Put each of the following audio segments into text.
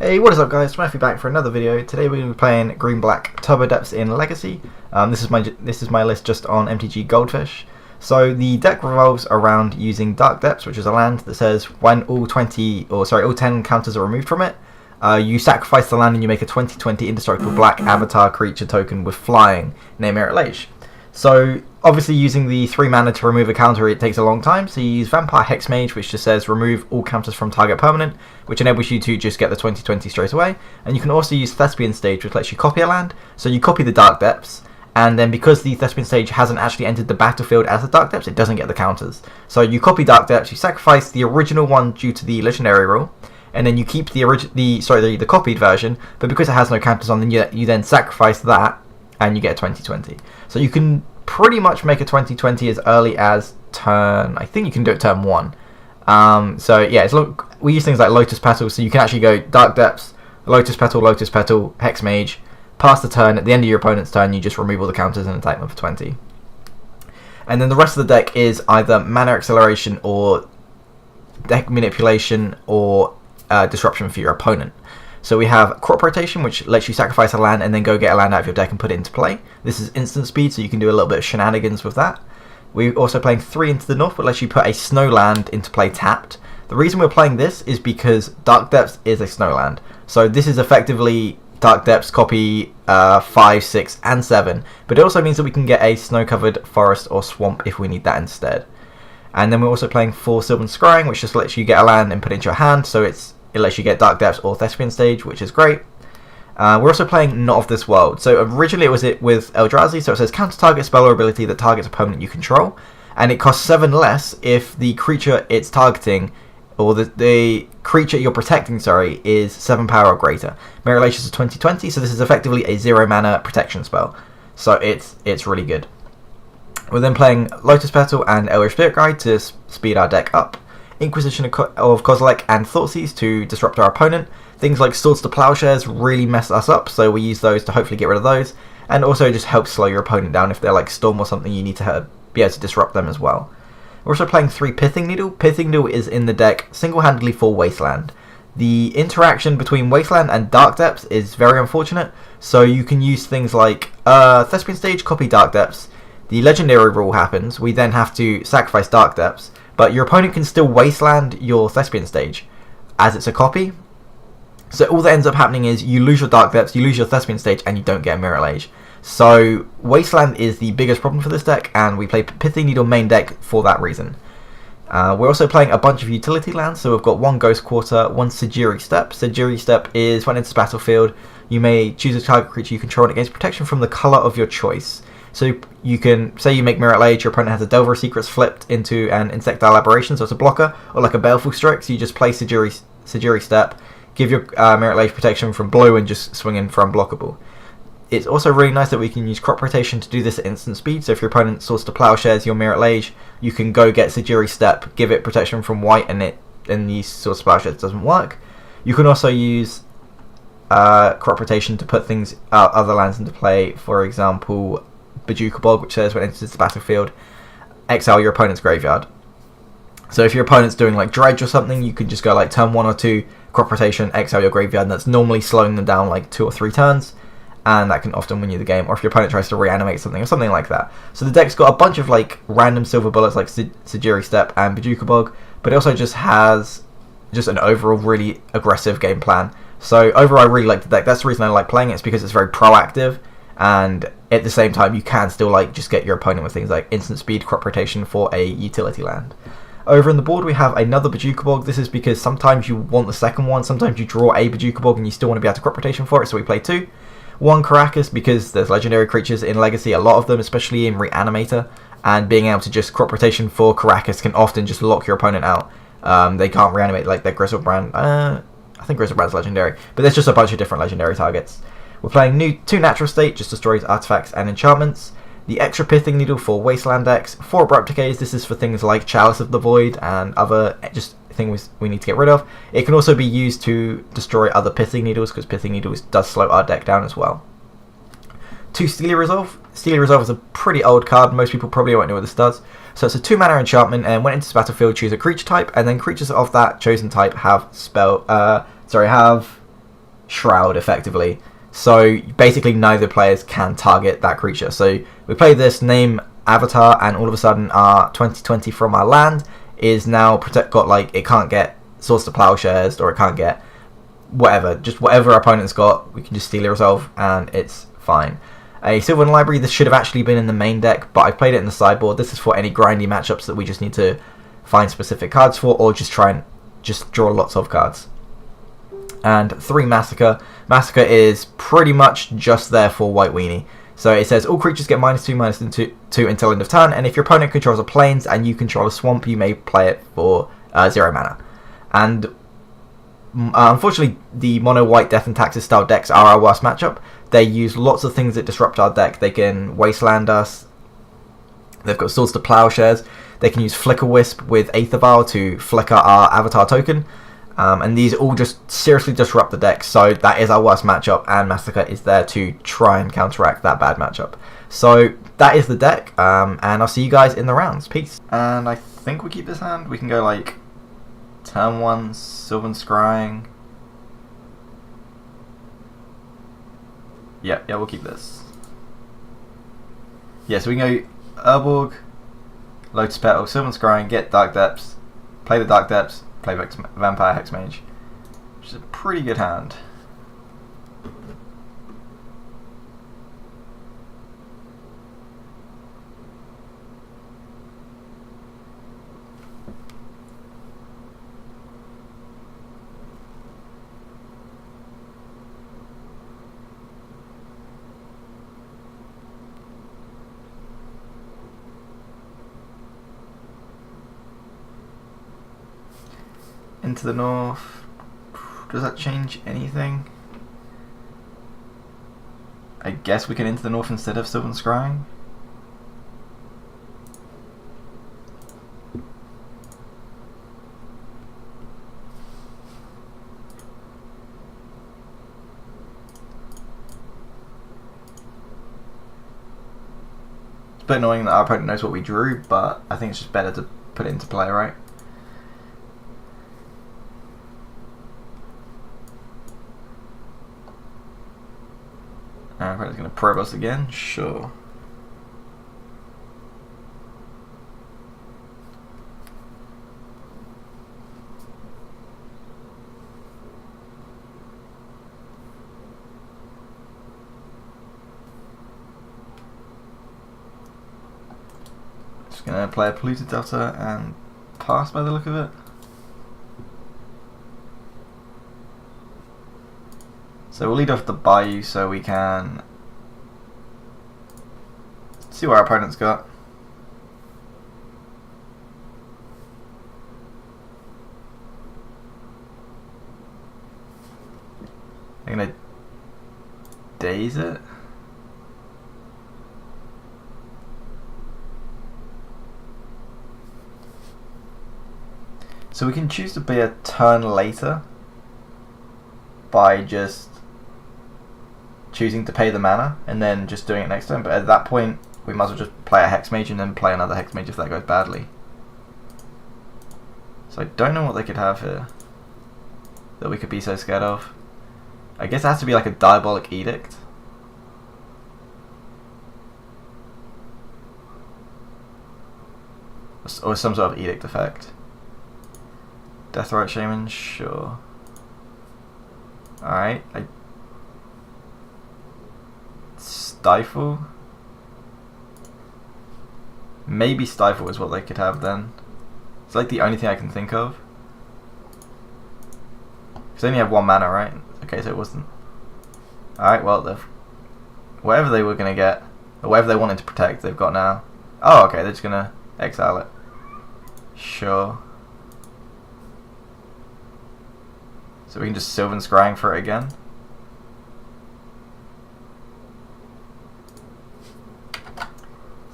Hey, what is up guys, Matthew back for another video. Today we're going to be playing Green-Black Turbo Depths in Legacy. This is my list just on MTG Goldfish. So the deck revolves around using Dark Depths, which is a land that says when all 10 counters are removed from it, you sacrifice the land and you make a 20/20 indestructible black avatar creature token with flying, named Mirror Lage. So obviously using the 3 mana to remove a counter it takes a long time, so you use Vampire Hexmage, which just says remove all counters from target permanent, which enables you to just get the 20/20 straight away. And you can also use Thespian Stage, which lets you copy a land, so you copy the Dark Depths, and then because the Thespian Stage hasn't actually entered the battlefield as a Dark Depths, it doesn't get the counters. So you copy Dark Depths, you sacrifice the original one due to the legendary rule, and then you keep the copied version, but because it has no counters on, then you then sacrifice that, and you get a 20/20. So you can pretty much make a 20/20 as early as turn. I think you can do it turn 1. So yeah, we use things like Lotus Petal, so you can actually go Dark Depths, Lotus Petal, Hexmage, pass the turn. At the end of your opponent's turn, you just remove all the counters and attack them for 20. And then the rest of the deck is either Mana Acceleration or deck manipulation or disruption for your opponent. So we have Crop Rotation, which lets you sacrifice a land and then go get a land out of your deck and put it into play. This is instant speed, so you can do a little bit of shenanigans with that. We're also playing 3 into the north, which lets you put a snow land into play tapped. The reason we're playing this is because Dark Depths is a snow land. So this is effectively Dark Depths copy 5, 6, and 7. But it also means that we can get a snow-covered forest or swamp if we need that instead. And then we're also playing 4 Sylvan Scrying, which just lets you get a land and put it into your hand. So it lets you get Dark Depths or Thespian Stage, which is great. We're also playing Not of This World. So originally it was with Eldrazi, so it says counter target spell or ability that targets opponent you control, and it costs 7 less if the creature it's targeting, or the creature you're protecting, is 7 power or greater. Mirror Lage is a 20/20, so this is effectively a 0 mana protection spell. So it's really good. We're then playing Lotus Petal and Elvish Spirit Guide to speed our deck up. Inquisition of Kozilek and Thoughtseize to disrupt our opponent. Things like Swords to Plowshares really mess us up, so we use those to hopefully get rid of those, and also just help slow your opponent down. If they're like Storm or something, you need to be able to disrupt them as well. We're also playing 3 Pithing Needle. Pithing Needle is in the deck single-handedly for Wasteland. The interaction between Wasteland and Dark Depths is very unfortunate, so you can use things like Thespian Stage, copy Dark Depths. The legendary rule happens, we then have to sacrifice Dark Depths, but your opponent can still Wasteland your Thespian Stage, as it's a copy. So all that ends up happening is you lose your Dark Depths, you lose your Thespian Stage, and you don't get a Mirror Lage. So Wasteland is the biggest problem for this deck, and we play Pithing Needle main deck for that reason. We're also playing a bunch of utility lands, so we've got 1 Ghost Quarter, 1 Sejiri Step. Sejiri Step is when it's battlefield, you may choose a target creature you control and it gains protection from the colour of your choice. So you can, say you make Mirror Lage, your opponent has a Delver of Secrets flipped into an Insectile Aberration, so it's a blocker, or like a Baleful Strike, so you just play Sejiri Step, give your Mirror Lage protection from blue and just swing in for unblockable. It's also really nice that we can use Crop Rotation to do this at instant speed, so if your opponent Swords to Plowshares your Mirror Lage, you can go get Sejiri Step, give it protection from white, and the Swords to Plowshares doesn't work. You can also use Crop Rotation to put other lands into play, for example Bojuka Bog, which says when it enters the battlefield, exile your opponent's graveyard. So if your opponent's doing like Dredge or something, you can just go like turn 1 or 2, Crop Rotation, exile your graveyard, and that's normally slowing them down like 2 or 3 turns, and that can often win you the game. Or if your opponent tries to reanimate something or something like that. So the deck's got a bunch of like random silver bullets like Sejiri Step and Bojuka Bog, but it also just has an overall really aggressive game plan. So overall I really like the deck. That's the reason I like playing it, it's because it's very proactive, and at the same time you can still like just get your opponent with things like instant speed, Crop Rotation for a utility land. Over on the board we have another Bojuka Bog. This is because sometimes you want the second one, sometimes you draw a Bojuka Bog and you still want to be able to Crop Rotation for it, so we play 2. 1 Karakas because there's legendary creatures in Legacy, a lot of them, especially in Reanimator, and being able to just Crop Rotation for Karakas can often just lock your opponent out. They can't reanimate like their Griselbrand. I think Griselbrand's legendary, but there's just a bunch of different legendary targets. We're playing 2 Natural State, just destroys artifacts and enchantments. The extra Pithing Needle for Wasteland decks. 4 Abrupt Decays, this is for things like Chalice of the Void and other just things we need to get rid of. It can also be used to destroy other Pithing Needles, because Pithing Needles does slow our deck down as well. 2 Steely Resolve. Steely Resolve is a pretty old card, most people probably won't know what this does. So it's a 2 mana enchantment, and when it enters the battlefield choose a creature type, and then creatures of that chosen type have Shroud effectively. So basically neither players can target that creature. So we play this, name Avatar, and all of a sudden our 2020 from our land is now got like, it can't get Swords to Plowshares, or it can't get whatever, just whatever our opponent's got, we can just Steely Resolve and it's fine. A Sylvan Library, this should have actually been in the main deck, but I played it in the sideboard. This is for any grindy matchups that we just need to find specific cards for, or just try and just draw lots of cards. And 3 Massacre. Massacre is pretty much just there for White Weenie. So it says all creatures get -2/-2 until end of turn, and if your opponent controls a plains and you control a swamp, you may play it for 0 mana. And unfortunately, the mono white Death and Taxes style decks are our worst matchup. They use lots of things that disrupt our deck. They can Wasteland us. They've got Swords to Plowshares. They can use Flicker Wisp with Aether Vial to flicker our Avatar token. And these all just seriously disrupt the deck. So that is our worst matchup, and Massacre is there to try and counteract that bad matchup. So that is the deck, and I'll see you guys in the rounds. Peace. And I think we keep this hand. We can go like turn 1, Sylvan Scrying. Yeah, we'll keep this. Yeah, so we can go Urborg, Lotus Petal, Sylvan Scrying, get Dark Depths, play the Dark Depths, play Vampire Hexmage, which is a pretty good hand. Into the north. Does that change anything? I guess we can into the north instead of Sylvan Scrying. It's a bit annoying that our opponent knows what we drew, but I think it's just better to put it into play, right? Our opponent's going to probe us again? Sure. Just going to play a Polluted Delta and pass by the look of it. So we'll lead off the Bayou so we can see what our opponent's got. I'm going to daze it. So we can choose to be a turn later by just choosing to pay the mana and then just doing it next turn, but at that point we might as well just play a Hexmage and then play another Hexmage if that goes badly. So I don't know what they could have here that we could be so scared of. I guess it has to be like a Diabolic Edict. Or some sort of edict effect. Deathrite Shaman, sure. Alright, Stifle? Maybe Stifle is what they could have then. It's like the only thing I can think of. Because they only have 1 mana, right? Okay, so it wasn't. Alright, well, whatever they were going to get, or whatever they wanted to protect, they've got now. Oh, okay, they're just going to exile it. Sure. So we can just Sylvan Scrying for it again.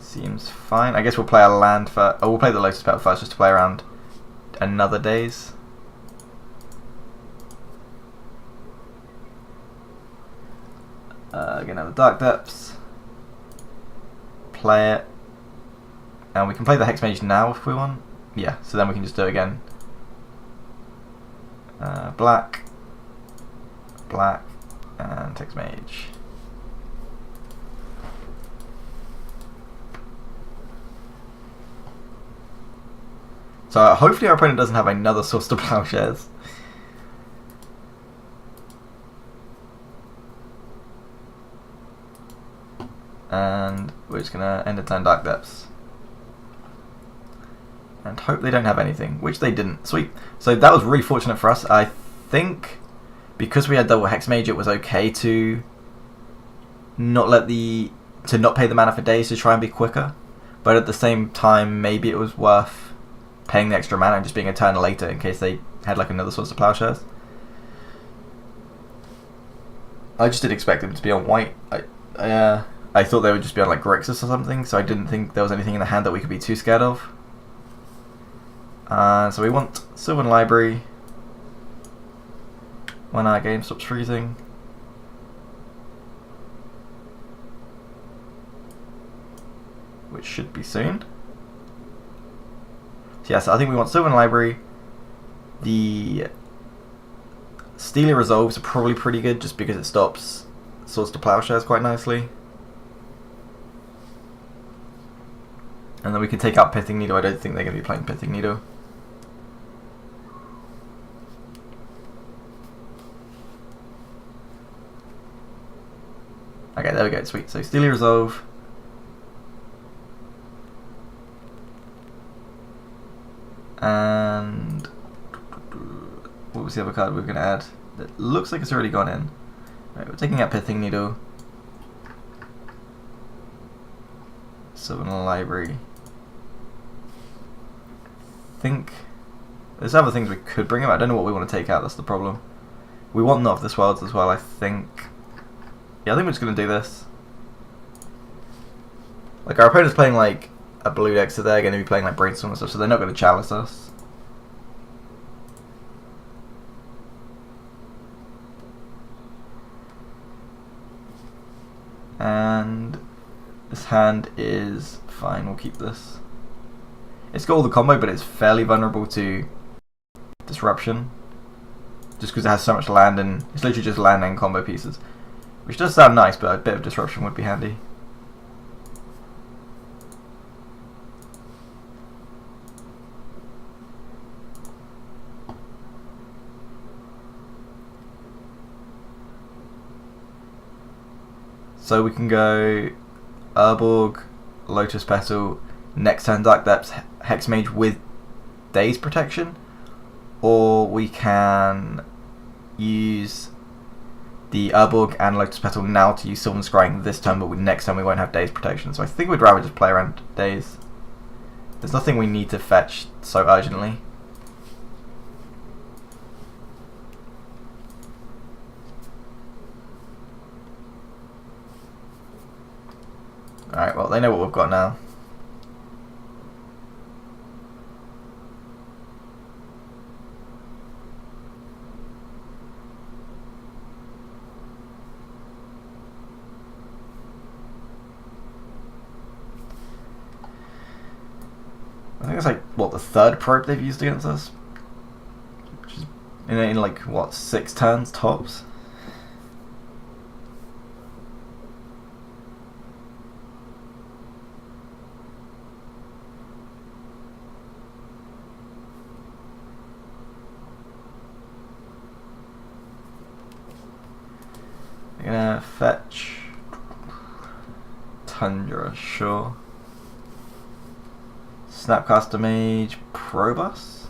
Seems fine. I guess we'll play a land first. Oh, we'll play the Lotus Petal first just to play around another daze. Gonna have the Dark Depths. Play it. And we can play the Hexmage now if we want. Yeah, so then we can just do it again. Black. black, and Hex Mage. So hopefully our opponent doesn't have another Swords to Plowshares. And we're just gonna end the turn Dark Depths. And hope they don't have anything, which they didn't. Sweet. So that was really fortunate for us. I think because we had double Hex Mage, it was okay to not pay the mana for days to try and be quicker. But at the same time, maybe it was worth paying the extra mana and just being a turn later in case they had like another Swords to Plowshares. I just didn't expect them to be on white. I thought they would just be on like Grixis or something, so I didn't think there was anything in the hand that we could be too scared of. So we want Sylvan Library when our game stops freezing. Which should be soon. So yes, I think we want Sylvan Library. The Steely Resolves are probably pretty good just because it stops Swords to Plowshares quite nicely. And then we can take out Pithing Needle. I don't think they're going to be playing Pithing Needle. Okay, there we go, sweet. So Steely Resolve. And what was the other card we were going to add? It looks like it's already gone in. Right, we're taking out Pithing Needle. Sylvan Library. I think there's other things we could bring up. I don't know what we want to take out, that's the problem. We want Not of This World as well, I think. Yeah, I think we're just going to do this. Like, our opponent's playing like a blue deck, so they're going to be playing like Brainstorm and stuff, so they're not going to chalice us. And this hand is fine, we'll keep this. It's got all the combo, but it's fairly vulnerable to disruption. Just because it has so much land, and it's literally just land and combo pieces. Which does sound nice, but a bit of disruption would be handy. So we can go Urborg, Lotus Petal, next turn Dark Depths, Hex Mage with Daze Protection, or we can use the Urborg and Lotus Petal now to use Sylvan Scrying this turn, but next time we won't have Daze Protection, so I think we'd rather just play around Daze. There's nothing we need to fetch so urgently. Alright, well, they know what we've got now. I think it's like, what, the third probe they've used against us? Which is in like, what, 6 turns tops? I'm gonna fetch Tundra, sure. Snapcaster Mage, Probus.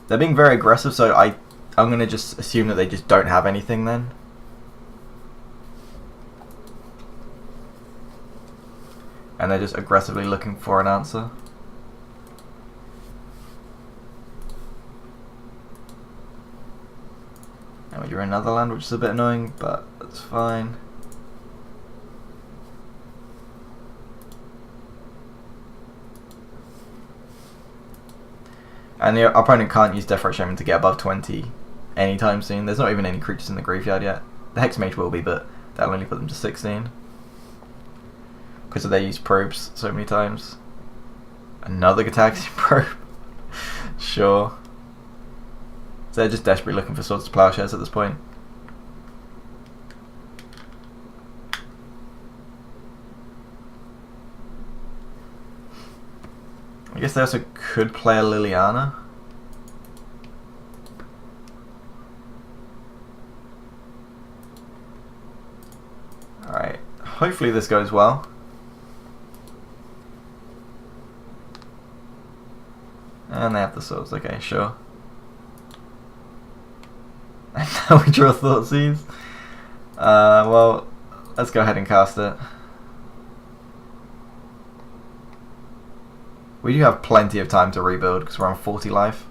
They're being very aggressive, so I'm gonna just assume that they just don't have anything then. And they're just aggressively looking for an answer. Now you're in another land, which is a bit annoying, but that's fine. And the opponent can't use Deathright Shaman to get above 20 anytime soon. There's not even any creatures in the graveyard yet. The Hex Mage will be, but that'll only put them to 16. Because they use probes so many times. Another Gitaxian probe. Sure. So they're just desperately looking for Swords to Plowshares at this point. I guess they also could play a Liliana. Alright, hopefully this goes well. And they have the swords, okay, sure. And now we draw Thoughtseize. Well, let's go ahead and cast it. We do have plenty of time to rebuild because we're on 40 life.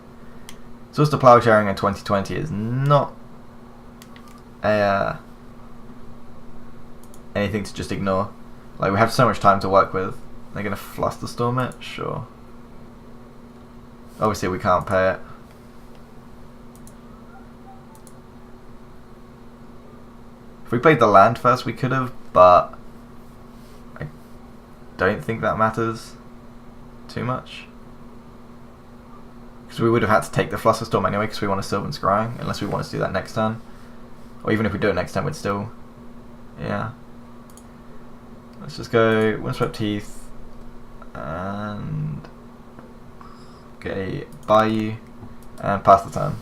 Swords to Plowsharing in 2020 is not anything to just ignore. Like, we have so much time to work with. They're going to Flusterstorm it? Sure. Obviously we can't pay it. If we played the land first we could have, but I don't think that matters too much. Because we would have had to take the Flusterstorm anyway because we want to Sylvan Scrying, unless we want to do that next turn. Or even if we do it next turn we'd still... yeah. Let's just go Windswept Heath and get a Bayou and pass the turn.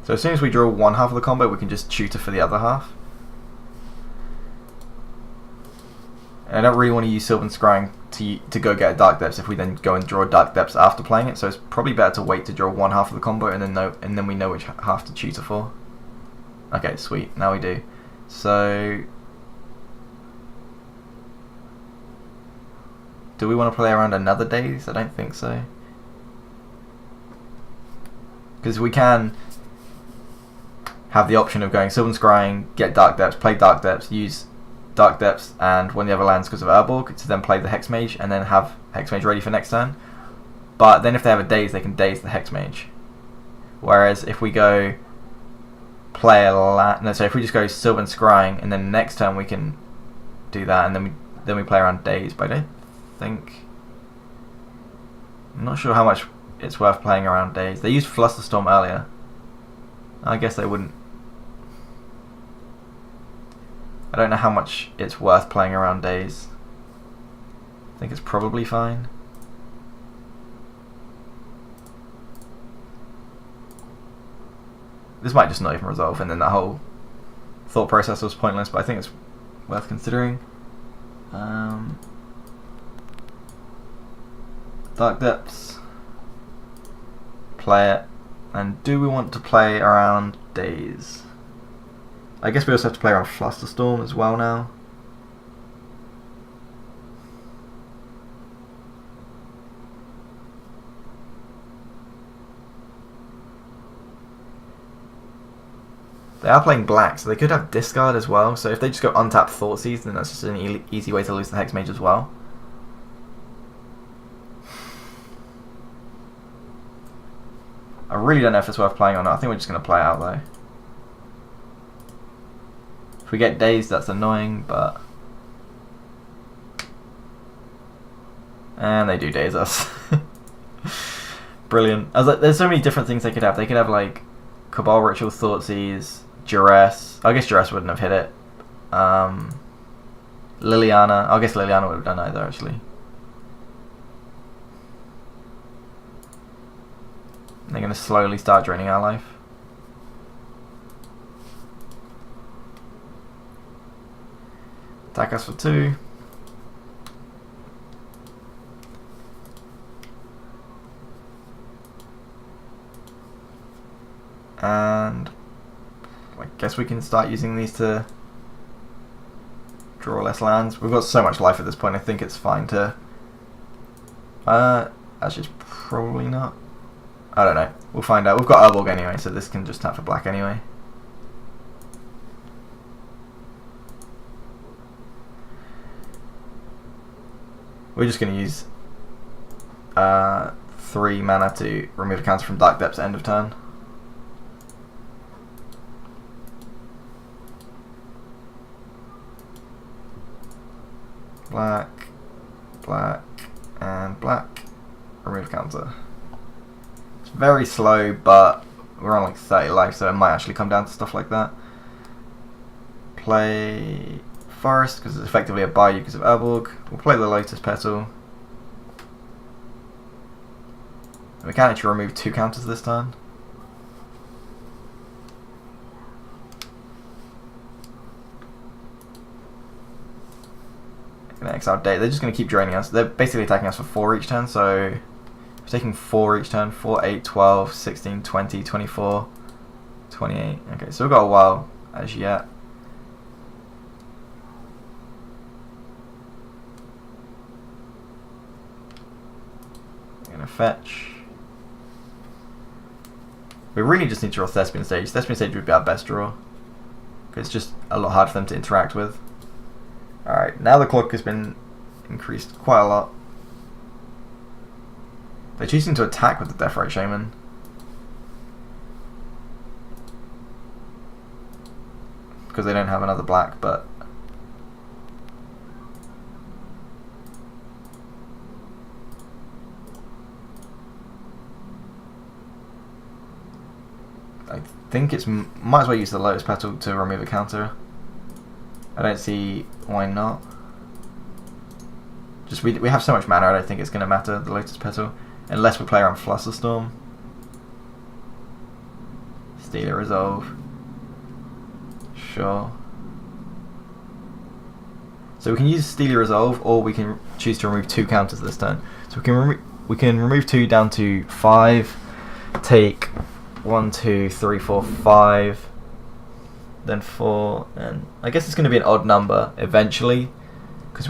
So as soon as we draw one half of the combo we can just tutor for the other half. And I don't really want to use Sylvan Scrying to go get a Dark Depths if we then go and draw Dark Depths after playing it, so it's probably better to wait to draw one half of the combo and then we know which half to tutor for. Okay, sweet, now we do. So do we want to play around another Daze? I don't think so. Because we can have the option of going Sylvan Scrying, get Dark Depths, play Dark Depths, use Dark Depths and one of the other lands because of Urborg to then play the Hex Mage and then have Hex Mage ready for next turn. But then if they have a Daze, they can Daze the Hex Mage. Whereas if we go play a land, no, so if we just go Sylvan Scrying and then next turn we can do that and then we play around Daze. But I don't think, I'm not sure how much it's worth playing around Daze. They used Flusterstorm earlier. I guess they wouldn't. I don't know how much it's worth playing around Daze. I think it's probably fine. This might just not even resolve, and then that whole thought process was pointless, but I think it's worth considering. Dark Depths. Play it. And do we want to play around Daze? I guess we also have to play around Flusterstorm as well now. They are playing black, so they could have discard as well. So if they just go untap Thoughtseize, then that's just an easy way to lose the Hex Mage as well. I really don't know if it's worth playing or not. I think we're just going to play it out though. If we get Dazed, that's annoying, but... and they do daze us. Brilliant. I was like, there's so many different things they could have. They could have like Cabal Ritual, Thoughtseize, Duress. I guess Duress wouldn't have hit it. Liliana. I guess Liliana would have done either actually. They're going to slowly start draining our life. Attack us for 2. And I guess we can start using these to draw less lands. We've got so much life at this point, I think it's fine to... actually, it's probably not. I don't know. We'll find out. We've got Urborg anyway, so this can just tap for black anyway. We're just going to use 3 mana to remove a counter from Dark Depths at end of turn. black, black, and black. Remove counter. It's very slow, but we're on like 30 life, so it might actually come down to stuff like that. Play Forest, because it's effectively a Bayou because of Urborg. We'll play the Lotus Petal. We can actually remove 2 counters this turn. Exile Date. They're just going to keep draining us. They're basically attacking us for 4 each turn, so we're taking 4 each turn. 4, 8, 12, 16, 20, 24, 28. Okay, so we've got a while as yet. I'm going to fetch. We really just need to draw Thespian Stage. Thespian Stage would be our best draw, because it's just a lot harder for them to interact with. Alright, now the clock has been increased quite a lot. They're choosing to attack with the Deathrite Shaman. Because they don't have another black, but... I think it's... might as well use the Lotus Petal to remove a counter. I don't see why not. Just we have so much mana, I don't think it's going to matter, the Lotus Petal. Unless we play around Flusterstorm. Stealer Resolve. Sure. So we can use Stealer Resolve, or we can choose to remove 2 counters this turn. So we can remove 2 down to 5. Take 1, 2, 3, 4, 5. Then 4, and I guess it's going to be an odd number eventually, because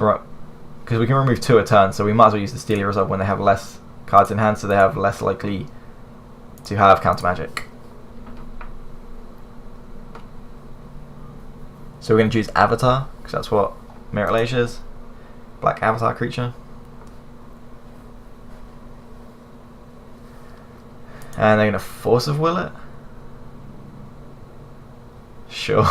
we can remove 2 a turn, so we might as well use the Steely Resolve when they have less cards in hand, so they have less likely to have counter magic. So we're going to choose Avatar, because that's what Mirror Lage is. Black Avatar creature. And they're going to Force of Will it. Sure.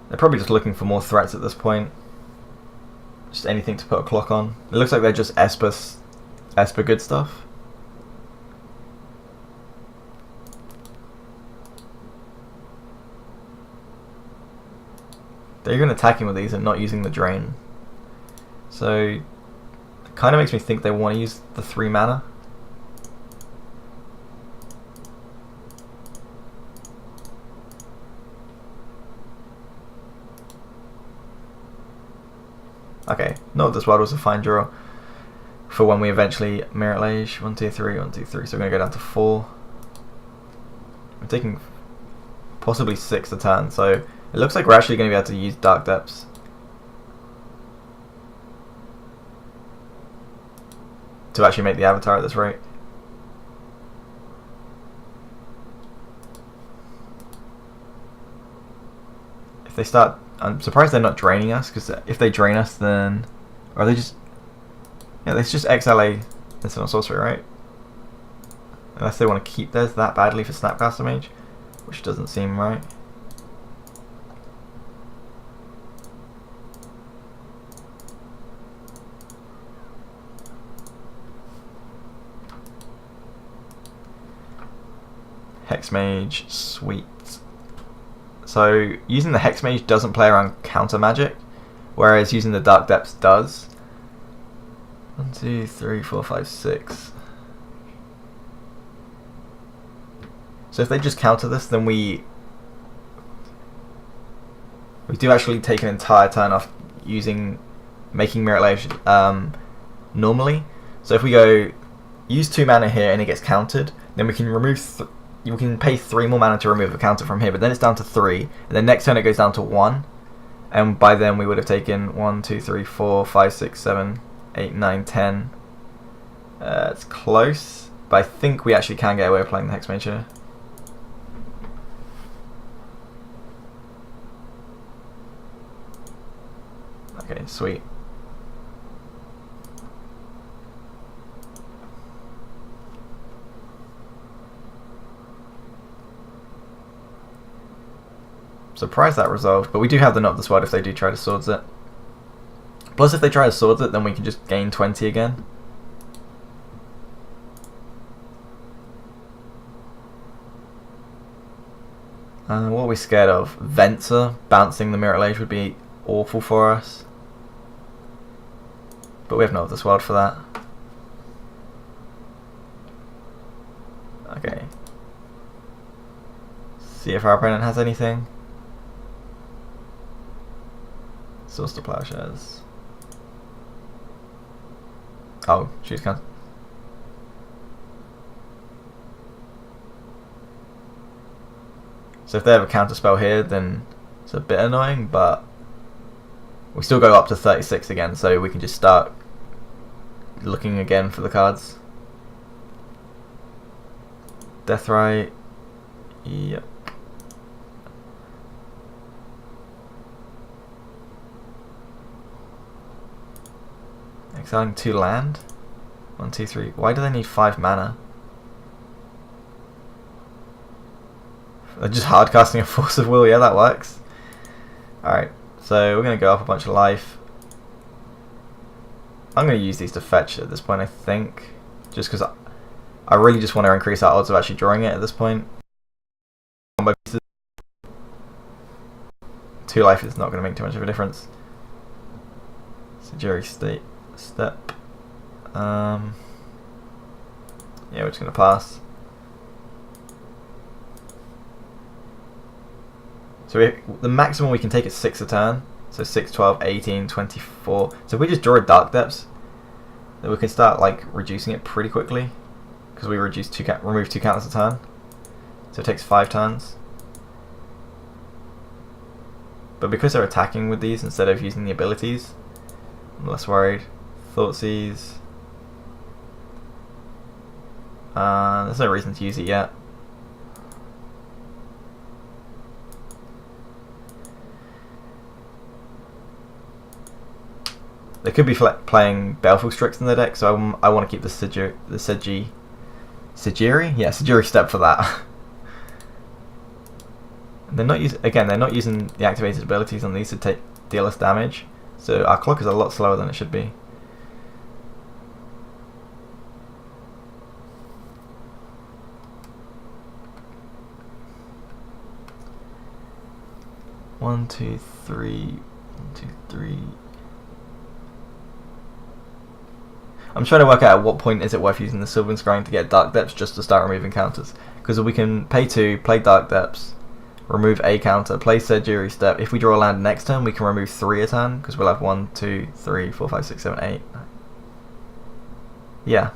They're probably just looking for more threats at this point. Just anything to put a clock on. It looks like they're just Esper good stuff. They're even attacking with these and not using the drain. So it kind of makes me think they want to use the 3 mana. Okay, no, this world was a fine draw for when we eventually Mirror Lage. 1, 2, 3, 1, 2, 3. So we're going to go down to 4. We're taking possibly 6 a turn, so it looks like we're actually going to be able to use Dark Depths to actually make the Avatar at this rate. If they start... I'm surprised they're not draining us, because if they drain us, then... Or are they just... Yeah, it's just XLA Instant Sorcery, right? Unless they want to keep theirs that badly for Snapcaster Mage, which doesn't seem right. Hex Mage, sweet. So using the Hex Mage doesn't play around counter magic, whereas using the Dark Depths does. 1, 2, 3, 4, 5, 6. So if they just counter this, then we do actually take an entire turn off making Mirror Lage normally. So if we go use 2 mana here and it gets countered, then we can remove you can pay 3 more mana to remove a counter from here, but then it's down to 3, and then next turn it goes down to 1, and by then we would have taken 1, 2, 3, 4, 5, 6, 7, 8, 9, 10. It's close, but I think we actually can get away with playing the Hex Mage here. Okay, sweet. surprised that resolved, but we do have the Not the Sword if they do try to swords it. Plus, if they try to swords it, then we can just gain 20 again. What are we scared of? Venser bouncing the Mirror Age would be awful for us. But we have Not of this World for that. Okay. See if our opponent has anything. Source to Plowshares. Oh, she's counter. So if they have a counter spell here, then it's a bit annoying, but we still go up to 36 again, so we can just start looking again for the cards. Deathrite. Yep. Exiling 2 land. 1, 2, 3. Why do they need 5 mana? They're just hard casting a Force of Will. Yeah, that works. Alright, so we're going to go up a bunch of life. I'm going to use these to fetch at this point, I think. Just because I really just want to increase our odds of actually drawing it at this point. 2 life is not going to make too much of a difference. Sejiri Step. Yeah, we're just going to pass. So the maximum we can take is 6 a turn. So 6, 12, 18, 24. So if we just draw a Dark Depths, then we can start like reducing it pretty quickly. Because we remove 2 counters a turn. So it takes 5 turns. But because they're attacking with these instead of using the abilities, I'm less worried. Thoughtseize. There's no reason to use it yet. They could be playing Baleful Strix in their deck, so I want to keep the Sejiri? Yeah, Sejiri Step for that. They're not using the activated abilities on these to deal us damage, so our clock is a lot slower than it should be. One, two, three. I'm trying to work out at what point is it worth using the Sylvan Scrying to get Dark Depths just to start removing counters. Because we can pay 2, play Dark Depths, remove a counter, play Sejiri Step. If we draw a land next turn, we can remove 3 a turn, because we'll have 1, 2, 3, 4, 5, 6, 7, 8. Yeah.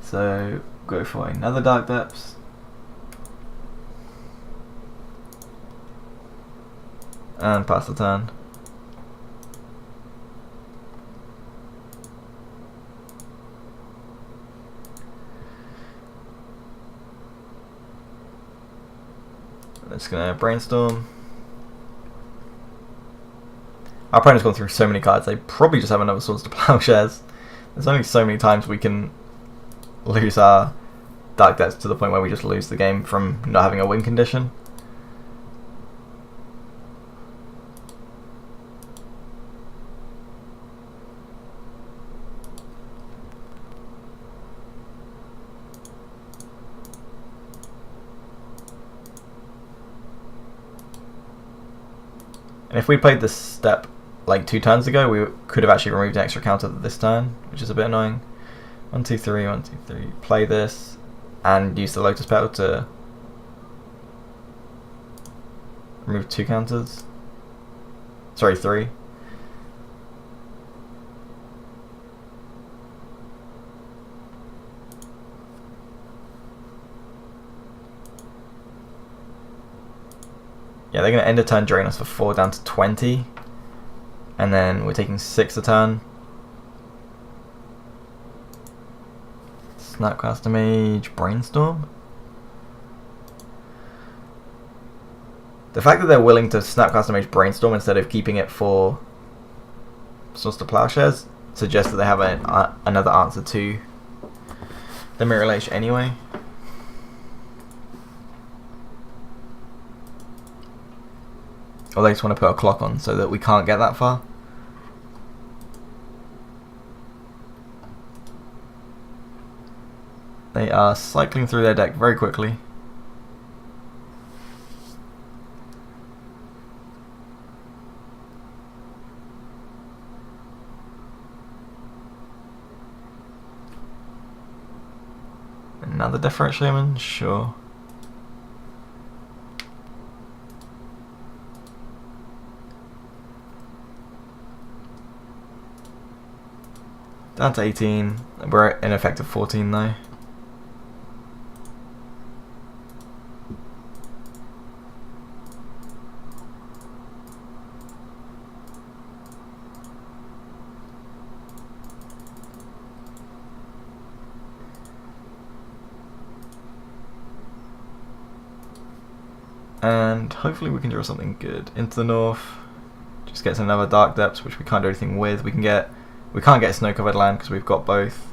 So go for another Dark Depths. And pass the turn. I'm just gonna brainstorm. Our opponent's gone through so many cards, they probably just have another Swords to Plowshares. There's only so many times we can lose our Dark Depths to the point where we just lose the game from not having a win condition. And if we played this step like 2 turns ago, we could have actually removed an extra counter this turn, which is a bit annoying. 1, 2, 3, 1, 2, 3. Play this and use the Lotus Petal to remove 2 counters. Sorry, 3. Yeah, they're going to end a turn, drain us for 4 down to 20. And then we're taking 6 a turn. Snapcaster Mage, Brainstorm. The fact that they're willing to Snapcaster Mage Brainstorm instead of keeping it for Swords to Plowshares suggests that they have another answer to the Mirror Age anyway. Or they just want to put a clock on so that we can't get that far. They are cycling through their deck very quickly. Another Death Shaman, sure. Down to 18. We're in effect of 14 though. And hopefully we can draw something good. Into the north, just gets another Dark Depths, which we can't do anything with. We can't get Snow Covered Land because we've got both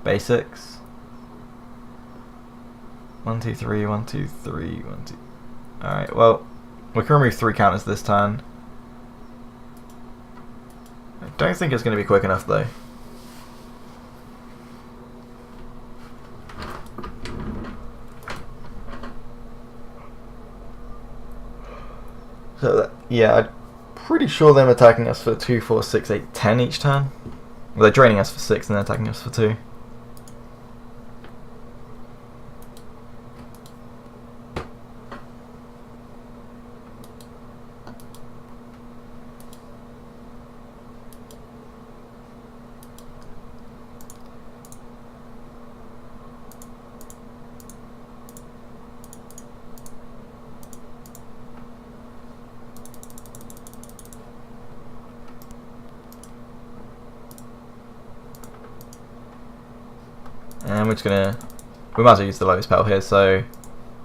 basics. 1, 2, 3, 1, 2, 3, 1, 2. Alright, well, we can remove 3 counters this turn. I don't think it's going to be quick enough though. So that, yeah, I'm pretty sure them attacking us for 2, 4, 6, 8, 10 each turn. Well, they're draining us for 6 and they're attacking us for 2. And we're just gonna, we might as well use the Lotus Petal here so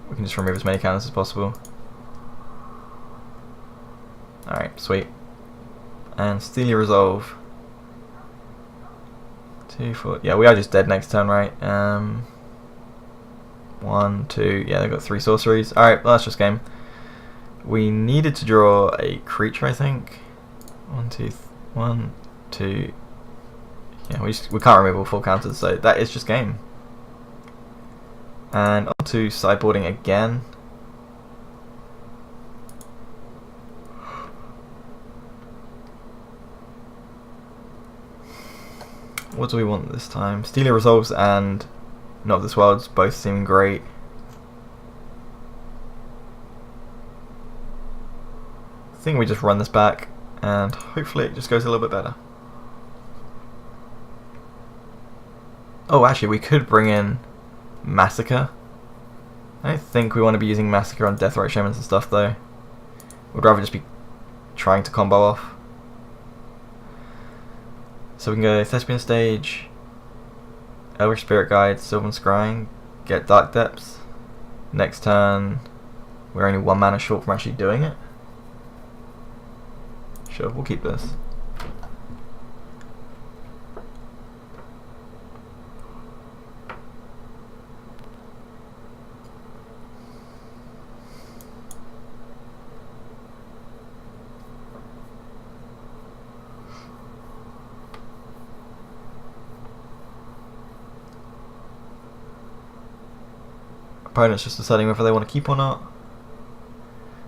we can just remove as many counters as possible. Alright, sweet. And Steely Resolve. 2, 4, yeah, we are just dead next turn, right? 1, 2, yeah, they've got 3 sorceries. Alright, well, that's just game. We needed to draw a creature, I think. 1, 2, 1, 2. Yeah, we can't remove all 4 counters, so that is just game. And on to sideboarding again. What do we want this time? Steely Resolves and Not of This World's both seem great. I think we just run this back and hopefully it just goes a little bit better. Oh, actually, we could bring in Massacre. I don't think we want to be using Massacre on Deathrite Shamans and stuff, though. We'd rather just be trying to combo off. So we can go Thespian Stage, Elvish Spirit Guide, Sylvan Scrying, get Dark Depths. Next turn, we're only 1 mana short from actually doing it. Sure, we'll keep this. Opponent's just deciding whether they want to keep or not.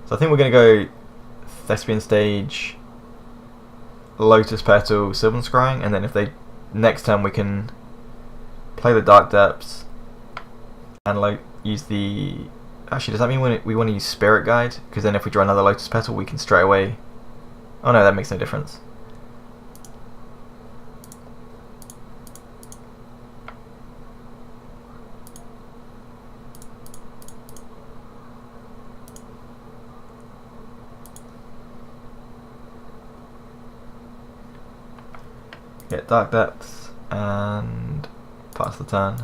So I think we're going to go Thespian Stage, Lotus Petal, Sylvan Scrying, and then if they next turn we can play the Dark Depths and use the. Actually, does that mean we want to use Spirit Guide? Because then if we draw another Lotus Petal, we can straight away. Oh no, that makes no difference. Get Dark Depths and pass the turn.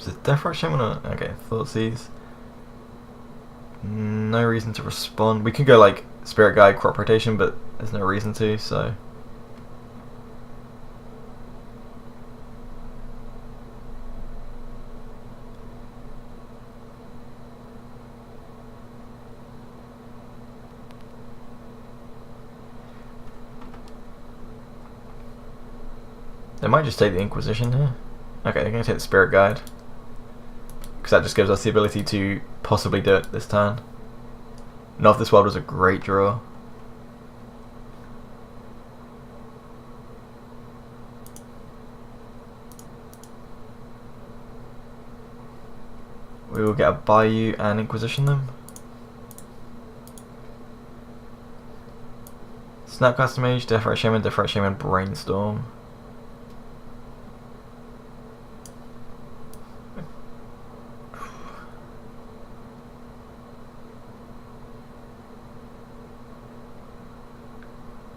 Is it Death Rush Shaman or... Okay, Thoughtseize. No reason to respond. We could go like Spirit Guide, Crop Rotation, but there's no reason to, so... They might just take the Inquisition here. Okay, they're going to take the Spirit Guide. Because that just gives us the ability to possibly do it this turn. Not if this world was a great draw. We will get a Bayou and Inquisition them. Snapcaster Mage, Death Rat Shaman, Brainstorm.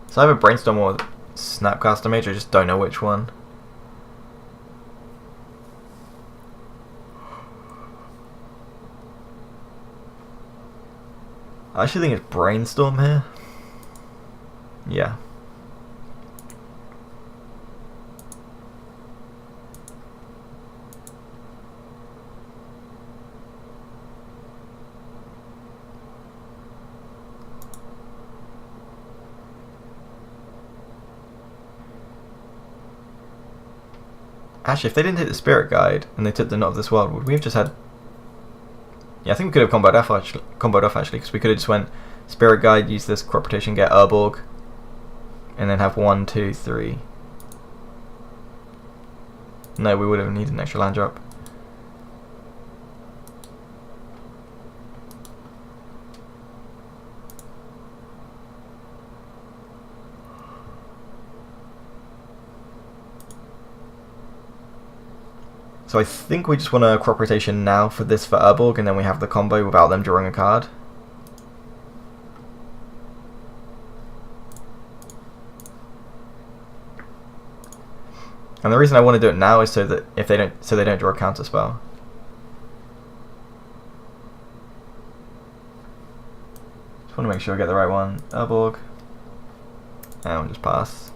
So I have a Brainstorm or Snapcaster Mage, I just don't know which one. I actually think it's Brainstorm here. Yeah. Actually, if they didn't hit the Spirit Guide and they took the Not of This World, would we have just had... Yeah, I think we could have comboed off actually, because we could have just went Spirit Guide, use this Crop Rotation, get Urborg, and then have 1, 2, 3. No, we would have needed an extra land drop. So I think we just want a Crop Rotation now for this for Urborg, and then we have the combo without them drawing a card. And the reason I want to do it now is so that if they don't draw a counter spell. Just want to make sure I get the right one. Urborg. And we'll just pass.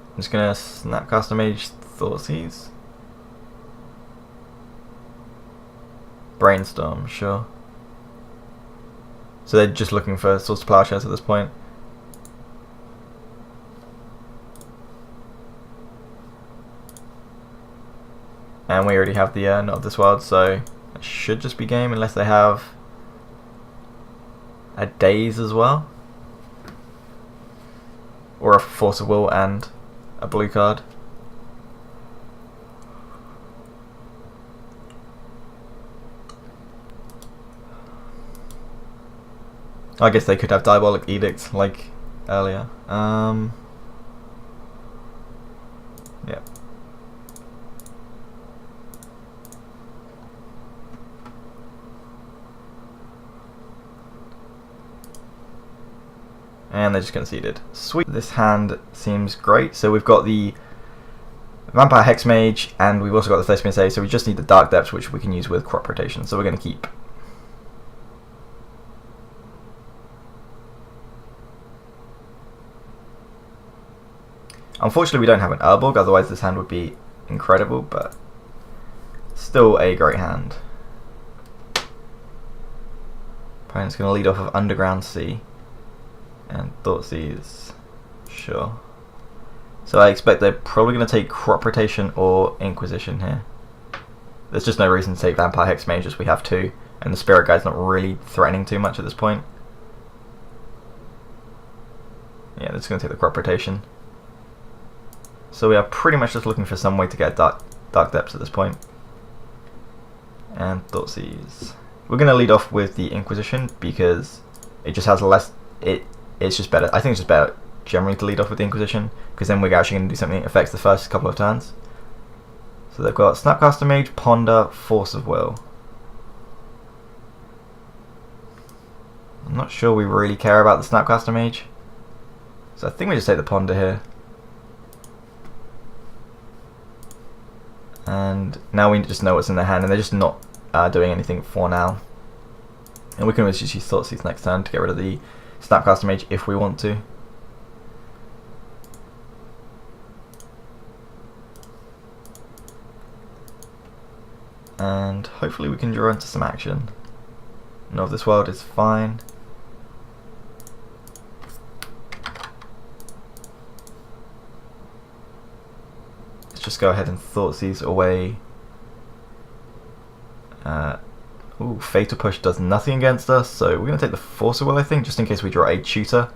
I'm just gonna Snapcaster Mage Thoughtseize. Brainstorm, sure. So they're just looking for Swords to Plowshares at this point. And we already have the Not of This World, so it should just be game unless they have a Daze as well. Or a Force of Will and a blue card. I guess they could have Diabolic Edict like earlier. Yeah. And they just conceded. Sweet. This hand seems great. So we've got the Vampire Hexmage, and we've also got the Thespian Sage, so we just need the Dark Depths, which we can use with Crop Rotation. So we're going to keep. Unfortunately, we don't have an Urborg, otherwise this hand would be incredible, but still a great hand. Opponent's going to lead off of Underground Sea. And Thoughtseize, sure. So I expect they're probably going to take Crop Rotation or Inquisition here. There's just no reason to take Vampire Hexmage as we have two, and the Spirit Guide's not really threatening too much at this point. Yeah, they're just going to take the Crop Rotation. So we are pretty much just looking for some way to get Dark Depths at this point. And Thoughtseize. We're going to lead off with the Inquisition because it just has less... It's just better. I think it's just better generally to lead off with the Inquisition, because then we're actually going to do something that affects the first couple of turns. So they've got Snapcaster Mage, Ponder, Force of Will. I'm not sure we really care about the Snapcaster Mage, so I think we just take the Ponder here. And now we just know what's in their hand, and they're just not doing anything for now. And we can always just use Thoughtseize next turn to get rid of the Snapcaster Mage if we want to. And hopefully we can draw into some action. Know of this world is fine. Let's just go ahead and Thoughtseize away. Ooh, Fatal Push does nothing against us, so we're going to take the Force of Will, I think, just in case we draw a tutor.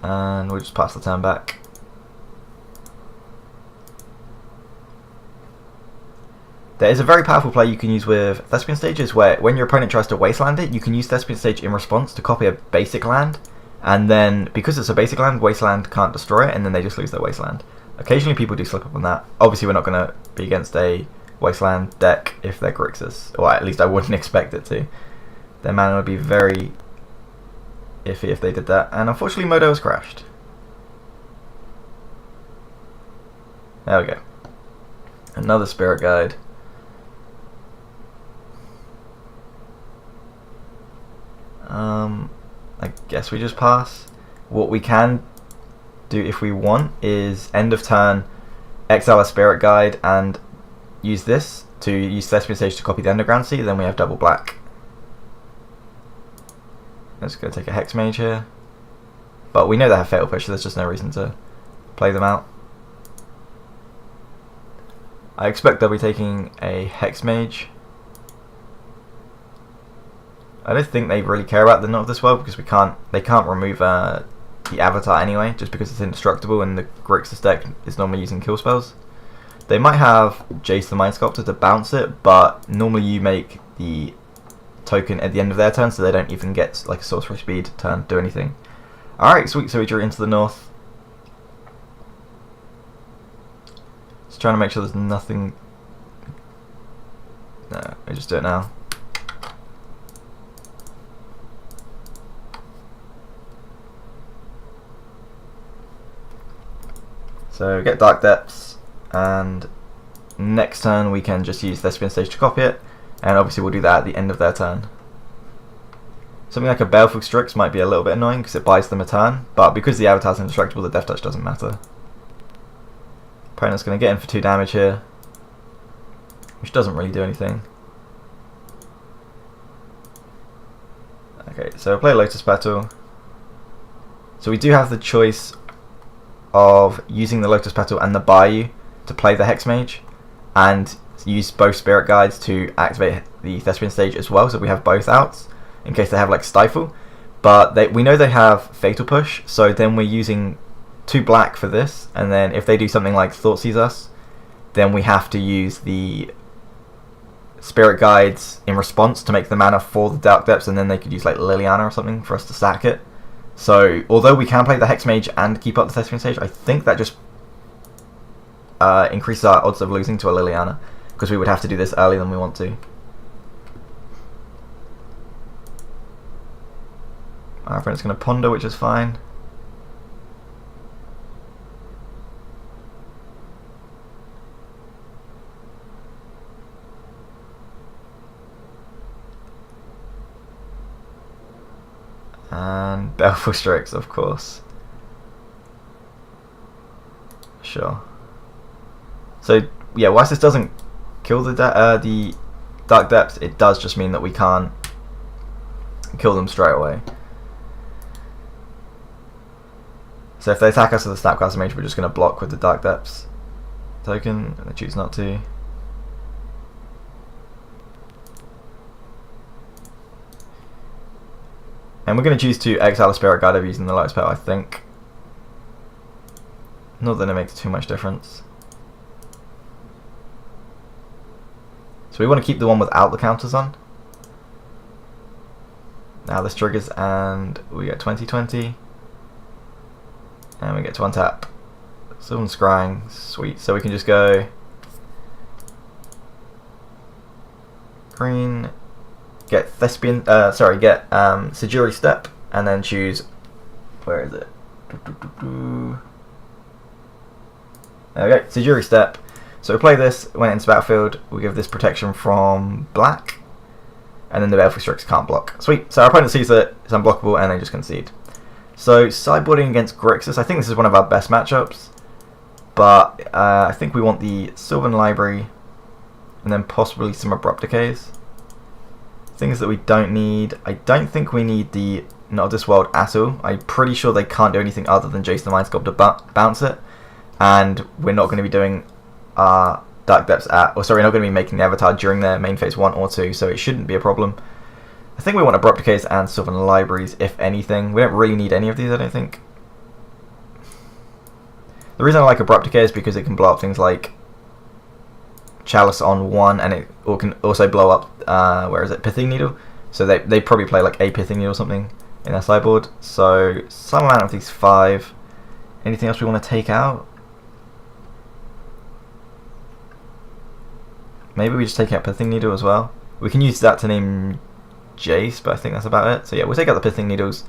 And we'll just pass the turn back. There is a very powerful play you can use with Thespian Stages, where when your opponent tries to Wasteland it, you can use Thespian Stage in response to copy a basic land, and then, because it's a basic land, Wasteland can't destroy it, and then they just lose their Wasteland. Occasionally people do slip up on that. Obviously we're not going to be against a Wasteland deck if they're Grixis, or at least I wouldn't expect it to. Their mana would be very iffy if they did that, and unfortunately Modo has crashed. There we go. Another Spirit Guide. I guess we just pass. What we can do if we want is end of turn, exile a Spirit Guide and use this to use Thespian Stage to copy the Underground Sea, then we have double black. Let's go take a Hex Mage here. But we know they have Fatal Push, so there's just no reason to play them out. I expect they'll be taking a Hex Mage. I don't think they really care about the Not of This World because they can't remove the Avatar anyway, just because it's indestructible and the Grixis deck is normally using kill spells. They might have Jace the Mind Sculptor to bounce it, but normally you make the token at the end of their turn, so they don't even get like a sorcery speed turn to do anything. Alright, sweet, so we drew into the north. Just trying to make sure there's nothing. No, I just do it now. So get Dark Depths, and next turn we can just use Thespian Stage to copy it, and obviously we'll do that at the end of their turn. Something like a Baleful Strix might be a little bit annoying because it buys them a turn, but because the Avatar's indestructible, the Death Touch doesn't matter. Opponent's going to get in for 2 damage here, which doesn't really do anything. Okay, so play Lotus Petal. So we do have the choice of using the Lotus Petal and the Bayou to play the Hex Mage, and use both Spirit Guides to activate the Thespian Stage as well, so we have both outs in case they have like Stifle. But we know they have Fatal Push, so then we're using 2 black for this, and then if they do something like Thoughtseize us, then we have to use the Spirit Guides in response to make the mana for the Dark Depths, and then they could use like Liliana or something for us to sack it. So, although we can play the Hex Mage and keep up the Thespian Stage, I think that just increases our odds of losing to a Liliana, because we would have to do this earlier than we want to. Our friend's going to Ponder, which is fine. And Baleful Strix, of course. Sure. So yeah, whilst this doesn't kill the Dark Depths, it does just mean that we can't kill them straight away. So if they attack us with the Snapcaster Mage, we're just going to block with the Dark Depths token, and they choose not to. And we're going to choose to exile a Spirit Guide over using the Lotus Petal, I think. Not that it makes too much difference. So we want to keep the one without the counters on. Now this triggers and we get 20/20. And we get to untap Sylvan Scrying, sweet. So we can just go green, get Thespian, get Sejiri Step, and then choose, where is it? There we go, Sejiri Step. So we play this, when it enters battlefield, we give this protection from black, and then the Baleful Strix can't block. Sweet, so our opponent sees that it's unblockable and they just concede. So sideboarding against Grixis, I think this is one of our best matchups, but I think we want the Sylvan Library, and then possibly some Abrupt Decays. Things that we don't need, I don't think we need the Not of This World at all. I'm pretty sure they can't do anything other than Jace the Mind Sculptor bounce it, and we're not going to be doing our Dark Depths we're not going to be making the Avatar during their main phase 1 or 2, so it shouldn't be a problem. I think we want Abrupt Decays and Sylvan Libraries, if anything. We don't really need any of these, I don't think. The reason I like Abrupt Decay is because it can blow up things like Chalice on 1, and it can also blow up, Pithing Needle. So they probably play like a Pithing Needle or something in their sideboard. So some amount of these 5. Anything else we want to take out? Maybe we just take out Pithing Needle as well. We can use that to name Jace, but I think that's about it. So yeah, we'll take out the Pithing Needles.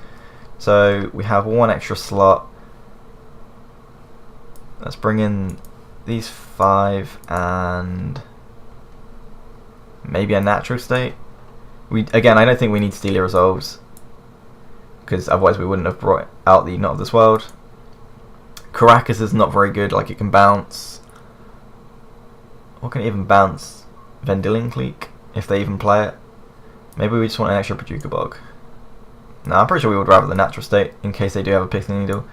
So we have 1 extra slot. Let's bring in these 5 and maybe a Natural State. Again, I don't think we need Steely Resolves, because otherwise we wouldn't have brought out the Not of This World. Karakas is not very good, like it can bounce. What can it even bounce? Vendilion Clique, if they even play it. Maybe we just want an extra Paducah Bog. No, I'm pretty sure we would rather the Natural State, in case they do have a Pithing Needle.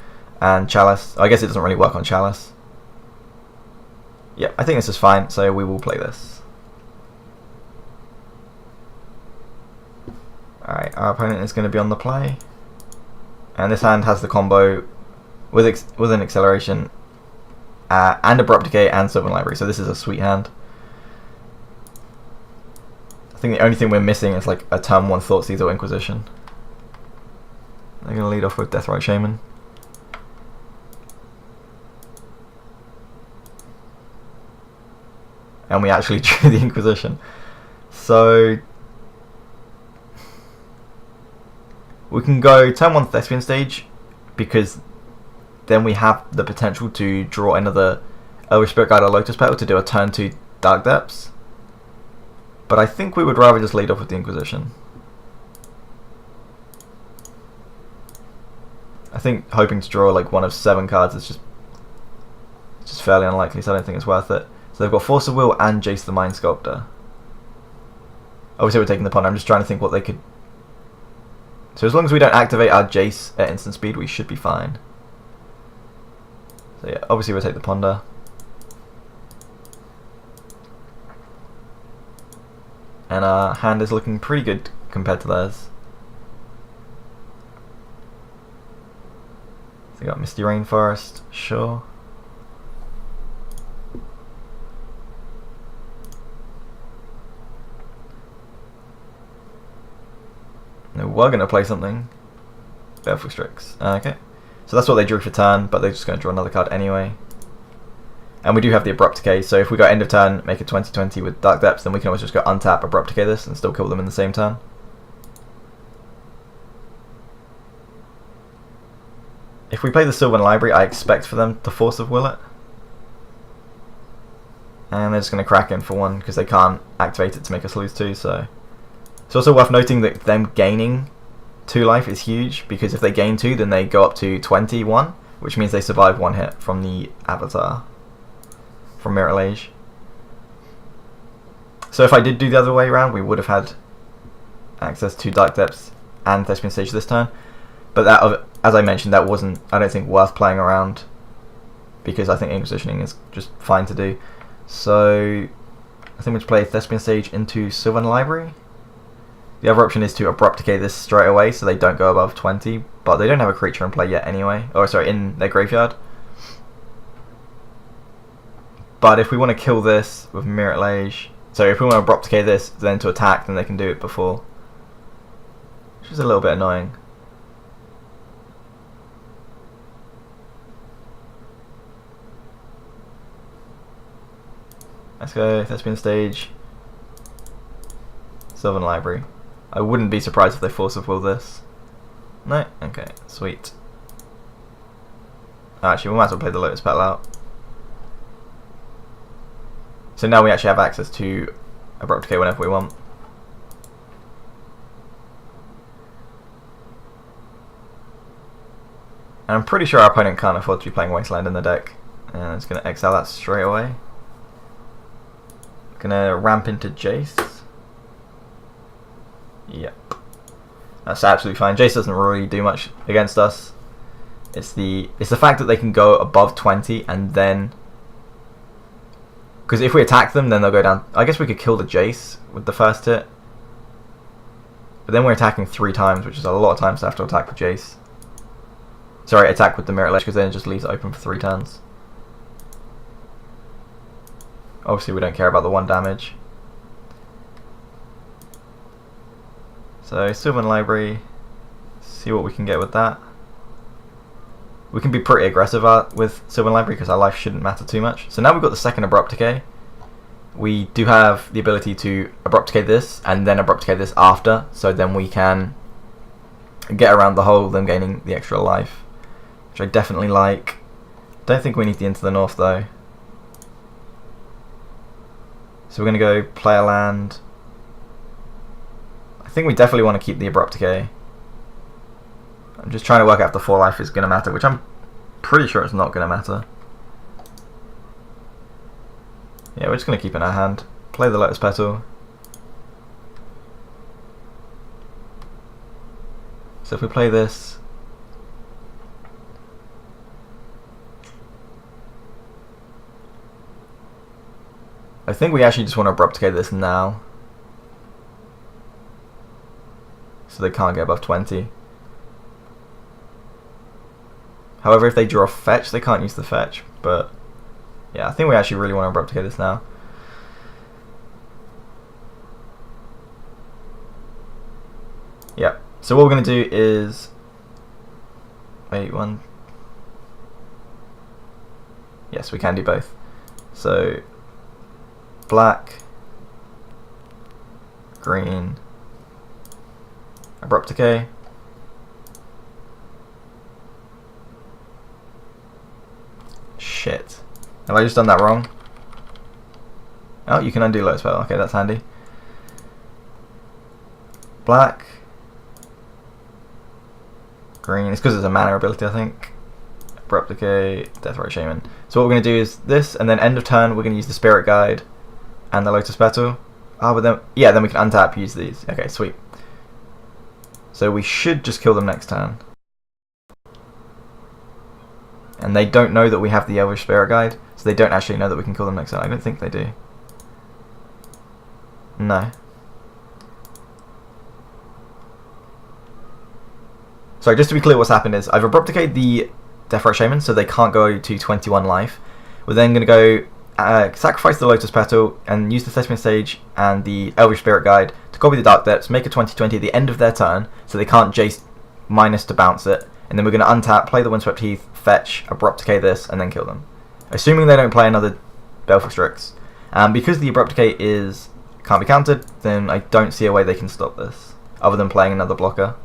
And Chalice. I guess it doesn't really work on Chalice. Yeah, I think this is fine, so we will play this. Alright, our opponent is going to be on the play. And this hand has the combo with an Acceleration, and Abrupt Decay and Sylvan Library, so this is a sweet hand. I think the only thing we're missing is like a turn 1 Thoughtseize or Inquisition. They're going to lead off with Deathrite Shaman. And we actually drew the Inquisition. So we can go turn 1 Thespian Stage, because then we have the potential to draw another Elvish Spirit Guide or Lotus Petal to do a turn 2 Dark Depths. But I think we would rather just lead off with the Inquisition. I think hoping to draw like one of 7 cards is just fairly unlikely, so I don't think it's worth it. So they've got Force of Will and Jace the Mind Sculptor. Obviously we're taking the Ponder, I'm just trying to think what they could... So as long as we don't activate our Jace at instant speed, we should be fine. So yeah, obviously we'll take the Ponder. And our hand is looking pretty good compared to theirs. So we got Misty Rainforest, sure. No, we're going to play something. Baleful Strix. Okay. So that's what they drew for turn, but they're just going to draw another card anyway. And we do have the Abrupt Decay, so if we go end of turn, make a 20/20 with Dark Depths, then we can always just go untap, Abrupt Decay this, and still kill them in the same turn. If we play the Sylvan Library, I expect for them to Force of Will it. And they're just going to crack in for 1, because they can't activate it to make us lose 2, so... It's also worth noting that them gaining 2 life is huge, because if they gain 2, then they go up to 21, which means they survive 1 hit from the Avatar, from Mirror Age. So if I did do the other way around, we would have had access to Dark Depths and Thespian Stage this turn, but that, as I mentioned, that wasn't, I don't think, worth playing around, because I think Inquisitioning is just fine to do. So I think we'll play Thespian Stage into Sylvan Library. The other option is to Abrupt Decay this straight away, so they don't go above 20, but they don't have a creature in play yet anyway. Or sorry, in their graveyard. But if we want to kill this with Mirror Age, so if we want to Abrupt Decay this, then to attack, then they can do it before. Which is a little bit annoying. Let's go Thespian Stage. Sylvan Library. I wouldn't be surprised if they force of will this. No? Okay, sweet. Actually, we might as well play the Lotus Petal out. So now we actually have access to Abrupt Decay whenever we want. And I'm pretty sure our opponent can't afford to be playing Wasteland in the deck. And it's going to exile that straight away. Going to ramp into Jace. Yep. That's absolutely fine. Jace doesn't really do much against us. It's the fact that they can go above 20 and then... Because if we attack them, then they'll go down... I guess we could kill the Jace with the first hit. But then we're attacking 3 times, which is a lot of times to have to attack the Jace. Sorry, attack with the Mirror Ledge, because then it just leaves it open for 3 turns. Obviously we don't care about the 1 damage. So, Sylvan Library, see what we can get with that. We can be pretty aggressive with Sylvan Library because our life shouldn't matter too much. So now we've got the second Abrupt Decay. We do have the ability to Abrupt Decay this and then Abrupt Decay this after, so then we can get around the whole them gaining the extra life, which I definitely like. Don't think we need the Into the North though. So we're going to go play a land. I think we definitely want to keep the Abrupt Decay. I'm just trying to work out if the 4 life is going to matter, which I'm pretty sure it's not going to matter. Yeah, we're just going to keep it in our hand. Play the Lotus Petal. So if we play this... I think we actually just want to Abrupt Decay this now. So they can't get above 20. However, if they draw a fetch, they can't use the fetch. But yeah, I think we actually really want to Abrupt Decay this now. Yep. So what we're going to do is... Wait, one... Yes, we can do both. So, black, green, Abrupt Decay. Shit. Have I just done that wrong? Oh, you can undo Lotus Petal. Okay, that's handy. Black. Green. It's because it's a mana ability, I think. Abrupt Decay, Deathrite Shaman. So what we're going to do is this, and then end of turn we're going to use the Spirit Guide and the Lotus Petal. Ah, but then, yeah, then we can untap, use these. Okay, sweet. So we should just kill them next turn. And they don't know that we have the Elvish Spirit Guide, so they don't actually know that we can kill them next turn. I don't think they do. No. Sorry, just to be clear, what's happened is I've Abrupt Decayed the Deathrite Shaman, so they can't go to 21 life. We're then going to go sacrifice the Lotus Petal and use the Thespian Stage and the Elvish Spirit Guide to copy the Dark Depths, make a 20/20 at the end of their turn, so they can't Jace minus to bounce it. And then we're going to untap, play the Windswept Heath, fetch, Abrupt Decay this, and then kill them. Assuming they don't play another Baleful Strix. Because the Abrupt Decay can't be countered, then I don't see a way they can stop this, other than playing another blocker.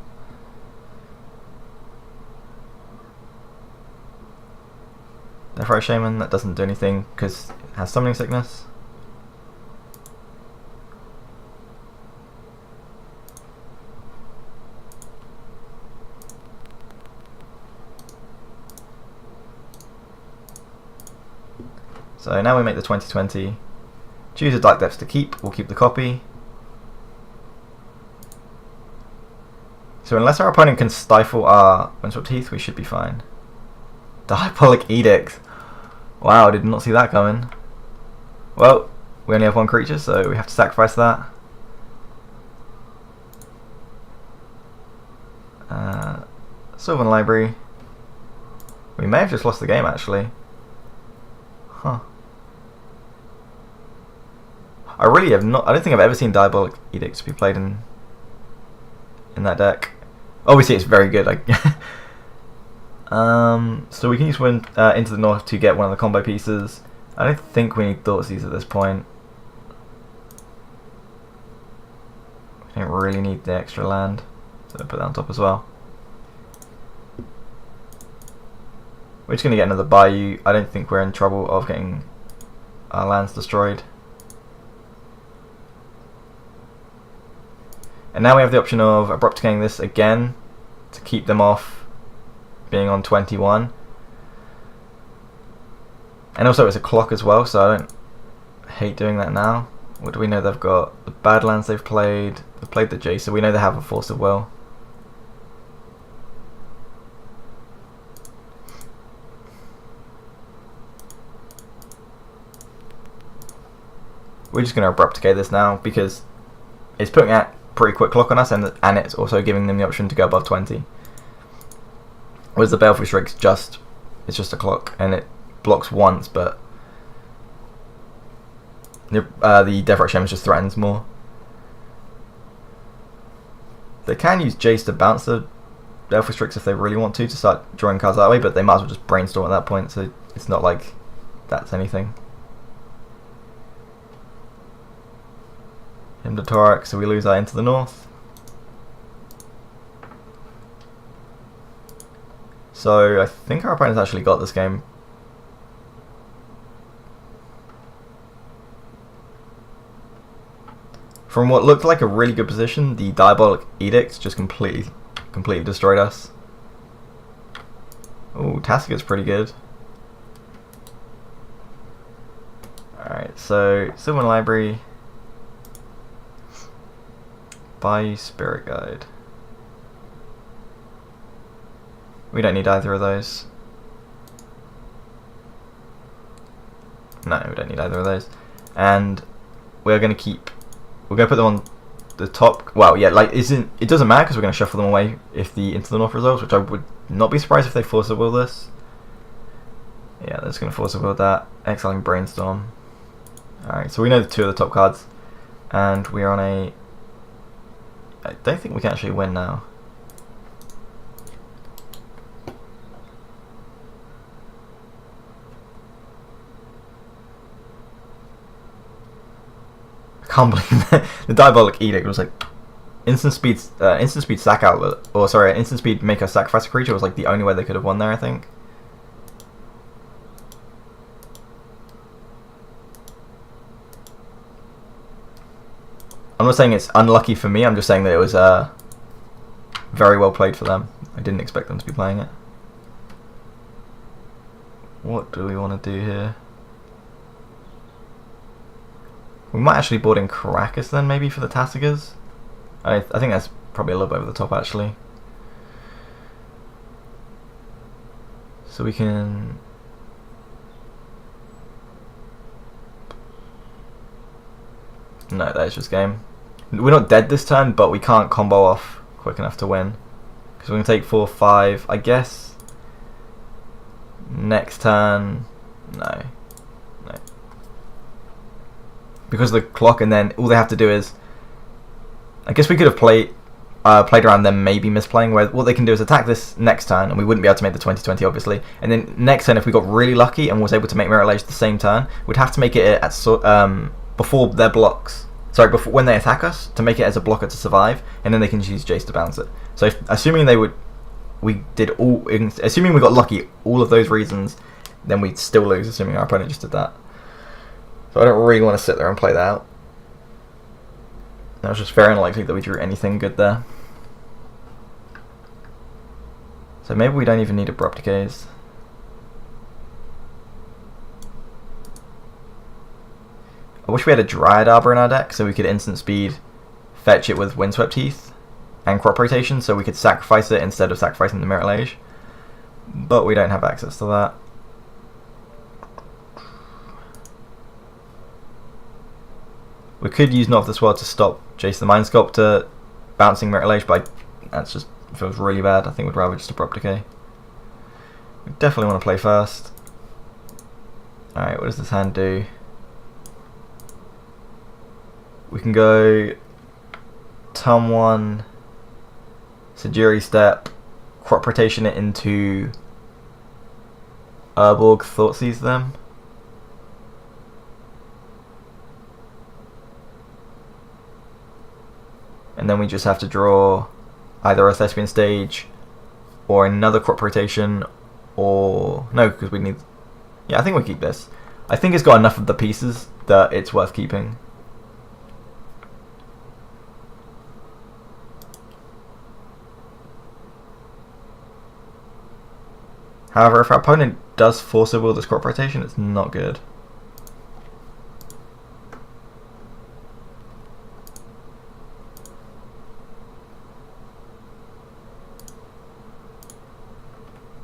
Deathrite Shaman, that doesn't do anything because it has Summoning Sickness. So now we make the 20/20. Choose a Dark Depths to keep, we'll keep the copy. So unless our opponent can stifle our Windswept Heath, we should be fine. Diabolic Edict. Wow, did not see that coming. Well, we only have 1 creature, so we have to sacrifice that. Sylvan Library. We may have just lost the game, actually. Huh. I really have not... I don't think I've ever seen Diabolic Edict be played in that deck. Obviously, it's very good. So we can use Into the North to get one of the combo pieces. I don't think we need Thoughtseize at this point. We don't really need the extra land, so I'll put that on top as well. We're just going to get another Bayou. I don't think we're in trouble of getting our lands destroyed. And now we have the option of abrupt decaying this again to keep them off being on 21. And also it's a clock as well, so I don't hate doing that now. What do we know they've got? The Badlands they've played the Jace, so we know they have a Force of Will. We're just going to abrupt decay this now because it's putting a pretty quick clock on us, and it's also giving them the option to go above 20. Whereas the Baleful Strike's just a clock, and it blocks once, but the Deathratch Gems just threatens more. They can use Jace to bounce the Baleful Strikes if they really want to start drawing cards that way, but they might as well just brainstorm at that point, so it's not like that's anything. Hymn to Tourach, so we lose that into the north. So I think our opponent's actually got this game. From what looked like a really good position, the Diabolic Edict just completely destroyed us. Ooh, Tasiga's pretty good. Alright, so Sylvan Library. Bayou Spirit Guide. We don't need either of those. No, we don't need either of those. And we're going to put them on the top. Well, yeah, like it doesn't matter because we're going to shuffle them away if the Into the North resolves, which I would not be surprised if they Force of Will this. Yeah, they're just going to Force of Will that. Exiling Brainstorm. Alright, so we know the two of the top cards. And we're on a... I don't think we can actually win now. I can't believe that the Diabolic Edict was like instant speed sack outlet, or sorry, instant speed make us sacrifice a creature was like the only way they could have won there, I think. I'm not saying it's unlucky for me, I'm just saying that it was very well played for them. I didn't expect them to be playing it. What do we want to do here? We might actually board in Karakas then, maybe, for the Tasigas. I think that's probably a little bit over the top, actually. So we can... No, that is just game. We're not dead this turn, but we can't combo off quick enough to win. Because we're going to take 4-5, I guess. Next turn... No. Because of the clock, and then all they have to do is... I guess we could have played around them maybe misplaying, where what they can do is attack this next turn, and we wouldn't be able to make the 20-20 obviously, and then next turn if we got really lucky and was able to make Mirror Age the same turn, we'd have to make it at before their blocks. Sorry, before when they attack us, to make it as a blocker to survive, and then they can use Jace to bounce it. So assuming we got lucky, all of those reasons, then we'd still lose, assuming our opponent just did that. So I don't really want to sit there and play that out. That was just very unlikely that we drew anything good there. So maybe we don't even need Abrupt Decays. I wish we had a Dryad Arbor in our deck so we could instant speed fetch it with Windswept Heath and Crop Rotation so we could sacrifice it instead of sacrificing the Mirror Age. But we don't have access to that. We could use Not of this World to stop Jace the Mind Sculptor bouncing Mirror Age, but that just feels really bad. I think we'd rather just Abrupt Decay. We definitely want to play first. Alright, what does this hand do? We can go Turn 1, Sajiri Step, Crop Rotation it into Urborg Thoughtseize them. and then we just have to draw either a Thespian Stage or another crop rotation, or no, because we need. Yeah, I think we keep this. I think it's got enough of the pieces that it's worth keeping. However, if our opponent does force a will this crop rotation, it's not good.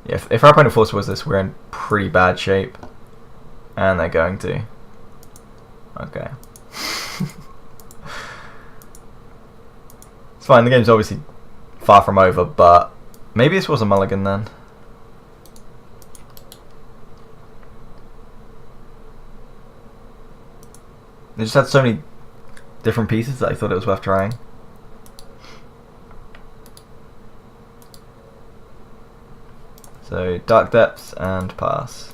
Yeah, if our opponent force wills this, we're in pretty bad shape. And they're going to. Okay. It's fine, the game's obviously far from over, but maybe this was a mulligan then. They just had so many different pieces that I thought it was worth trying. So, Dark Depths and pass.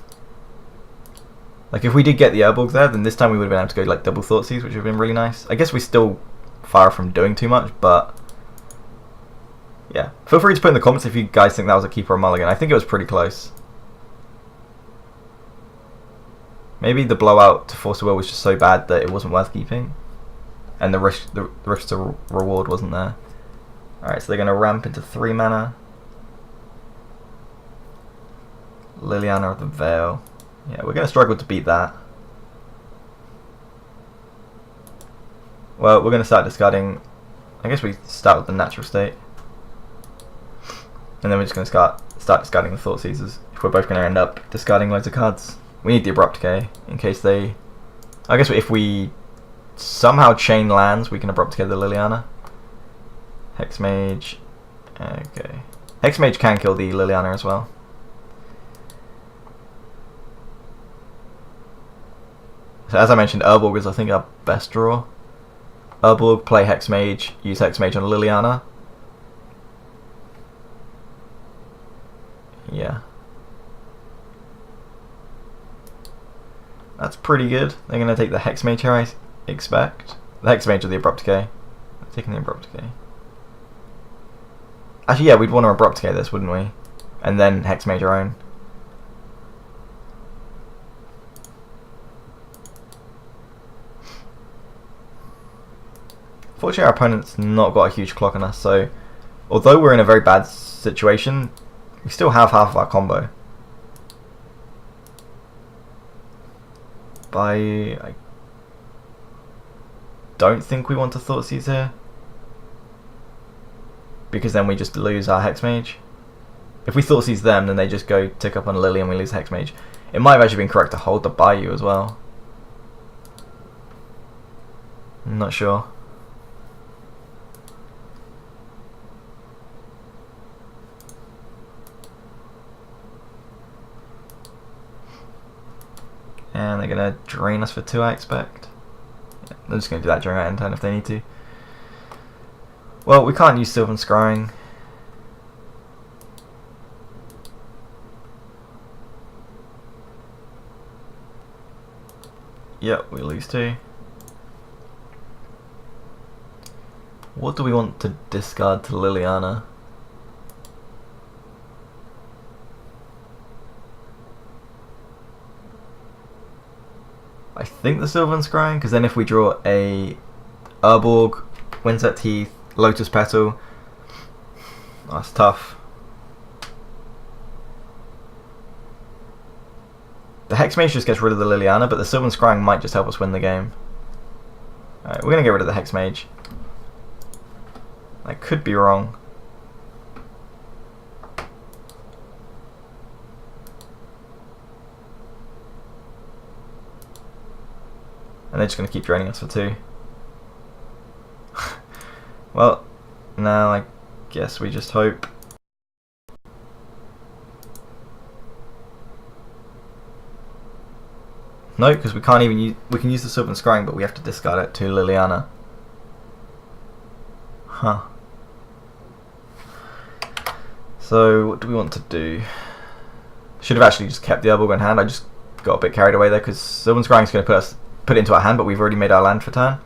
Like, if we did get the Urborg there, then this time we would have been able to go like double Thoughtseize, which would have been really nice. I guess we're still far from doing too much, but yeah. Feel free to put in the comments if you guys think that was a keeper or mulligan. I think it was pretty close. Maybe the blowout to force a will was just so bad that it wasn't worth keeping, and the risk to reward wasn't there. Alright, so they're going to ramp into 3 mana. Liliana of the Veil. Yeah, we're going to struggle to beat that. Well, we're going to start discarding. I guess we start with the natural state, and then we're just going to start discarding the Thoughtseizers. If we're both going to end up discarding loads of cards, we need the Abrupt Decay in case they. I guess if we somehow chain lands, we can Abrupt Decay the Liliana. Hexmage. Okay. Hexmage can kill the Liliana as well. So as I mentioned, Urborg is I think our best draw. Urborg, play Hexmage, use Hexmage on Liliana. Yeah. That's pretty good. They're going to take the Hexmage here, I expect. The Hexmage or the Abrupt Decay. They're taking the Abrupt Decay. Actually, yeah, we'd want to Abrupt Decay this, wouldn't we? And then Hexmage our own. Fortunately, our opponent's not got a huge clock on us, so although we're in a very bad situation, we still have half of our combo. I don't think we want to Thoughtseize here, because then we just lose our Hexmage. If we Thoughtseize them, then they just go tick up on Lily and we lose Hexmage. It might have actually been correct to hold the Bayou as well. I'm not sure. And they're going to drain us for 2, I expect. Yeah, they're just going to do that during our end turn if they need to. Well, we can't use Sylvan Scrying. Yep, we lose 2. What do we want to discard to Liliana? I think the Sylvan Scrying, because then if we draw a Urborg, Winsett Teeth, Lotus Petal, that's tough. The Hexmage just gets rid of the Liliana, but the Sylvan Scrying might just help us win the game. Alright, we're going to get rid of the Hexmage. I could be wrong. And they're just going to keep draining us for 2. Well, now I guess we just hope. No, because we can't even use. We can use the Sylvan Scrying, but we have to discard it to Liliana. Huh. So what do we want to do? Should have actually just kept the Urborg in hand. I just got a bit carried away there because Sylvan Scrying is going to put it into our hand, but we've already made our land for turn.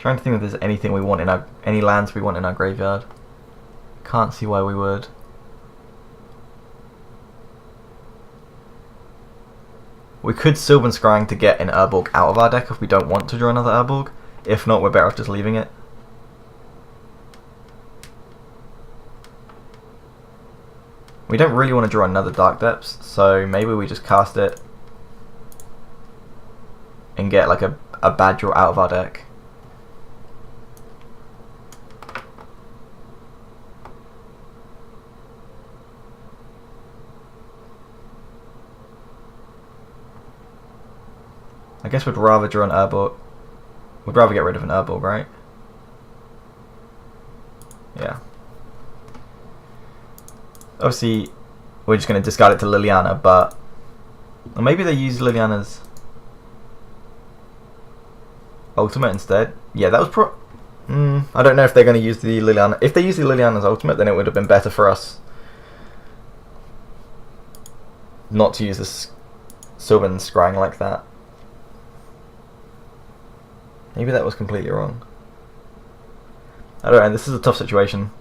Trying to think if there's anything we want in our any lands we want in our graveyard. Can't see why we would. We could Sylvan Scrying to get an Urborg out of our deck if we don't want to draw another Urborg. If not, we're better off just leaving it. We don't really want to draw another Dark Depths, so maybe we just cast it and get like a bad draw out of our deck. I guess we'd rather draw an Urborg. We'd rather get rid of an Urborg, right? Yeah. Obviously, we're just going to discard it to Liliana, but... Or maybe they use Liliana's ultimate instead. Yeah, that was I don't know if they're going to use the Liliana... If they use the Liliana's ultimate, then it would have been better for us not to use this Sylvan Scrying like that. Maybe that was completely wrong. I don't know, this is a tough situation.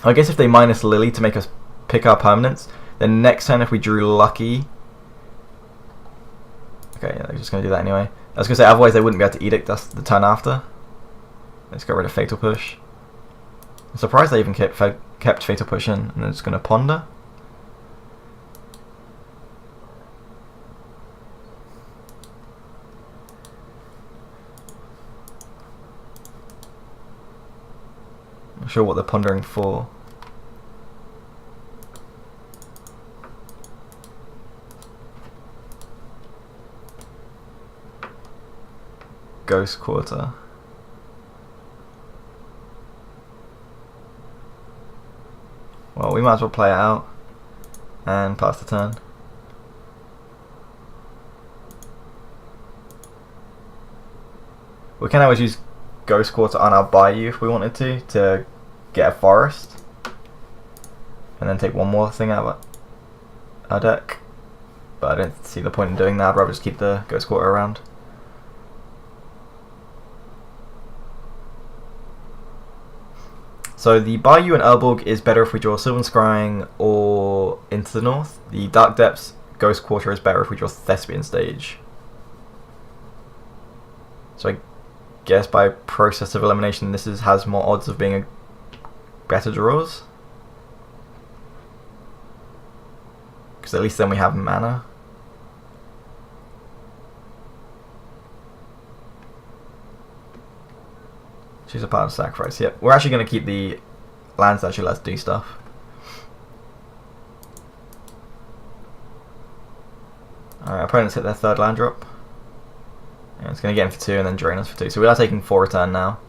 I guess if they minus Lily to make us pick our permanents, then next turn if we drew Lucky... Okay, yeah, they're just going to do that anyway. I was going to say, otherwise they wouldn't be able to Edict us the turn after. Let's get rid of Fatal Push. I'm surprised they even kept Fatal Push in, and they're just going to Ponder. Not sure what they're pondering for. Ghost Quarter. Well, we might as well play it out and pass the turn. We can always use Ghost Quarter on our Bayou if we wanted to get a forest. And then take one more thing out of our deck. But I don't see the point in doing that. I'd rather just keep the Ghost Quarter around. So the Bayou and Urborg is better if we draw Sylvan Scrying or Into the North. The Dark Depths Ghost Quarter is better if we draw Thespian Stage. So I guess by process of elimination this has more odds of being a better draws. Because at least then we have mana. Choose a part of sacrifice. Yep, we're actually going to keep the lands that actually let us do stuff. Alright, opponents hit their third land drop. And it's going to get him for 2 and then drain us for 2. So we are taking 4 return now.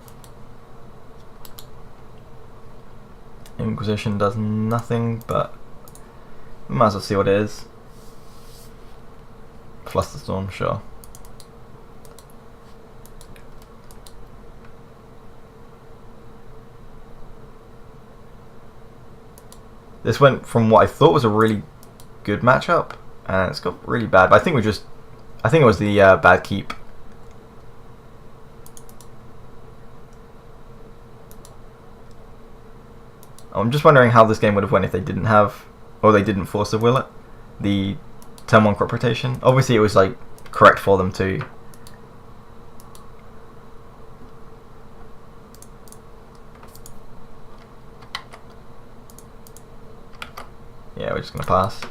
Inquisition does nothing, but we might as well see what it is. Flusterstorm, sure. This went from what I thought was a really good matchup, and it's got really bad. But I think it was the bad keep. I'm just wondering how this game would have went if they didn't have, or they didn't force of will it, the turn 1 crop rotation. Obviously, it was like correct for them to. Yeah, we're just going to pass.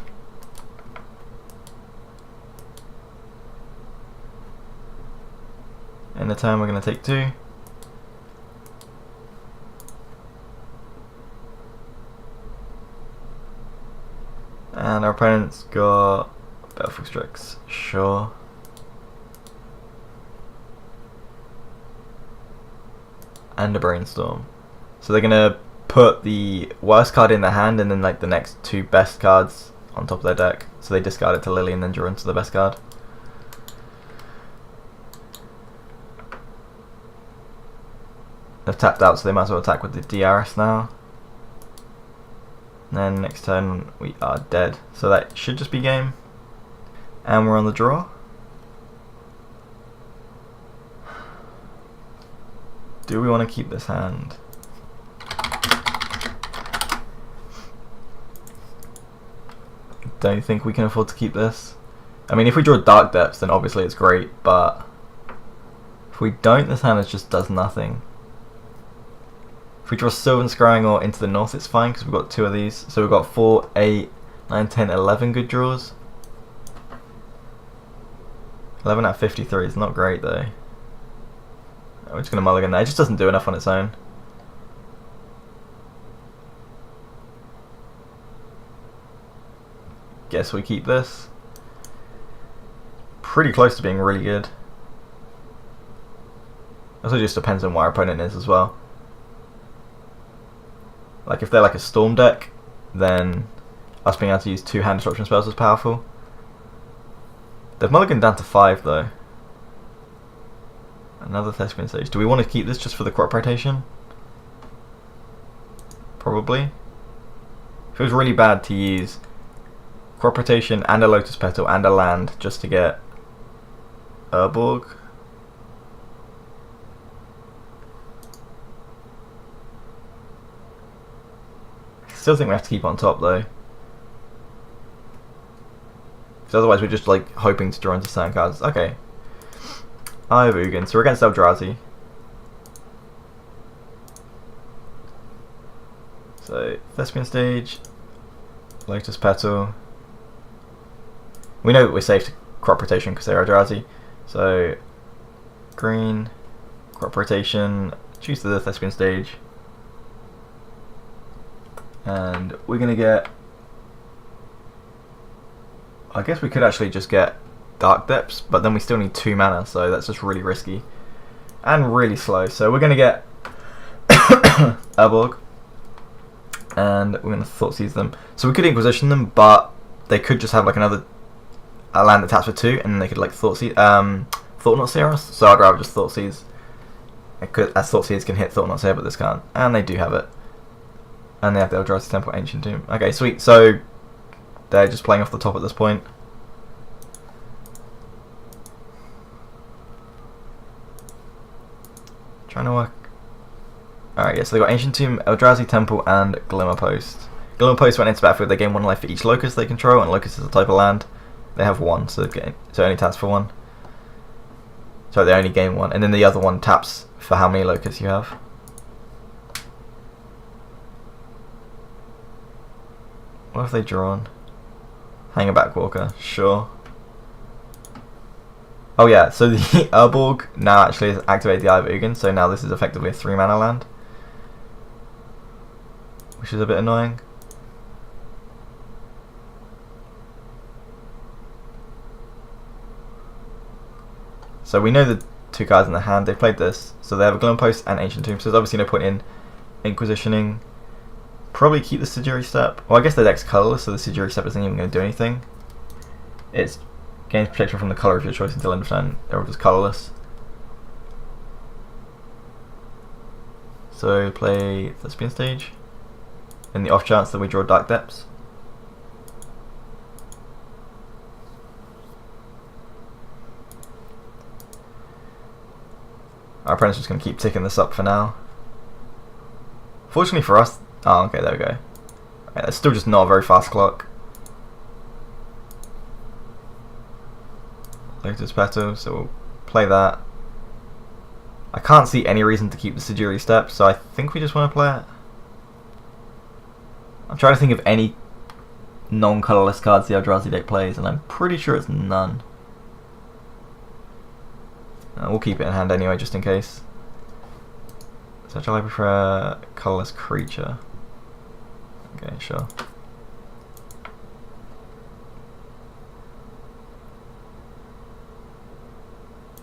In the turn, we're going to take 2. And our opponent's got Battlefield Strix, sure. And a Brainstorm. So they're going to put the worst card in their hand and then like the next 2 best cards on top of their deck. So they discard it to Lily and then draw into the best card. They've tapped out, so they might as well attack with the DRS now. And then next turn we are dead. So that should just be game. And we're on the draw. Do we want to keep this hand? Don't think we can afford to keep this. I mean, if we draw Dark Depths, then obviously it's great, but if we don't, this hand just does nothing. If we draw Sylvan Scrying or Into the North, it's fine, because we've got 2 of these. So we've got 4, 8, 9, 10, 11 good draws. 11 out of 53 is not great, though. We're just going to mulligan that. It just doesn't do enough on its own. Guess we keep this. Pretty close to being really good. Also just depends on what our opponent is as well. Like if they're like a Storm deck, then us being able to use 2 hand disruption spells is powerful. They've mulliganed down to 5 though. Another Thespian Stage. Do we want to keep this just for the crop rotation? Probably. It feels really bad to use crop rotation and a Lotus Petal and a land just to get Urborg. Still think we have to keep on top though, because otherwise we're just like hoping to draw into certain cards. Okay, I have Ugin, so we're against Eldrazi. So Thespian Stage, Lotus Petal. We know that we're safe to crop rotation because they're Eldrazi. So green, crop rotation, choose the Thespian Stage. And we're going to get... I guess we could actually just get Dark Depths, but then we still need 2 mana, so that's just really risky. And really slow. So we're going to get Urborg. And we're going to Thoughtseize them. So we could Inquisition them, but they could just have like a land that taps for 2, and then they could like Thought-Knot Seer us. So I'd rather just Thoughtseize. As Thoughtseize can hit Thought-Knot Seer, but this can't. And they do have it. And they have the Eldrazi Temple, Ancient Tomb. Okay, sweet. So they're just playing off the top at this point. Trying to work. Alright, yeah, so they got Ancient Tomb, Eldrazi Temple, and Glimmerpost. Glimmerpost went into battlefield. They gain 1 life for each locust they control, and locust is a type of land. They have 1, so it only taps for 1. So they only gain 1, and then the other one taps for how many locusts you have. What have they drawn? Hangerback Walker, sure. Oh yeah, so the Urborg now actually has activated the Eye of Ugin, so now this is effectively a 3 mana land, which is a bit annoying. So we know the 2 cards in the hand. They played this, so they have a Glimmerpost and Ancient Tomb. So there's obviously no point in Inquisitioning. Probably keep the Sejiri Step. Well, I guess the deck's colorless, so the Sejiri Step isn't even going to do anything. It gains protection from the color of your choice until end of turn. They're all just colorless. So play Thespian Stage in the off chance that we draw Dark Depths. Our opponent's just going to keep ticking this up for now. Fortunately for us... Oh, okay, there we go. Right, that's still just not a very fast clock. Lotus Petal, so we'll play that. I can't see any reason to keep the Sejiri Step, so I think we just want to play it. I'm trying to think of any non-colorless cards the Eldrazi deck plays, and I'm pretty sure it's none. We'll keep it in hand anyway, just in case. So I prefer a colorless creature. Okay, sure.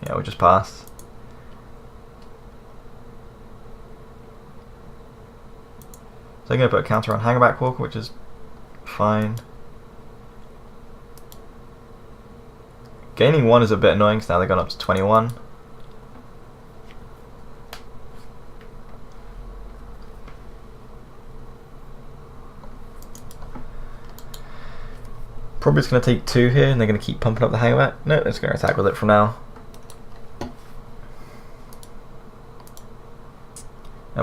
Yeah, we'll just pass. So I'm going to put a counter on Hangerback Walker, which is fine. Gaining 1 is a bit annoying, so now they've gone up to 21. Probably just going to take 2 here, and they're going to keep pumping up the Hangerback. No, they're just going to attack with it from now.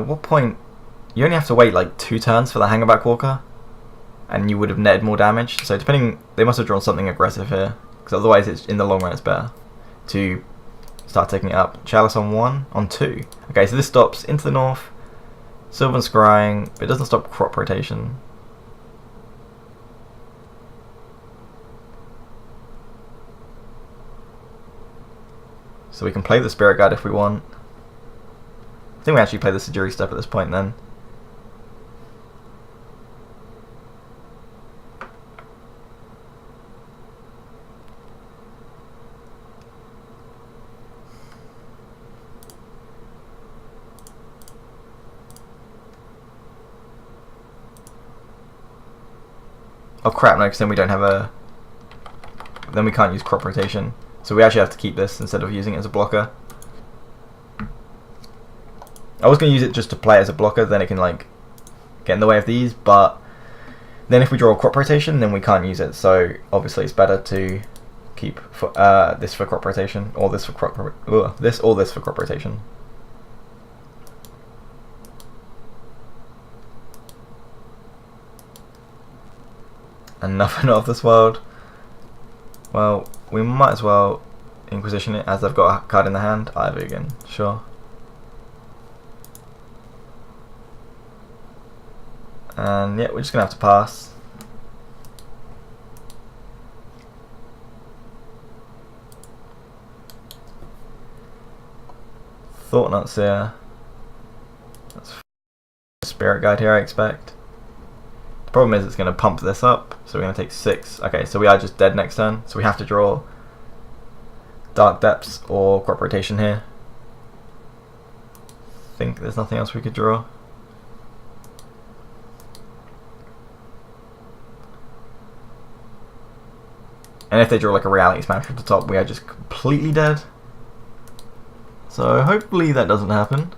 At what point... You only have to wait like 2 turns for the Hangerback Walker, and you would have netted more damage. So depending... They must have drawn something aggressive here, because otherwise it's, in the long run it's better to start taking it up. Chalice on 1, on 2. Okay, so this stops into the north, Sylvan Scrying, but it doesn't stop crop rotation. So we can play the Spirit Guide if we want. I think we actually play the Sajiri step at this point then. Oh crap, no, because then we don't have a... Then we can't use crop rotation. So we actually have to keep this instead of using it as a blocker. I was going to use it just to play as a blocker, then it can like get in the way of these, but then if we draw a crop rotation, then we can't use it. So obviously it's better to keep for, this for crop rotation, or this for crop this or this for crop rotation. And nothing of this world. Well, we might as well Inquisition it as they've got a card in the hand. Ivy again, sure. And yeah, we're just gonna have to pass. Thought-Knot here. That's Spirit Guide here, I expect. The problem is it's going to pump this up, so we're going to take 6. Okay, so we are just dead next turn, so we have to draw Dark Depths or Crop Rotation here. I think there's nothing else we could draw. And if they draw like a Reality Smasher at the top, we are just completely dead. So hopefully that doesn't happen.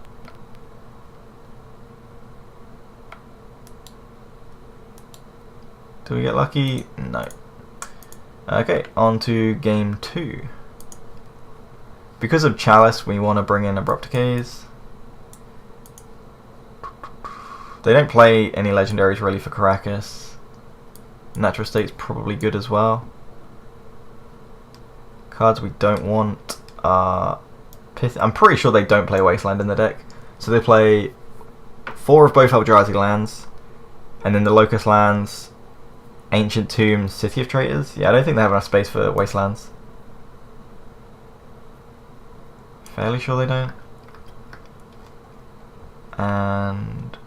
Do we get lucky? No. Okay, on to game 2. Because of Chalice, we want to bring in Abrupt Decays. They don't play any legendaries really for Karakas. Natural State's probably good as well. Cards we don't want are Pith. I'm pretty sure they don't play Wasteland in the deck. So they play 4 of both Eldrazi lands, and then the Locust lands, Ancient Tombs, City of Traitors. Yeah, I don't think they have enough space for Wastelands. Fairly sure they don't. And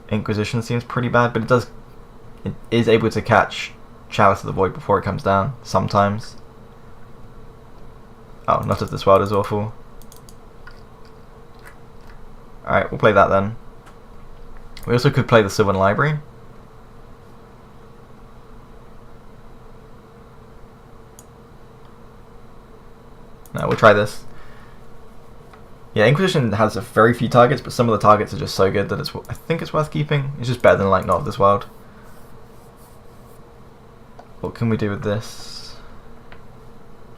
Inquisition seems pretty bad, but it is able to catch Chalice of the Void before it comes down sometimes. Oh, Not of this World is awful. Alright, we'll play that then. We also could play the Sylvan Library. No, we'll try this. Yeah, Inquisition has a very few targets, but some of the targets are just so good that I think it's worth keeping. It's just better than like Not of this World. What can we do with this?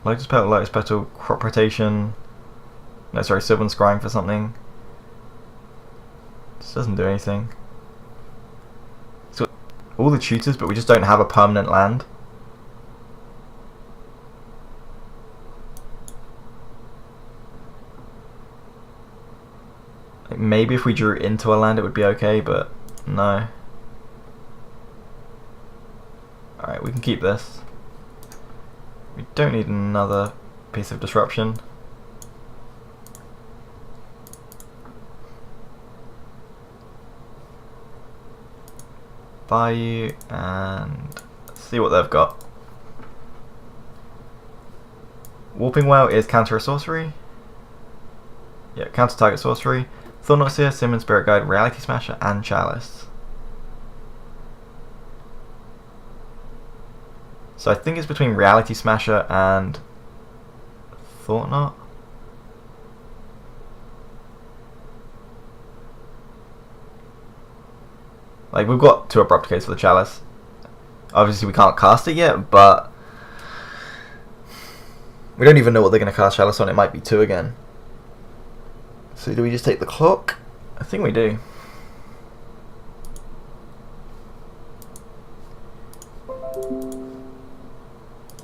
Lotus Petal, Crop Rotation. No, sorry, Sylvan Scrying for something. This doesn't do anything. So all the tutors, but we just don't have a permanent land. Like maybe if we drew into a land it would be okay, but no. Alright, we can keep this. We don't need another piece of disruption. Bayou, and see what they've got. Warping Well is counter a sorcery. Yeah, counter target sorcery. Thought-Knot Seer, Simon Spirit Guide, Reality Smasher, and Chalice. So I think it's between Reality Smasher and Thought-Knot. Like, we've got 2 Abrupt Decays for the Chalice. Obviously we can't cast it yet, but we don't even know what they're going to cast Chalice on. It might be 2 again. So do we just take the clock? I think we do.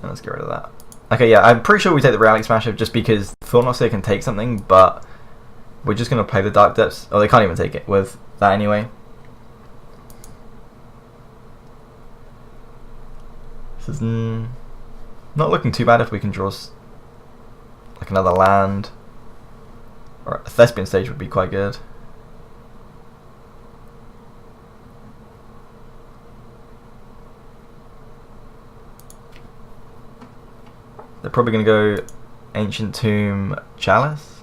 Let's get rid of that. Okay, yeah, I'm pretty sure we take the Reality Smasher just because Thought-Knot can take something, but we're just going to play the Dark Depths. Oh, they can't even take it with that anyway. This is not looking too bad if we can draw like another land. Or a Thespian Stage would be quite good. They're probably going to go Ancient Tomb Chalice.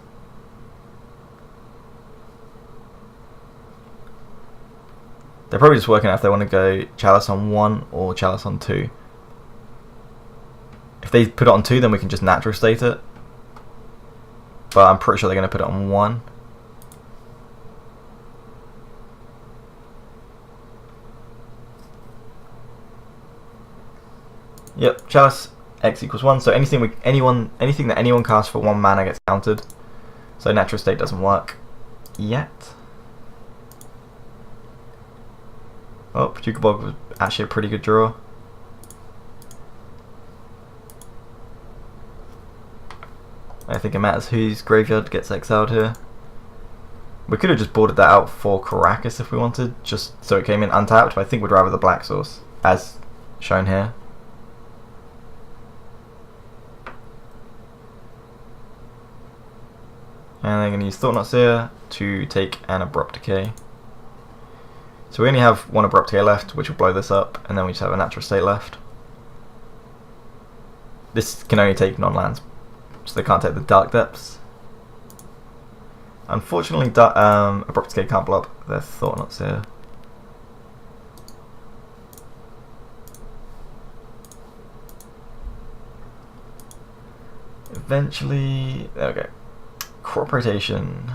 They're probably just working out if they want to go Chalice on 1 or Chalice on 2. If they put it on 2, then we can just Natural State it. But I'm pretty sure they're going to put it on 1. Yep, Chalice X equals 1. So anything that anyone casts for 1 mana gets countered. So Natural State doesn't work yet. Oh, Paducah Bog was actually a pretty good draw. I think it matters whose graveyard gets exiled here. We could have just boarded that out for Karakas if we wanted, just so it came in untapped, but I think we'd rather the black source, as shown here. And they're going to use Thought-Knot to take an Abrupt Decay. So we only have 1 Abrupt Decay left, which will blow this up, and then we just have a Natural State left. This can only take non-lands, so they can't take the Dark Depths. Unfortunately, Abrupt Decay can't blow up their Thought-Knot. Eventually, there we go. Crop Rotation.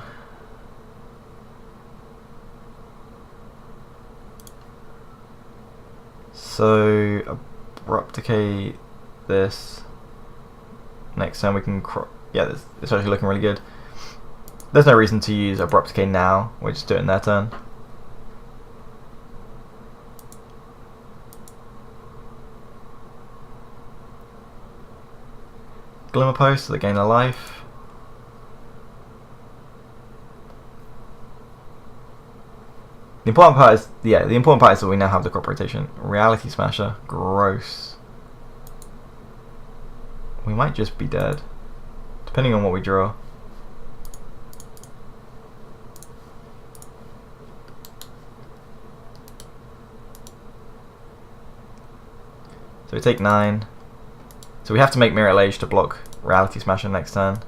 So Abrupt Decay this. Next time we can yeah, it's actually looking really good. There's no reason to use Abrupt Decay now, we'll just do it in their turn. Glimmer Post, so they gain a life. The important part is, the important part is that we now have the Crop Rotation. Reality Smasher, gross. We might just be dead, depending on what we draw. So we take 9. So we have to make Mirror Age to block Reality Smasher next turn.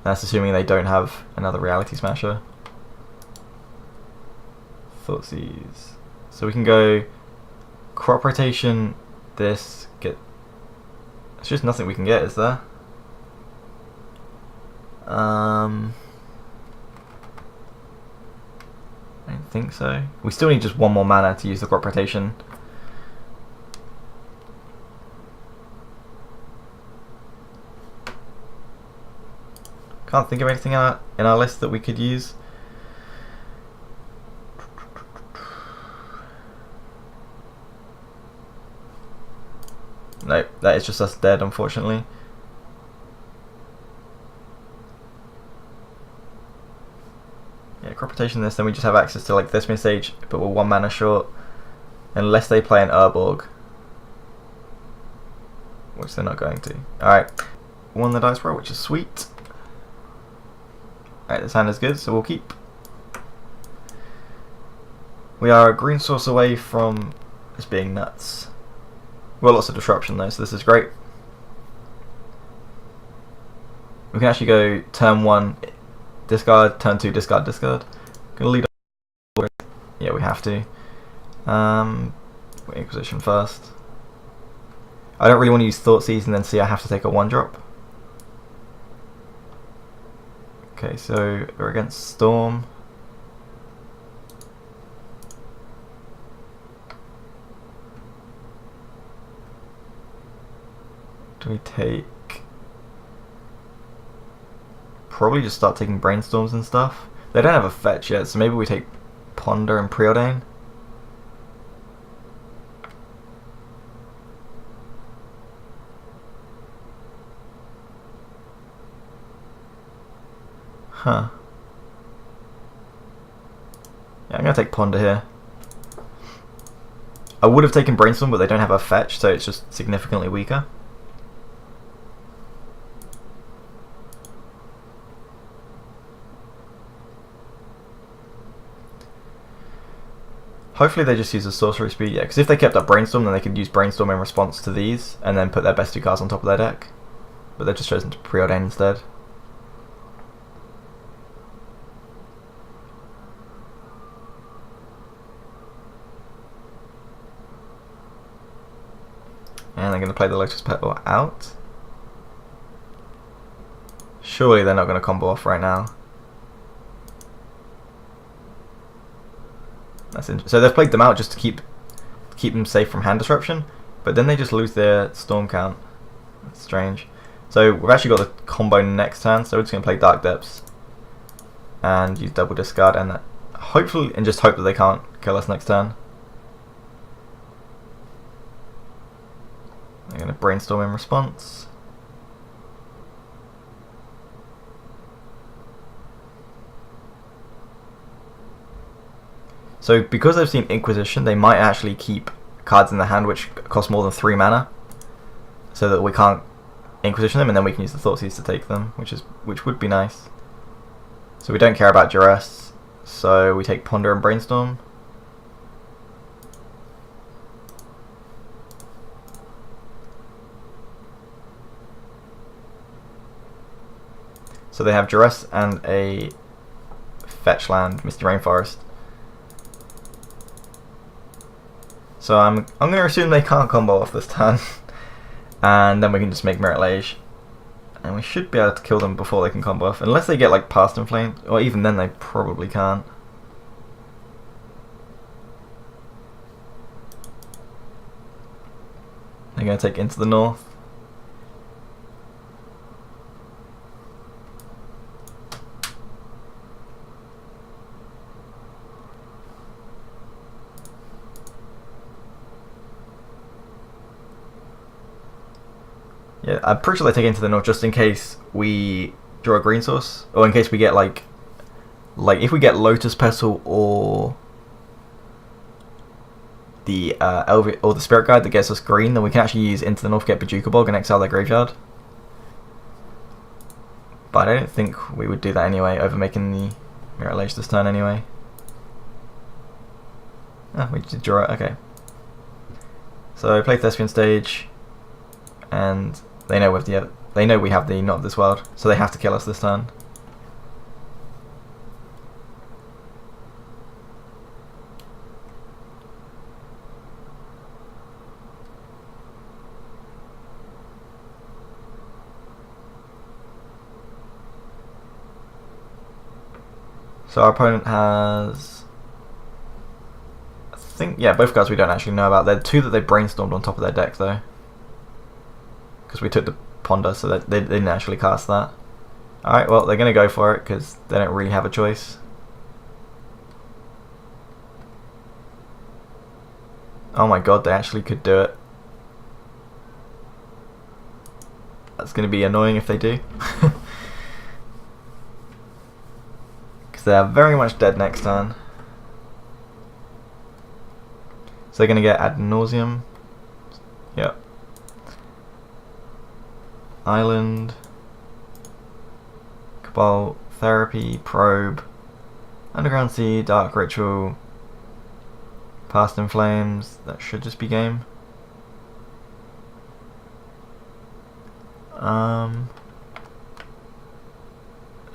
That's assuming they don't have another Reality Smasher. Thoughtseize. So we can go Crop Rotation, this, get... It's just nothing we can get, is there? I don't think so. We still need just 1 more mana to use the Crop Rotation. Can't think of anything in our list that we could use. No, that is just us dead, unfortunately. Yeah, Crop Rotation this, then we just have access to like this message, but we're 1 mana short. Unless they play an Urborg. Which they're not going to. Alright, won the dice roll, which is sweet. Alright, this hand is good, so we'll keep. We are a green source away from this being nuts. We've got lots of disruption though, so this is great. We can actually go turn 1, discard, turn 2, discard, discard. Gonna lead on. Yeah, we have to. Inquisition first. I don't really want to use Thoughtseize and then see I have to take a 1-drop. Okay, so we're against Storm. Do we take... probably just start taking Brainstorms and stuff. They don't have a fetch yet, so maybe we take Ponder and Preordain. Huh. Yeah, I'm gonna take Ponder here. I would have taken Brainstorm, but they don't have a fetch, so it's just significantly weaker. Hopefully they just use a sorcery speed, yeah, because if they kept up Brainstorm, then they could use Brainstorm in response to these, and then put their best 2 cards on top of their deck. But they've just chosen to Preordain instead. And they're going to play the Lotus Petal out. Surely they're not going to combo off right now. So they've played them out just to keep them safe from hand disruption, but then they just lose their storm count. That's strange. So we've actually got the combo next turn, so we're just going to play Dark Depths and use double discard, and hopefully, and just hope that they can't kill us next turn. I'm going to Brainstorm in response. So because they've seen Inquisition, they might actually keep cards in the hand which cost more than 3 mana, so that we can't Inquisition them, and then we can use the Thoughtseize to take them, which would be nice. So we don't care about Duress, so we take Ponder and Brainstorm. So they have Duress and a fetch land, Misty Rainforest. So I'm going to assume they can't combo off this turn, and then we can just make Mirror Lage, and we should be able to kill them before they can combo off, unless they get like Past Inflamed, or even then they probably can't. They're going to take Into the North. Yeah, I'm pretty sure they take Into the North just in case we draw a green source, or in case we get like if we get Lotus Petal or the or the Spirit Guide that gets us green, then we can actually use Into the North, get Bojuka Bog, and exile their graveyard. But I don't think we would do that anyway, over making the Mirror Lage this turn anyway. Ah, we did draw it, okay. So play Thespian Stage, and they know we have the Not of This World, so they have to kill us this turn. So our opponent has, I think, yeah, both cards we don't actually know about. They're 2 that they brainstormed on top of their deck though, because we took the Ponder, so that they didn't actually cast that. Alright, well, they're going to go for it because they don't really have a choice. Oh my god, they actually could do it. That's going to be annoying if they do. Because they are very much dead next turn. So they're going to get Ad Nauseam. Yep. Island, Cabal, Therapy, Probe, Underground Sea, Dark Ritual, Past in Flames. That should just be game.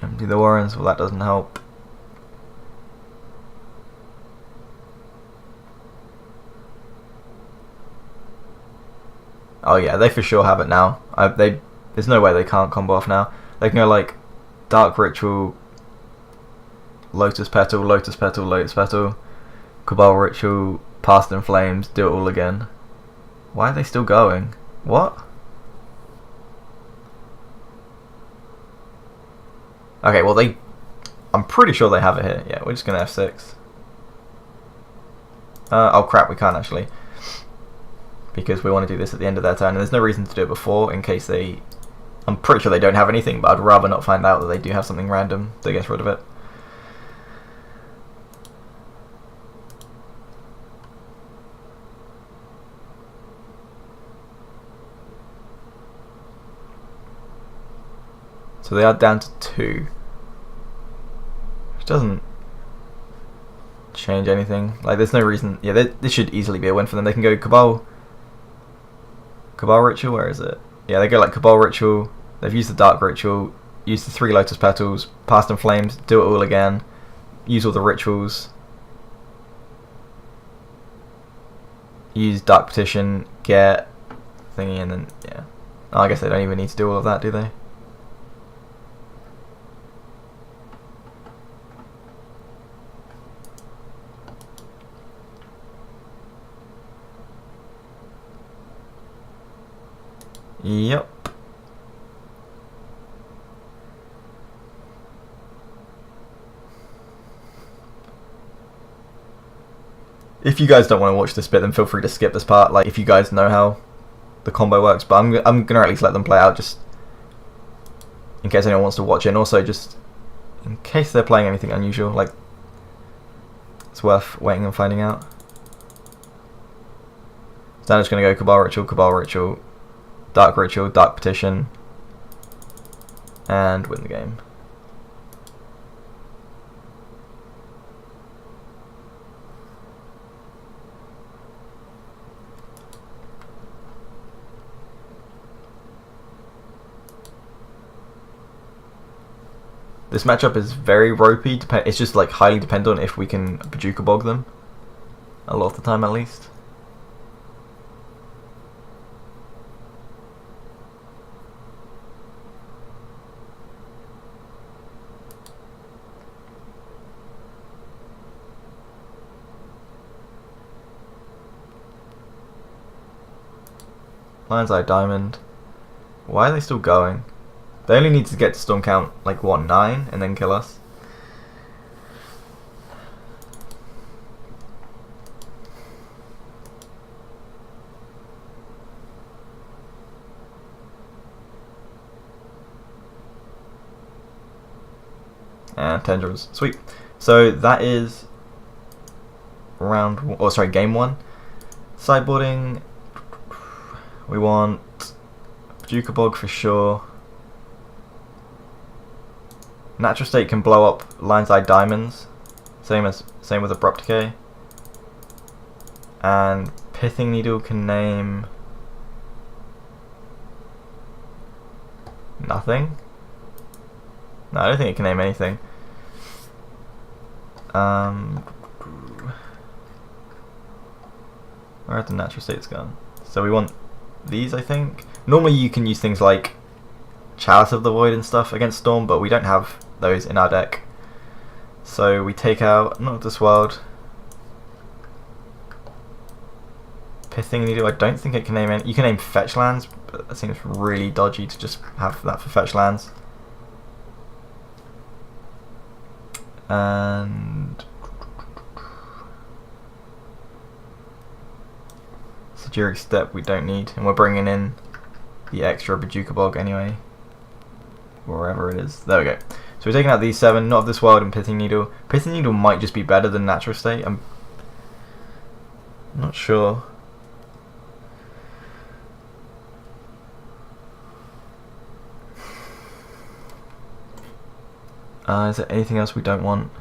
Empty the Warrens, well that doesn't help. Oh yeah, they for sure have it now. There's no way they can't combo off now. They can go like Dark Ritual, Lotus Petal, Lotus Petal, Lotus Petal, Cabal Ritual, Past in Flames, do it all again. Why are they still going? What? Okay, well I'm pretty sure they have it here. Yeah, we're just gonna F6. Oh crap, we can't actually, because we want to do this at the end of their turn, and there's no reason to do it before in case they... I'm pretty sure they don't have anything, but I'd rather not find out that they do have something random that gets rid of it. So they are down to 2, which doesn't change anything. Like, there's no reason. Yeah, this should easily be a win for them. They can go Cabal Ritual. Where is it? Yeah, they go like Cabal Ritual. They've used the Dark Ritual, use the 3 Lotus Petals, Past in Flames, do it all again, use all the rituals, use Dark Petition, get thingy, and then yeah. Oh, I guess they don't even need to do all of that, do they? Yep. If you guys don't want to watch this bit, then feel free to skip this part. Like, if you guys know how the combo works, but I'm gonna at least let them play out, just in case anyone wants to watch it, and also just in case they're playing anything unusual. Like, it's worth waiting and finding out. So I'm just gonna go Cabal Ritual, Dark Ritual, Dark Petition, and win the game. This matchup is very ropey. It's just like highly dependent on if we can Bojuka Bog them. A lot of the time, at least. Lion's Eye Diamond. Why are they still going? They only need to get to Storm Count like what, 9 and then kill us. And Tendrils. Sweet. So that is game 1. Sideboarding. We want Bojuka Bog for sure. Natural State can blow up Lion's Eye Diamonds, same with Abrupt Decay. And Pithing Needle can name nothing. No, I don't think it can name anything. Where have the Natural States gone? So we want these, I think. Normally you can use things like Chalice of the Void and stuff against Storm, but we don't have those in our deck. So we take out Noctis World. Pithing Needle, I don't think it can name any. You can name fetch lands, but that seems really dodgy to just have that for fetch lands. And Sejiric Step we don't need, and we're bringing in the extra Bojuka Bog anyway. Wherever it is. There we go. So we're taking out these 7, Not of This World and Pithing Needle. Pithing Needle might just be better than Natural State. I'm not sure. Is there anything else we don't want?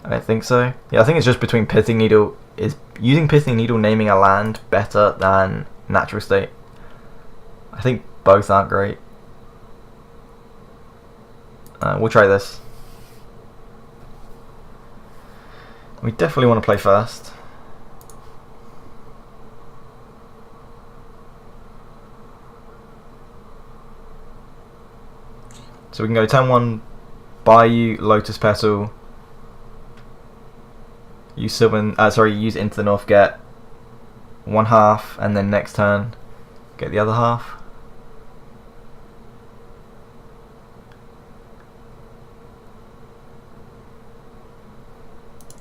I don't think so. Yeah, I think it's just between Pithing Needle. Is using Pithing Needle naming a land better than Natural State? I think both aren't great. We'll try this. We definitely want to play first. So we can go turn 1, Bayou, Lotus Petal, use use Into the North, get 1/2, and then next turn get the other half.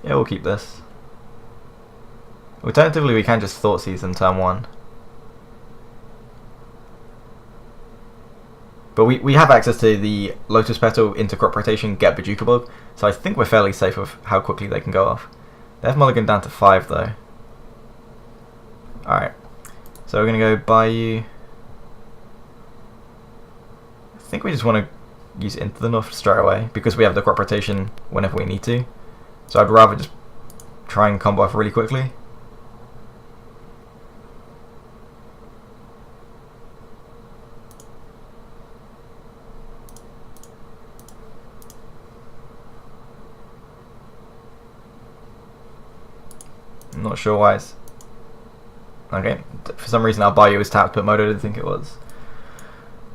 Yeah, we'll keep this. Alternatively, we can just Thoughtseize in turn 1. But we have access to the Lotus Petal into crop rotation, get Bojuka Bog, so I think we're fairly safe with how quickly they can go off. They have mulligan down to 5 though. Alright, so we're going to go Bayou. I think we just want to use Into the North straight away, because we have the crop rotation whenever we need to. So I'd rather just try and combo off really quickly. I'm not sure why it's... Okay, for some reason our Bayou is tapped, but Modo didn't think it was.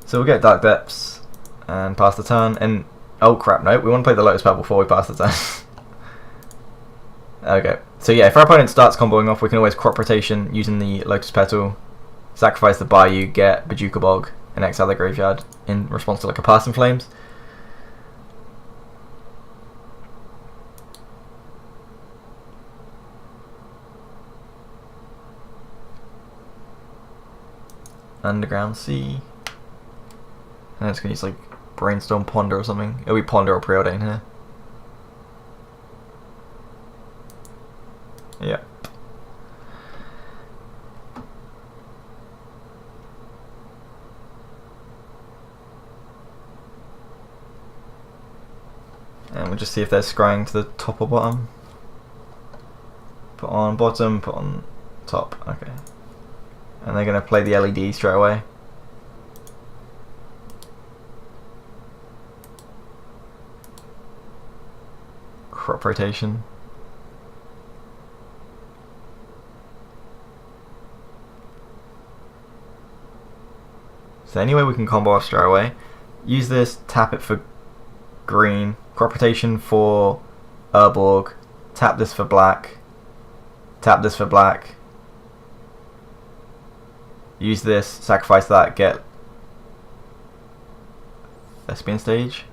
So we'll get Dark Depths and pass the turn, and... Oh crap, no, we want to play the Lotus Petal before we pass the turn. Okay, so yeah, if our opponent starts comboing off, we can always crop rotation using the Lotus Petal, sacrifice the Bayou, get Bojuka Bog, and exile the graveyard in response to like a Pass in Flames. Underground Sea. And it's gonna use like Brainstorm Ponder or something. It'll be Ponder or Preordain here. Yep. And we'll just see if they're scrying to the top or bottom. Put on bottom, put on top. Okay. And they're going to play the LED straight away. Crop rotation. So anyway, we can combo off straight away. Use this, tap it for green, crop rotation for Urborg, tap this for black, tap this for black. Use this, sacrifice that, get Thespian Stage.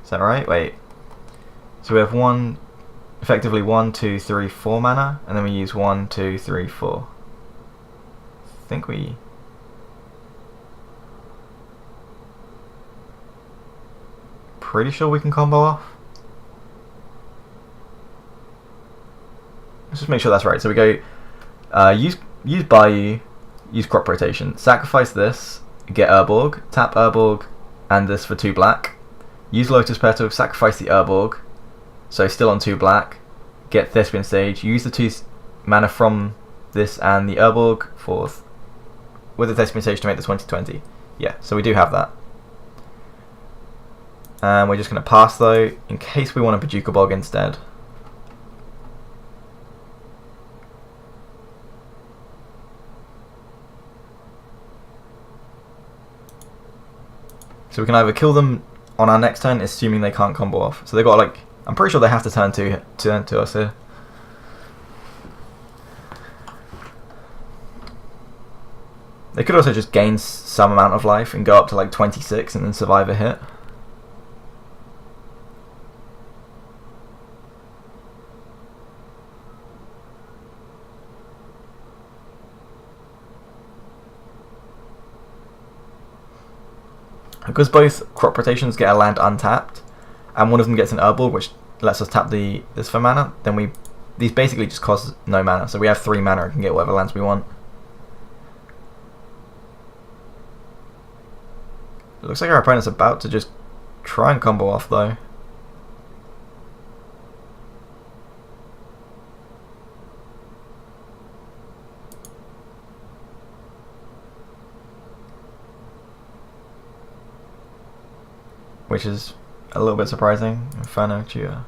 Is that right? Wait. So we have effectively 1, 2, 3, 4 mana, and then we use 1, 2, 3, 4. I think we... Pretty sure we can combo off. Let's just make sure that's right. So we go use Bayou, use crop rotation, sacrifice this, get Urborg, tap Urborg and this for 2 black, use Lotus Petal, sacrifice the Urborg, so still on 2 black, get Thespian Stage, use the 2 mana from this and the Urborg with the Thespian Stage to make the 20/20. Yeah, so we do have that. And we're just going to pass though, in case we want a Bojuka Bog instead. So we can either kill them on our next turn, assuming they can't combo off. So they've got like, I'm pretty sure they have to turn to us here. They could also just gain some amount of life and go up to like 26 and then survive a hit. Because both crop rotations get a land untapped, and one of them gets an Urborg, which lets us tap this for mana, then these basically just cost no mana. So we have 3 mana and can get whatever lands we want. It looks like our opponent's about to just try and combo off though. Which is a little bit surprising. Inferno Tutor.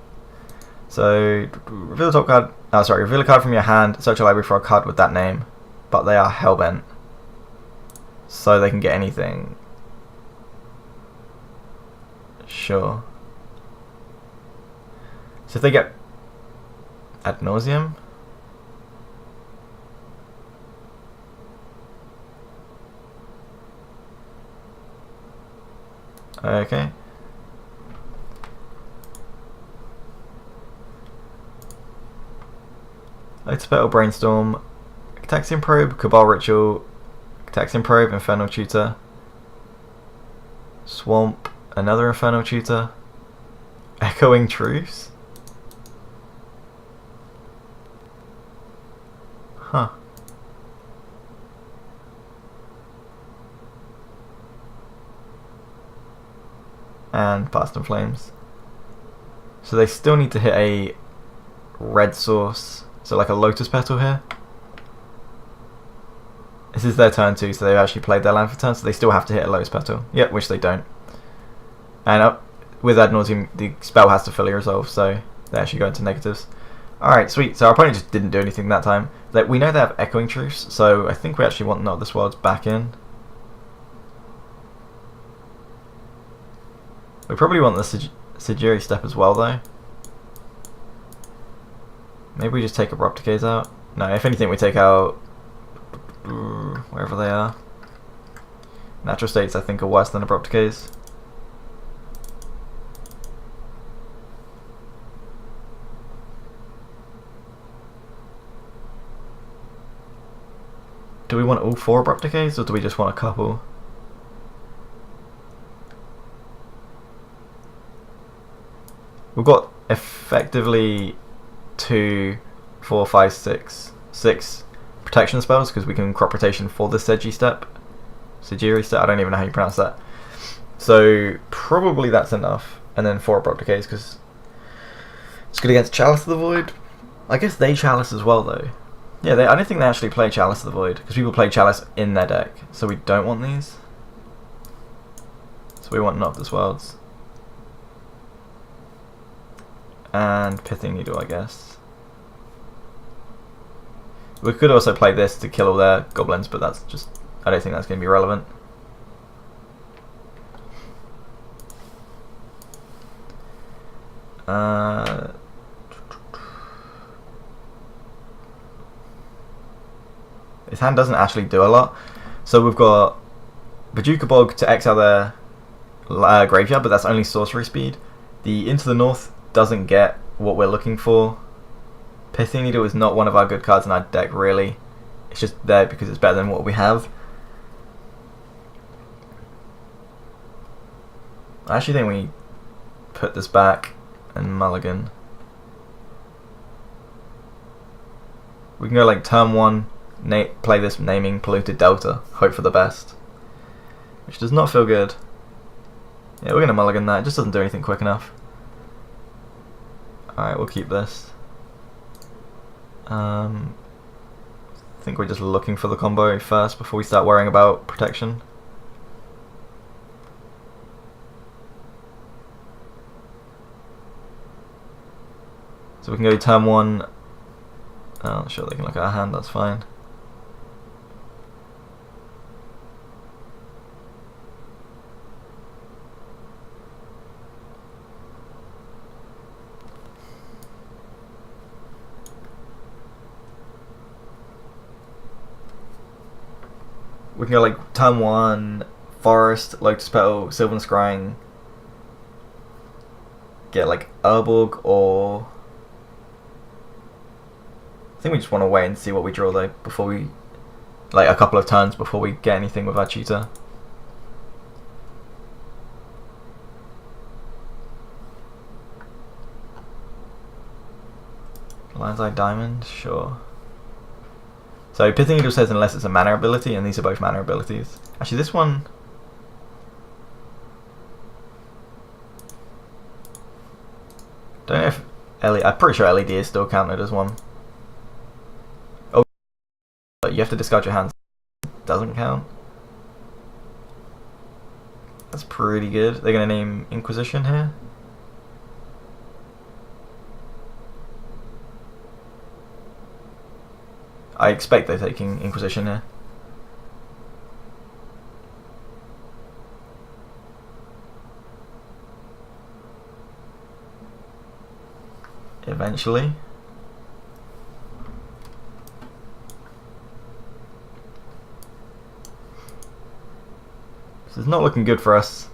So reveal the top card. Oh, sorry. Reveal a card from your hand. Search your library for a card with that name, but they are hellbent, so they can get anything. Sure. So if they get Ad Nauseam. Okay. Lotus Petal, Brainstorm, Cataxian Probe, Cabal Ritual, Cataxian Probe, Infernal Tutor, Swamp, another Infernal Tutor, Echoing Truce? Huh. And Past in Flames. So they still need to hit a red source, so like a Lotus Petal here. This is their turn too, so they've actually played their land for turn, so they still have to hit a Lotus Petal. Yep, which they don't. And with Ad Nauseam, the spell has to fully resolve, so they actually go into negatives. Alright, sweet. So our opponent just didn't do anything that time. Like, we know they have Echoing Truce, so I think we actually want Not This World's back in. We probably want the Sigiri Step as well, though. Maybe we just take Abrupt Decays out. No, if anything, we take out wherever they are. Natural States, I think, are worse than Abrupt Decays. Do we want all 4 Abrupt Decays, or do we just want a couple? We've got effectively 2, 4, 5, 6 protection spells because we can Crop Rotation for the Sigiri Step. I don't even know how you pronounce that. So probably that's enough. And then 4 Abrupt Decays because it's good against Chalice of the Void. I guess they Chalice as well though. Yeah, I don't think they actually play Chalice of the Void because people play Chalice in their deck. So we don't want these. So we want Not This Worlds. And Pithing Needle, I guess. We could also play this to kill all their goblins, but that's just, I don't think that's going to be relevant. His hand doesn't actually do a lot. So we've got Bojuka Bog to exile their graveyard, but that's only sorcery speed. The Into the North doesn't get what we're looking for. Pithing Needle is not one of our good cards in our deck, really. It's just there because it's better than what we have. I actually think we put this back and mulligan. We can go like turn 1, play this naming Polluted Delta, hope for the best. Which does not feel good. Yeah, we're going to mulligan that, it just doesn't do anything quick enough. Alright, we'll keep this. I think we're just looking for the combo first before we start worrying about protection. So we can go turn 1. Oh, sure, they can look at our hand, that's fine. We can go like turn 1, Forest, Lotus Petal, Sylvan Scrying, get like Urborg, or I think we just want to wait and see what we draw though before we, like a couple of turns before we get anything with our tutor. Lion's Eye Diamond, sure. So Pithing Needle says unless it's a mana ability, and these are both mana abilities. Actually, this one... Don't know if I'm pretty sure LED is still counted as one. Oh, but you have to discard your hands. Doesn't count. That's pretty good. They're gonna name Inquisition here. I expect they're taking Inquisition here. Eventually. This is not looking good for us.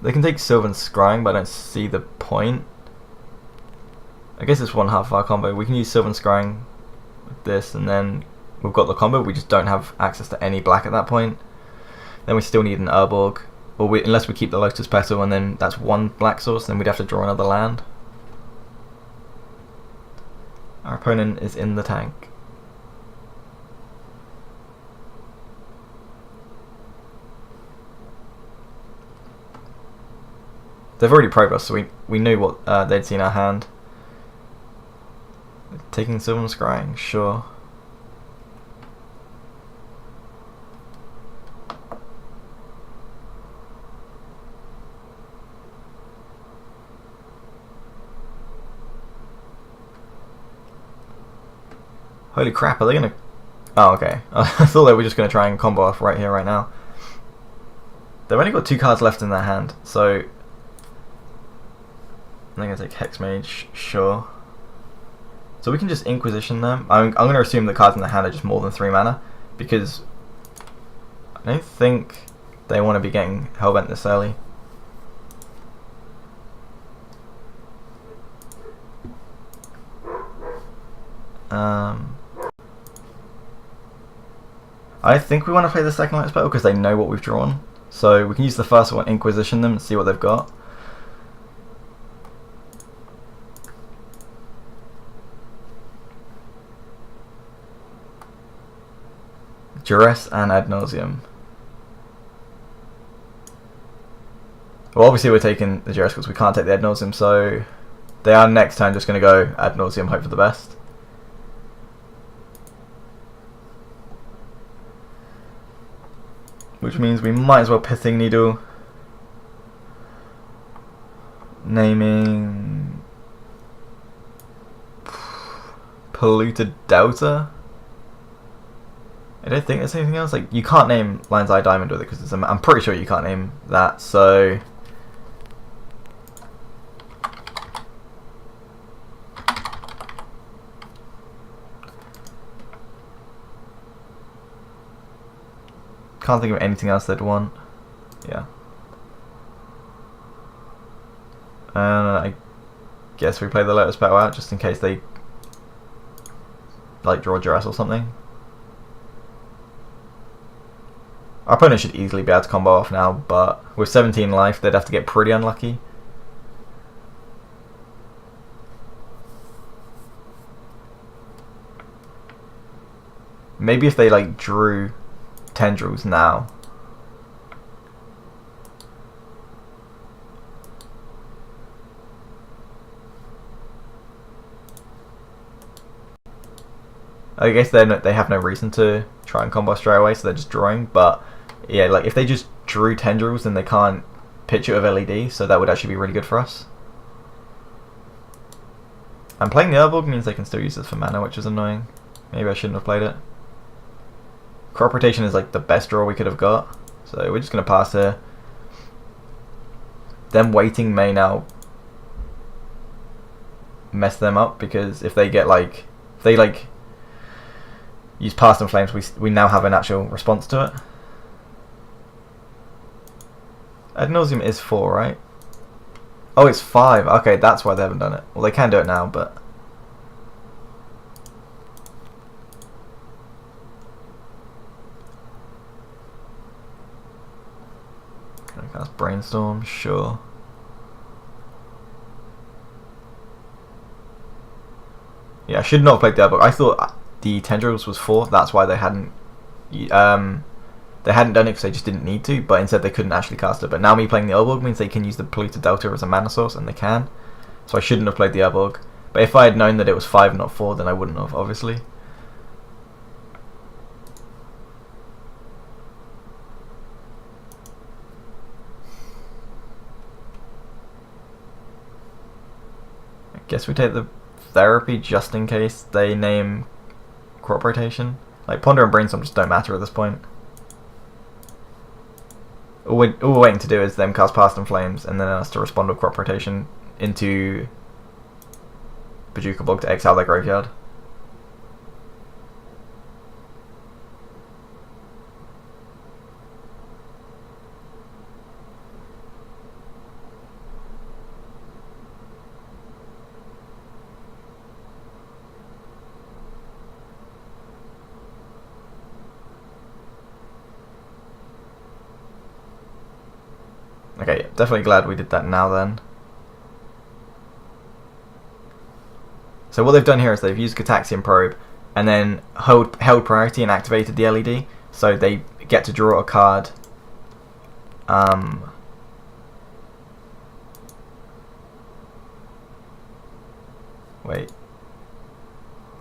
They can take Sylvan Scrying, but I don't see the point. I guess it's one half of our combo. We can use Sylvan Scrying with this, and then we've got the combo. We just don't have access to any black at that point. Then we still need an Urborg, or unless we keep the Lotus Petal, and then that's one black source, then we'd have to draw another land. Our opponent is in the tank. They've already probed us, so we knew what they'd seen our hand. Taking Sylvan Scrying, sure. Holy crap, are they gonna... Oh, okay. I thought they were just gonna try and combo off right here, right now. They've only got 2 cards left in their hand, so... I'm gonna take Hex Mage, sure. So we can just Inquisition them. I'm gonna assume the cards in their hand are just more than 3 mana, because I don't think they want to be getting Hellbent this early. I think we want to play the second Light Spell because they know what we've drawn. So we can use the first one, Inquisition them, and see what they've got. Duress and Ad Nauseam. Well, obviously we're taking the Duress because we can't take the Ad Nauseam, so they are next turn just going to go Ad Nauseam, hope for the best. Which means we might as well Pithing Needle. Naming... Polluted Delta? I don't think there's anything else. Like, you can't name Lion's Eye Diamond with it because I'm pretty sure you can't name that, so... Can't think of anything else they'd want. Yeah. And I guess we play the Lotus Petal out just in case they like draw Duress or something. Our opponent should easily be able to combo off now, but with 17 life they'd have to get pretty unlucky. Maybe if they like drew Tendrils now. I guess they have no reason to try and combo straight away, so they're just drawing. But yeah, like if they just drew Tendrils, then they can't pitch it with LED, so that would actually be really good for us. And playing the Urborg means they can still use this for mana, which is annoying. Maybe I shouldn't have played it. Crop Rotation is like the best draw we could have got, so we're just going to pass here. Them waiting may now mess them up, because if they get like, if they like use Past and Flames, we now have an actual response to it. Ad Nauseam is 4, right? Oh, it's 5. Okay, that's why they haven't done it. Well, they can do it now, but... Can I cast Brainstorm? Sure. Yeah, I should not have played the Urborg. I thought the Tendrils was 4. That's why they hadn't done it, because they just didn't need to, but instead they couldn't actually cast it. But now me playing the Urborg means they can use the Polluted Delta as a mana source, and they can. So I shouldn't have played the Urborg. But if I had known that it was 5 not 4, then I wouldn't have, obviously. I guess we take the Therapy just in case they name Crop Rotation. Like, Ponder and Brainstorm just don't matter at this point. All we're waiting to do is them cast Past and Flames, and then us to respond with Crop Rotation into Bojuka Bog to exile their graveyard. Okay, definitely glad we did that now then. So what they've done here is they've used Gitaxian Probe and then held priority and activated the LED, so they get to draw a card. Wait.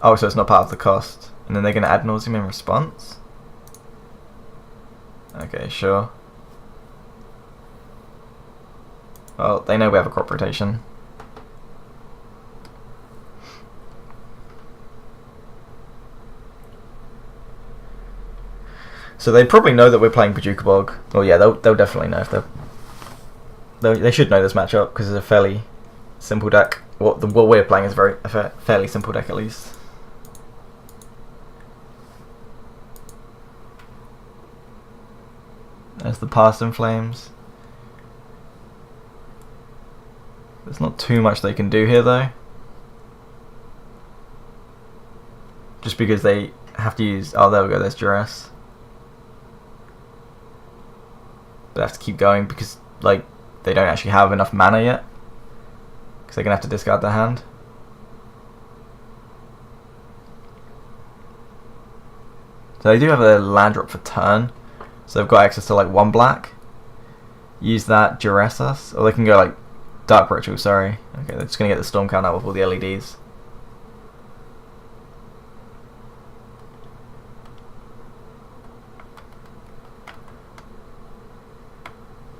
Oh, so it's not part of the cost. And then they're going to Ad Nauseam in response? Okay, sure. Well, they know we have a crop rotation. So they probably know that we're playing Paducah Bog. Well, yeah, they'll definitely know if they should know this matchup because it's a fairly simple deck. What we're playing is a fairly simple deck at least. There's the Past in Flames. There's not too much they can do here though. Just because they have to use... Oh, there we go, there's Duress. They have to keep going because like they don't actually have enough mana yet. Because they're going to have to discard their hand. So they do have a land drop for turn. So they've got access to like 1 black. Use that, Duress us. Or they can go like Dark Ritual, sorry. Okay, they're just going to get the Storm count out with all the LEDs.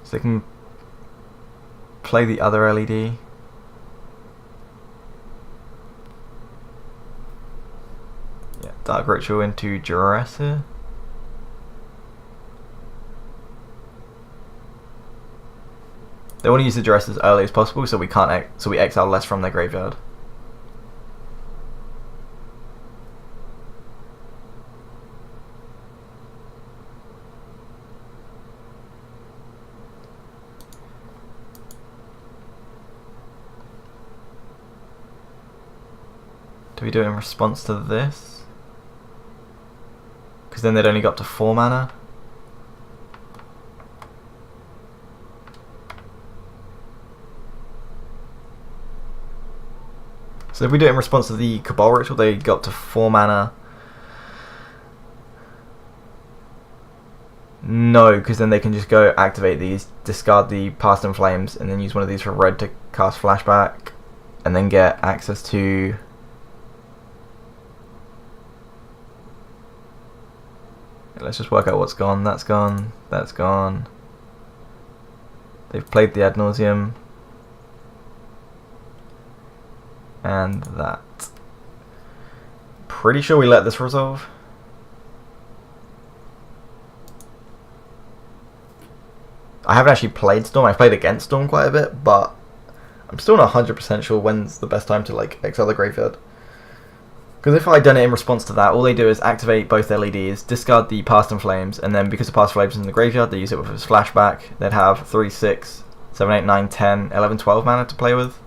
So they can play the other LED. Yeah, Dark Ritual into Duress here. They want to use the Duress as early as possible, so we can't. So we exile less from their graveyard. Do we do it in response to this? Because then they'd only go up to 4 mana. So if we do it in response to the Cabal Ritual, they go up to 4 mana. No, because then they can just go activate these, discard the Past in Flames, and then use one of these for red to cast Flashback, and then get access to... Let's just work out what's gone. That's gone. That's gone. They've played the Ad Nauseam. And that. Pretty sure we let this resolve. I haven't actually played Storm. I've played against Storm quite a bit, but I'm still not 100% sure when's the best time to like exile the graveyard. Because if I'd done it in response to that, all they do is activate both LEDs, discard the Past in Flames, and then because the Past in Flames is in the graveyard, they use it with its flashback. They'd have 3, 6, 7, 8, 9, 10, 11, 12 mana to play with.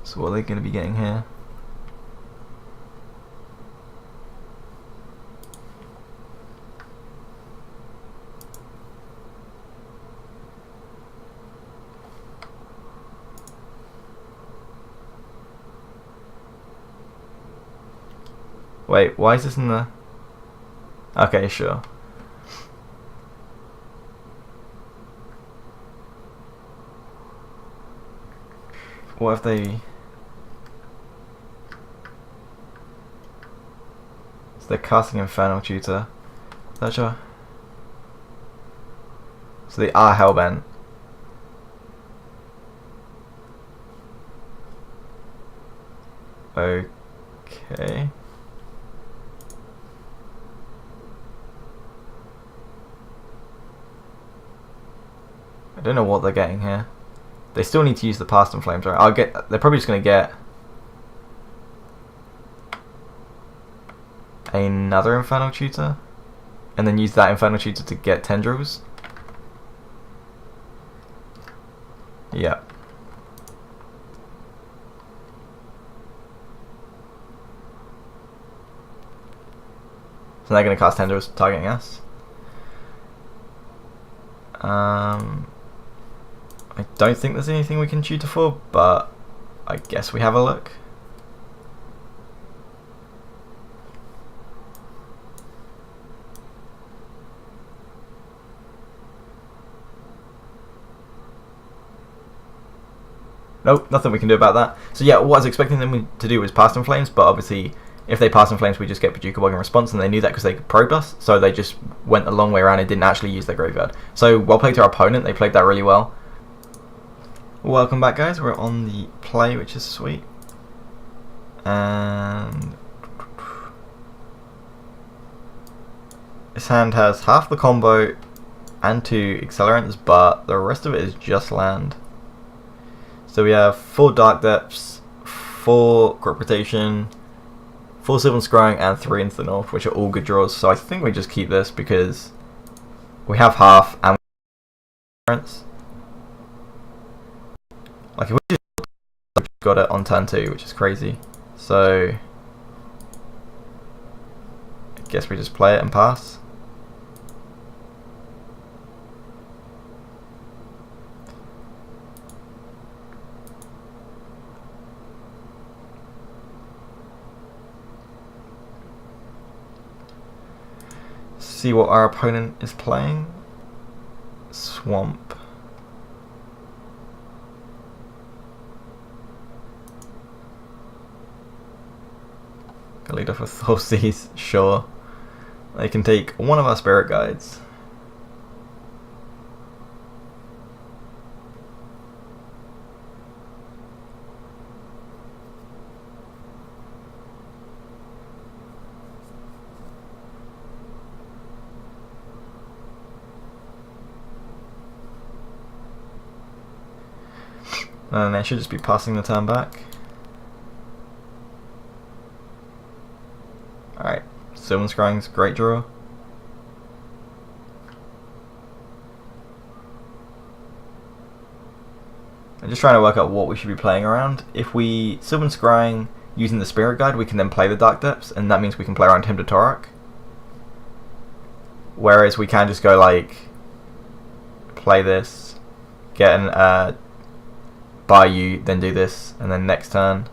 So what are they going to be getting here? Wait, why is this in the... Okay, sure. What if they... So they're casting Infernal Tutor. That's sure. So they are Hellbent. Okay. I don't know what they're getting here. They still need to use the Past in Flames, right? They're probably just going to get another Infernal Tutor, and then use that Infernal Tutor to get Tendrils. Yeah. So they're going to cast Tendrils targeting us. I don't think there's anything we can tutor for, but I guess we have a look. Nope, nothing we can do about that. So yeah, what I was expecting them to do was Past in Flames, but obviously if they Past in Flames we just get Bojuka Bog in response, and they knew that because they probed us, so they just went a long way around and didn't actually use their Graveyard. So well played to our opponent, they played that really well. Welcome back guys, we're on the play, which is sweet. And this hand has half the combo and 2 accelerants, but the rest of it is just land. So we have 4 Dark Depths, 4 Grip Rotation, 4 Sylvan Scrying, and 3 into the north, which are all good draws. So I think we just keep this because we have half and we have like if we just got it on turn 2, which is crazy. So I guess we just play it and pass. See what our opponent is playing. Swamp. Gonna lead off with Thoughtseize, sure. They can take one of our Spirit Guides. And they should just be passing the turn back. Alright, Sylvan Scrying's great draw. I'm just trying to work out what we should be playing around. If we Sylvan Scrying using the Spirit Guide, we can then play the Dark Depths, and that means we can play around Hymn to Tourach. Whereas we can just go like, play this, get an Bayou, then do this, and then next turn.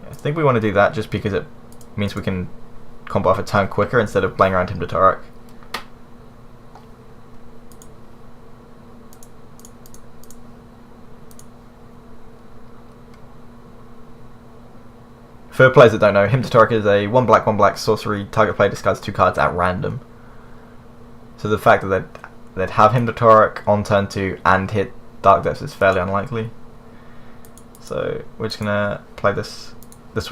I think we want to do that just because it means we can combo off a turn quicker instead of playing around Hymn to Tourach. For players that don't know, Hymn to Tourach is a 1/1 sorcery. Target player discards 2 cards at random. So the fact that they'd have Hymn to Tourach on turn 2 and hit Dark Depths is fairly unlikely. So we're just gonna play this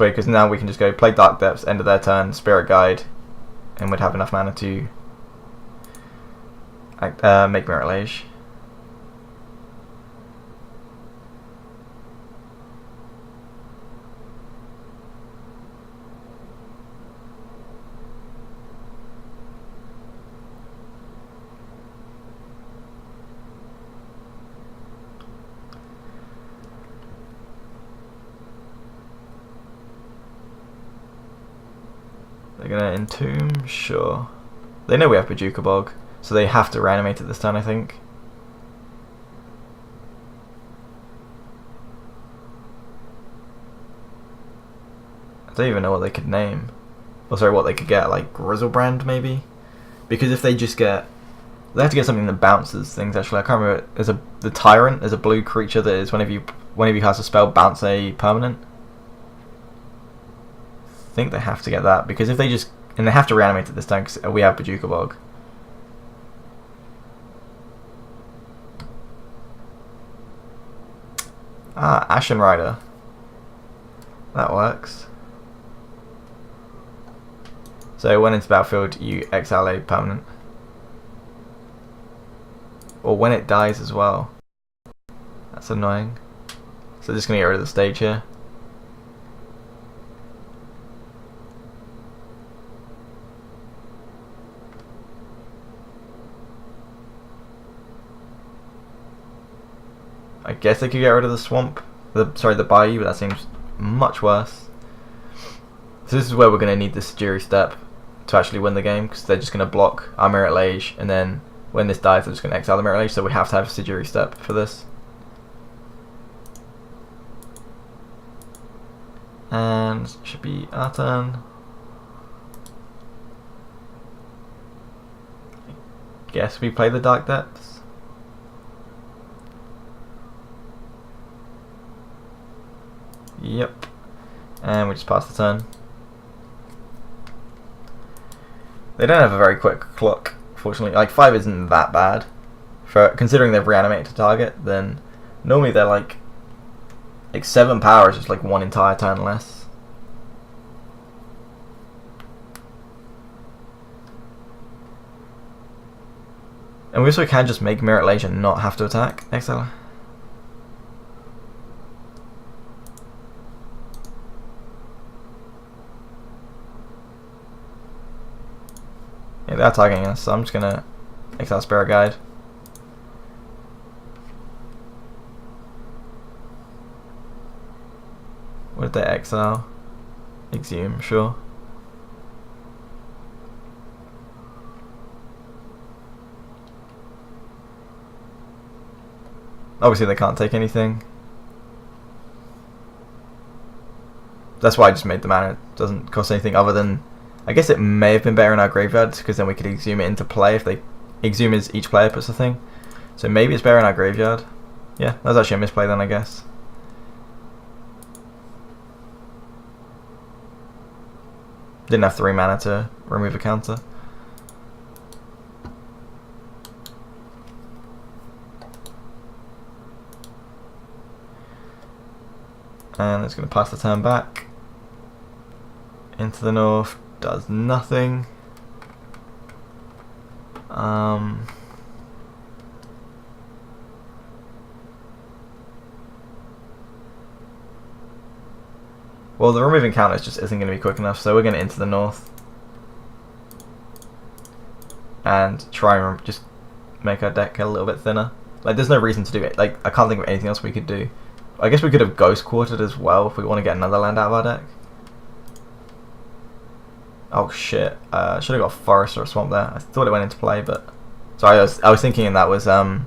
way because now we can just go play Dark Depths, end of their turn, Spirit Guide, and we'd have enough mana to make Mirror Lage. They're gonna Entomb? Sure. They know we have Bojuka Bog, so they have to reanimate it this turn, I think. I don't even know what they could name. Or sorry, what they could get, like Grizzlebrand maybe? Because if they just get... They have to get something that bounces things actually. I can't remember. There's the Tyrant is a blue creature that is whenever you cast a spell, bounce a permanent. I think they have to get that because if they just... And they have to reanimate it this time because we have Bojuka Bog. Ah, Ashen Rider. That works. So when it's battlefield, you exile a permanent. Or when it dies as well. That's annoying. So just gonna get rid of the stage here. I guess they could get rid of the swamp, the Bayou, but that seems much worse. So this is where we're going to need the Sajiri step to actually win the game, because they're just going to block our Mirror Lage, and then when this dies they're just going to exile the Mirror Lage, so we have to have a Sajiri step for this. And should be our turn. Guess we play the Dark Depths. Yep. And we just pass the turn. They don't have a very quick clock, fortunately. Like 5 isn't that bad. For considering they've reanimated to target, then normally they're like 7 power is just like 1 entire turn less. And we also can just make Mirror Lage and not have to attack Exile. Yeah, they're targeting us, so I'm just gonna exile Spirit Guide. What did they exile? Exhume, sure. Obviously they can't take anything. That's why I just made the mana. It doesn't cost anything other than... I guess it may have been better in our graveyard, because then we could exhume it into play if they... Exhume is each player puts a thing. So maybe it's better in our graveyard. Yeah, that was actually a misplay then, I guess. Didn't have 3 mana to remove a counter. And it's going to pass the turn back. Into the north, does nothing. Well, the removing counters just isn't going to be quick enough, so we're going to into the north. And try and just make our deck a little bit thinner. Like, there's no reason to do it. Like, I can't think of anything else we could do. I guess we could have Ghost Quartered as well if we want to get another land out of our deck. Oh shit, should have got Forest or a Swamp there. I thought it went into play, but... Sorry, I was thinking that was Sylvan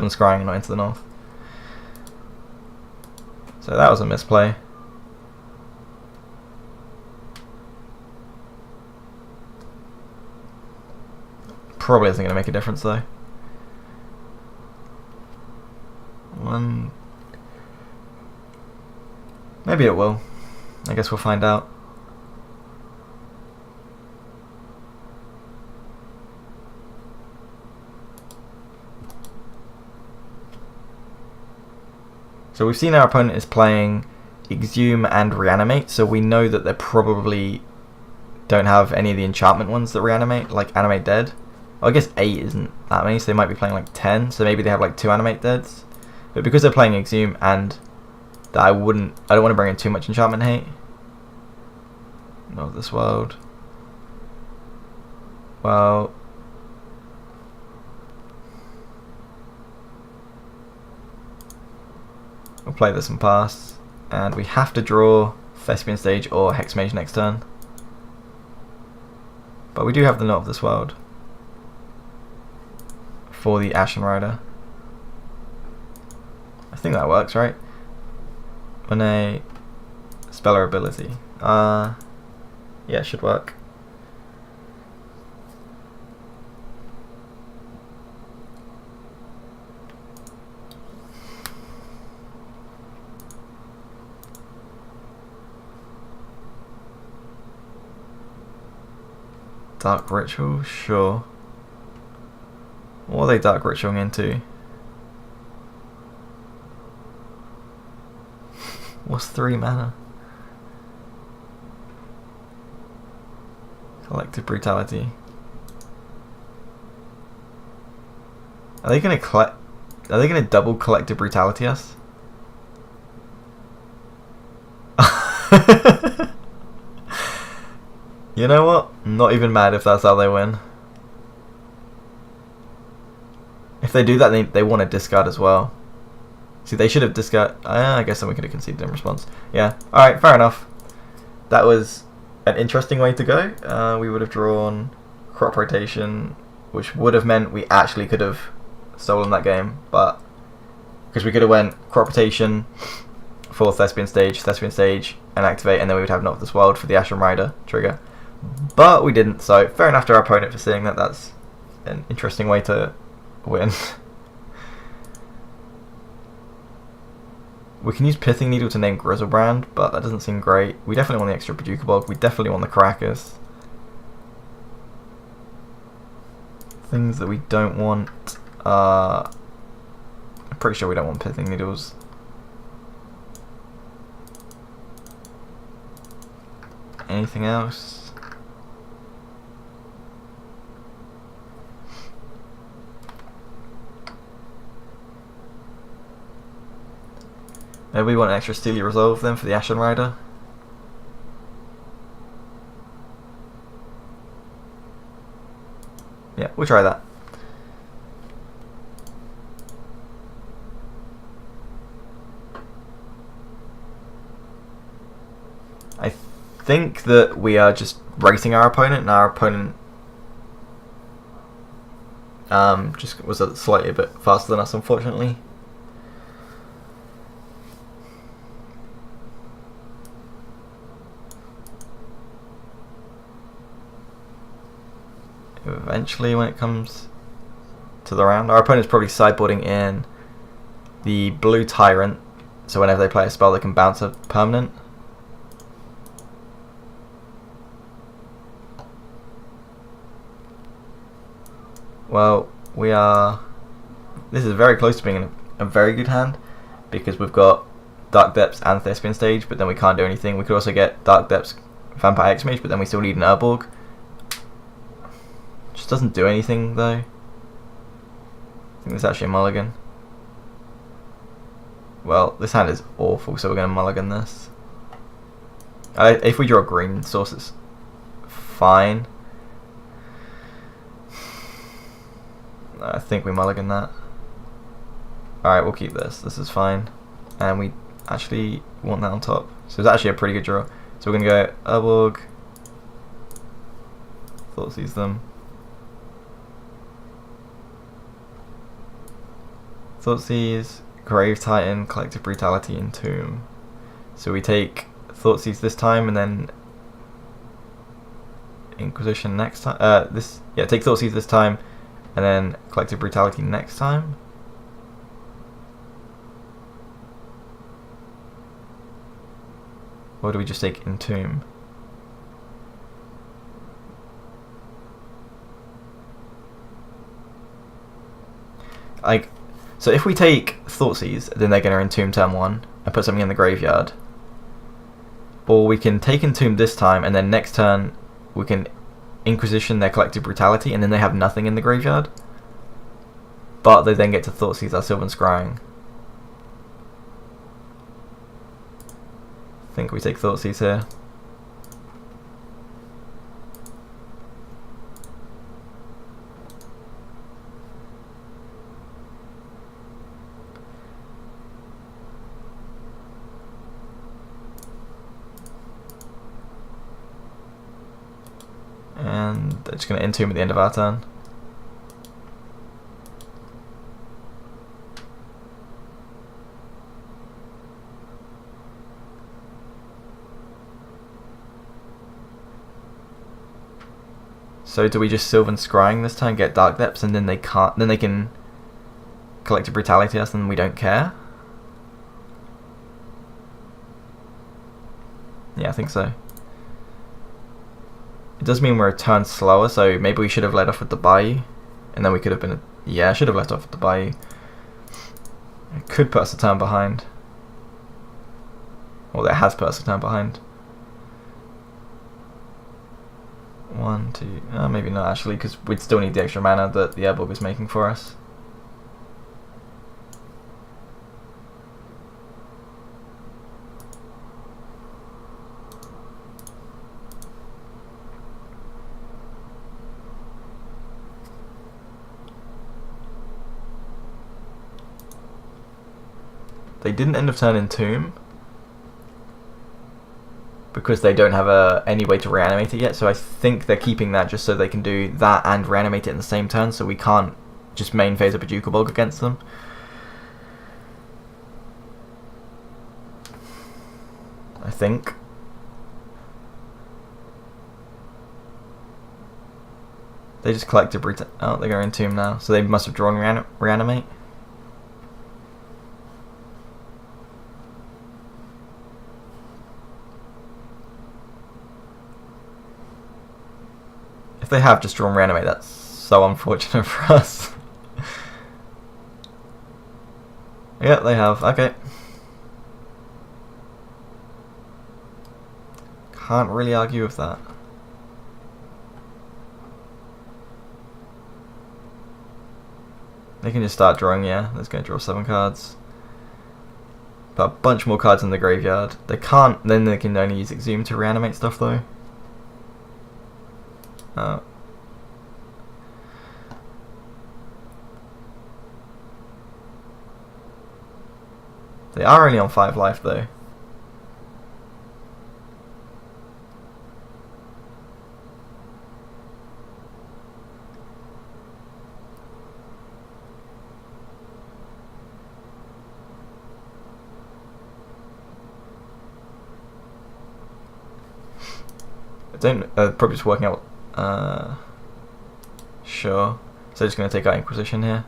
Scrying, not Into the North. So that was a misplay. Probably isn't going to make a difference though. Maybe it will. I guess we'll find out. So we've seen our opponent is playing Exhume and Reanimate, so we know that they probably don't have any of the enchantment ones that reanimate, like Animate Dead. Well, I guess 8 isn't that many, so they might be playing like 10, so maybe they have like 2 Animate Deads. But because they're playing Exhume and that I don't want to bring in too much enchantment hate. Not this world. Well, we'll play this and pass, and we have to draw Thespian Stage or Hexmage next turn. But we do have the Knot of this world for the Ashen Rider. I think that works, right? On a Speller ability. Yeah, it should work. Dark Ritual, sure. What are they Dark Ritualing into? What's 3 mana? Collective Brutality. Are they gonna double Collective Brutality us? You know what? I'm not even mad if that's how they win. If they do that, they want to discard as well. See, they should have discarded. I guess then we could have conceded in response. Yeah. Alright, fair enough. That was an interesting way to go. We would have drawn crop rotation, which would have meant we actually could have stolen that game, but because we could have went crop rotation for Thespian Stage, and activate, and then we would have Not of This World for the Ashen Rider trigger. But we didn't, so fair enough to our opponent for seeing that. That's an interesting way to win. We can use Pithing Needle to name Grizzlebrand, but that doesn't seem great. We definitely want the extra Paducah Bulk. We definitely want the Caracas. Things that we don't want. I'm pretty sure we don't want Pithing Needles. Anything else? Maybe we want an extra Steely Resolve then for the Ashen Rider. Yeah, we'll try that. I think that we are just racing our opponent, and our opponent just was slightly a bit faster than us, unfortunately. Eventually, when it comes to the round, our opponent's probably sideboarding in the blue Tyrant, so whenever they play a spell they can bounce a permanent. Well, we are... This is very close to being a very good hand, because we've got Dark Depths and Thespian Stage, but then we can't do anything. We could also get Dark Depths, Vampire X-Mage, but then we still need an Urborg. Just doesn't do anything, though. I think there's actually a mulligan. Well, this hand is awful, so we're going to mulligan this. If we draw green source, it's fine. I think we mulligan that. Alright, we'll keep this. This is fine. And we actually want that on top. So it's actually a pretty good draw. So we're going to go Urborg. Thoughtseize them. Thoughtseize, Grave Titan, Collective Brutality, and Tomb. So we take Thoughtseize this time, and then Inquisition next time. Take Thoughtseize this time, and then Collective Brutality next time. Or do we just take Entomb? So if we take Thoughtseize, then they're going to Entomb turn 1 and put something in the graveyard. Or we can take Entomb this time, and then next turn we can Inquisition their Collective Brutality, and then they have nothing in the graveyard. But they then get to Thoughtseize our Sylvan Scrying. I think we take Thoughtseize here. And they're just going to Entomb at the end of our turn. So do we just Sylvan Scrying this time, get Dark Depths, and then they can't? Then they can Collective Brutality us, and we don't care. Yeah, I think so. It does mean we're a turn slower, so maybe we should have led off with the Bayou, and then we could have been... Yeah, I should have led off with the Bayou. It could put us a turn behind. Well, it has put us a turn behind. 1, 2... maybe not actually, because we'd still need the extra mana that the Urborg is making for us. They didn't end of turn Entomb. because they don't have any way to reanimate it yet. So I think they're keeping that just so they can do that and reanimate it in the same turn, so we can't just main phase a Bojuka Bog against them. I think. They just collected oh, they're going Tomb now, so they must have drawn reanimate. If they have just drawn reanimate, that's so unfortunate for us. Yeah, they have. Okay. Can't really argue with that. They can just start drawing, yeah. They're going to draw 7 cards. But a bunch more cards in the graveyard. They can't, then they can only use Exhume to reanimate stuff though. They are only on 5 life though. Probably just working out. Sure. So just going to take out Inquisition here.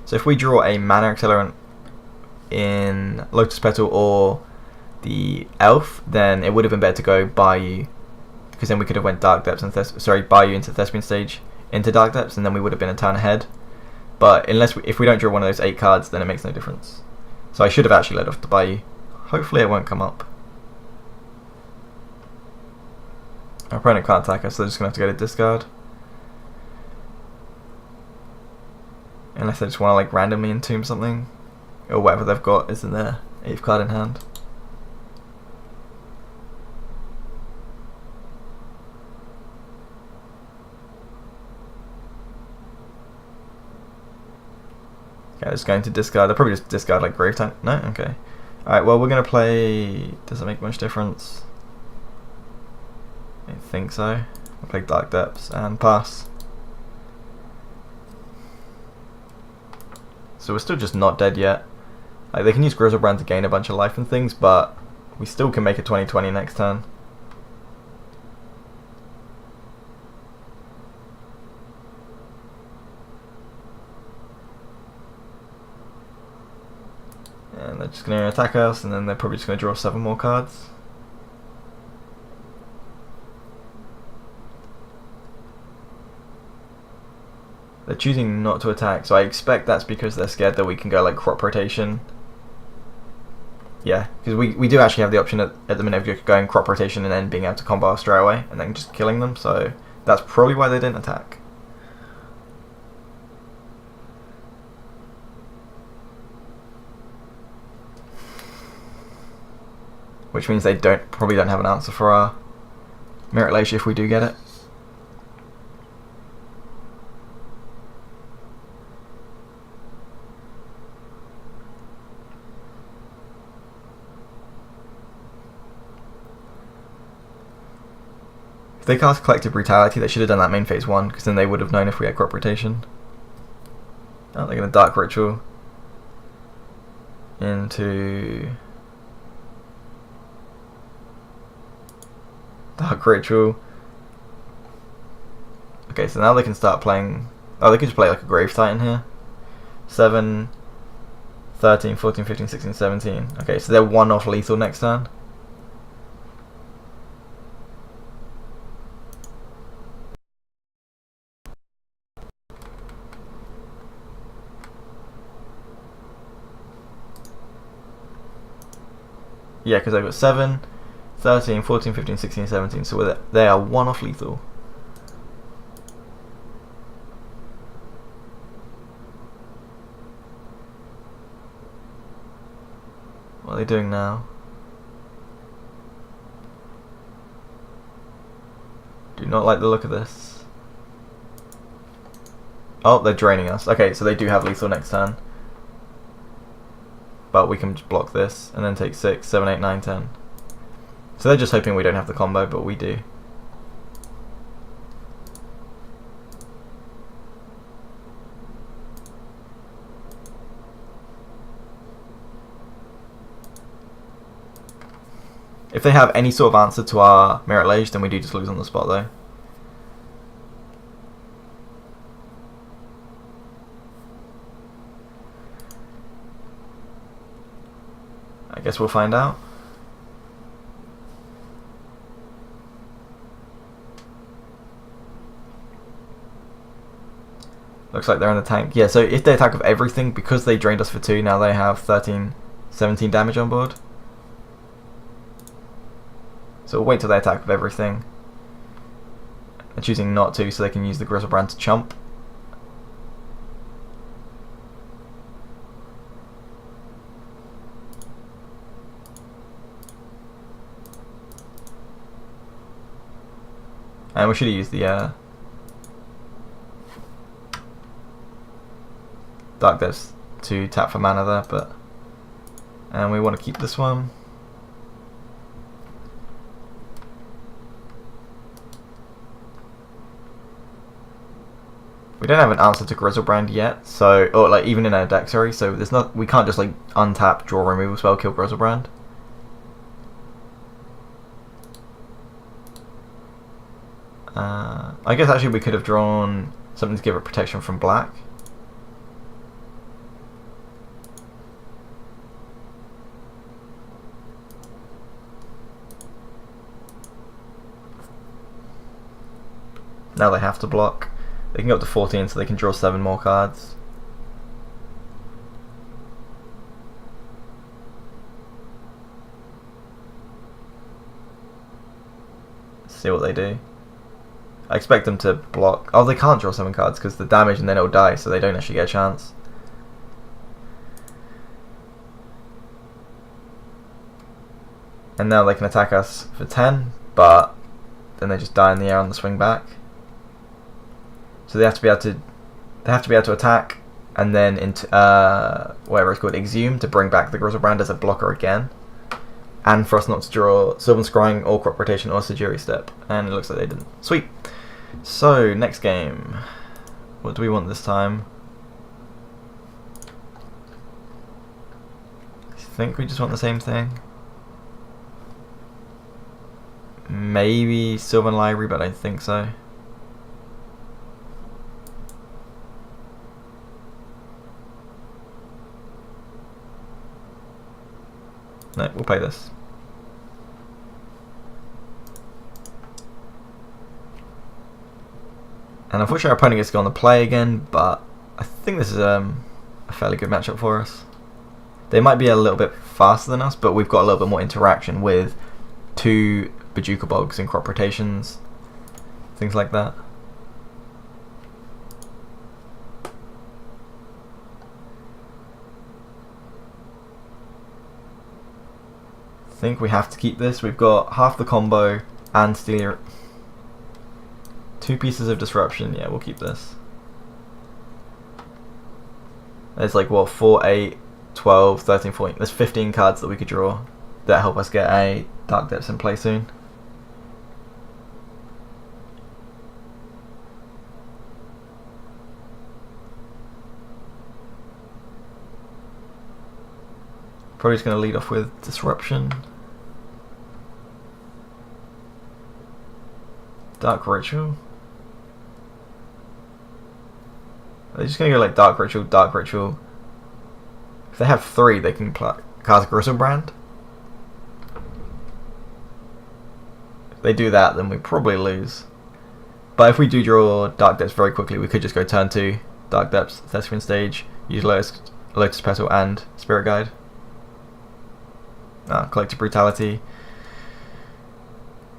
So if we draw a Mana Accelerant in Lotus Petal or the Elf, then it would have been better to go Bayou, because then we could have went Dark Depths and Bayou into Thespian Stage into Dark Depths, and then we would have been a turn ahead. But if we don't draw one of those 8 cards, then it makes no difference. So I should have actually led off to Bayou. Hopefully it won't come up. Our opponent can't attack us, so they're just going to have to go to discard. Unless they just want to like randomly entomb something. Or whatever they've got is in their 8th card in hand. Okay, just going to discard. They'll probably just discard like Grave Time. No? Okay. Alright, well we're going to play... Does it make much difference? I don't think so. We'll play Dark Depths and pass. So we're still just not dead yet. Like, they can use Griselbrand to gain a bunch of life and things, but we still can make a 20/20 next turn. And they're just going to attack us, and then they're probably just going to draw 7 more cards. They're choosing not to attack, so I expect that's because they're scared that we can go like crop rotation. Yeah, because we do actually have the option at the minute of going crop rotation and then being able to combo us straight away and then just killing them, so that's probably why they didn't attack. Which means they probably don't have an answer for our Miraculation if we do get it. If they cast Collective Brutality, they should have done that main phase 1, because then they would have known if we had crop rotation. Oh, they're going to Dark Ritual into Dark Ritual. Okay, so now they can start playing. Oh, they can just play like a Grave Titan here. 7, 13, 14, 15, 16, 17. Okay, so they're 1 off lethal next turn. Yeah, because they've got 7, 13, 14, 15, 16, 17, so they are 1 off lethal. What are they doing now? Do not like the look of this. Oh, they're draining us. Okay, so they do have lethal next turn. but we can just block this and then take 6, 7, 8, 9, 10. So they're just hoping we don't have the combo, but we do. If they have any sort of answer to our Mirror Lage, then we do just lose on the spot though. I guess we'll find out. Looks like they're in the tank. Yeah, so if they attack with everything, because they drained us for 2, now they have 13, 17 damage on board. So we'll wait till they attack with everything. They're choosing not to, so they can use the Griselbrand to chump. And we should have used the Dark Depths to tap for mana there, but and we want to keep this one. We don't have an answer to Griselbrand yet, so or like even in our deck, sorry. So there's not, we can't just like untap, draw, removal spell, kill Griselbrand. I guess actually we could have drawn something to give it protection from black. Now they have to block. They can go up to 14, so they can draw 7 more cards. Let's see what they do. I expect them to block. Oh, they can't draw 7 cards because the damage and then it'll die, so they don't actually get a chance. And now they can attack us for 10, but then they just die in the air on the swing back. So they have to be able to attack, and then into whatever it's called, Exhume, to bring back the Griselbrand as a blocker again, and for us not to draw Sylvan Scrying or Crop Rotation or Sejiri Step, and it looks like they didn't. Sweet. So next game, what do we want this time? I think we just want the same thing. Maybe Sylvan Library, but I don't think so. No, we'll play this. And unfortunately our opponent gets to go on the play again, but I think this is a fairly good matchup for us. They might be a little bit faster than us, but we've got a little bit more interaction with 2 Bojuka Bogs and Crop Rotations, things like that. I think we have to keep this. We've got half the combo and still 2 pieces of disruption. Yeah, we'll keep this. There's like what, 4, 8, 12, 13, 14. There's 15 cards that we could draw that help us get a Dark Depths in play soon. Probably just going to lead off with Disruption. Dark Ritual. Are they just going to go like Dark Ritual, Dark Ritual? If they have 3, they can cast Griselbrand. If they do that, then we probably lose. But if we do draw Dark Depths very quickly, we could just go turn 2, Dark Depths, Thespian Stage, use Lotus Petal and Spirit Guide. Collective Brutality.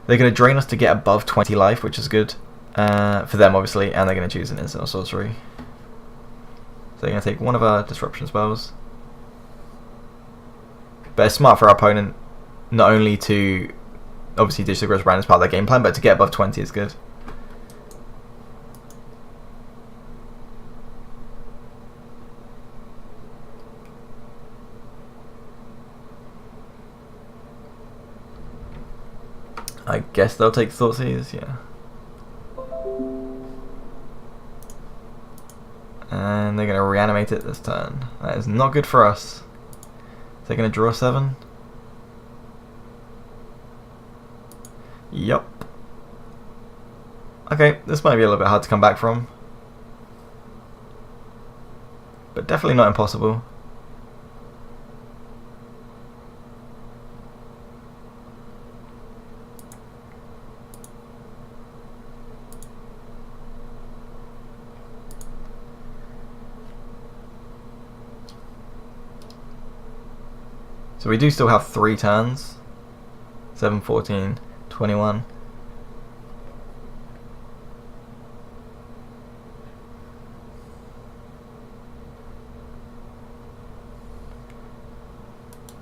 They're going to drain us to get above 20 life, which is good for them, obviously, and they're going to choose an instant or sorcery. So they're going to take one of our disruption spells. But it's smart for our opponent not only to obviously ditch the Griselbrand as part of their game plan, but to get above 20 is good. I guess they'll take Thoughtseize, yeah. And they're going to reanimate it this turn. That is not good for us. They're going to draw 7. Yup. Okay, this might be a little bit hard to come back from. But definitely not impossible. So we do still have 3 turns. 7, 14, 21.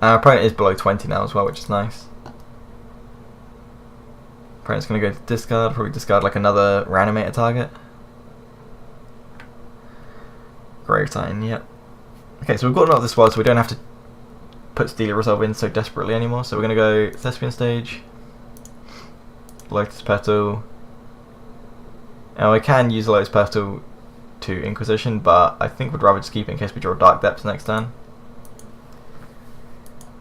Our opponent is below 20 now as well, which is nice. Opponent's going to go to discard, probably discard like another Reanimator target. Grave Titan, yep. Okay, so we've got enough of this world, so we don't have to put Steely Resolve in so desperately anymore. So we're going to go Thespian Stage, Lotus Petal. Now I can use Lotus Petal to Inquisition, but I think we'd rather just keep it in case we draw Dark Depths next turn.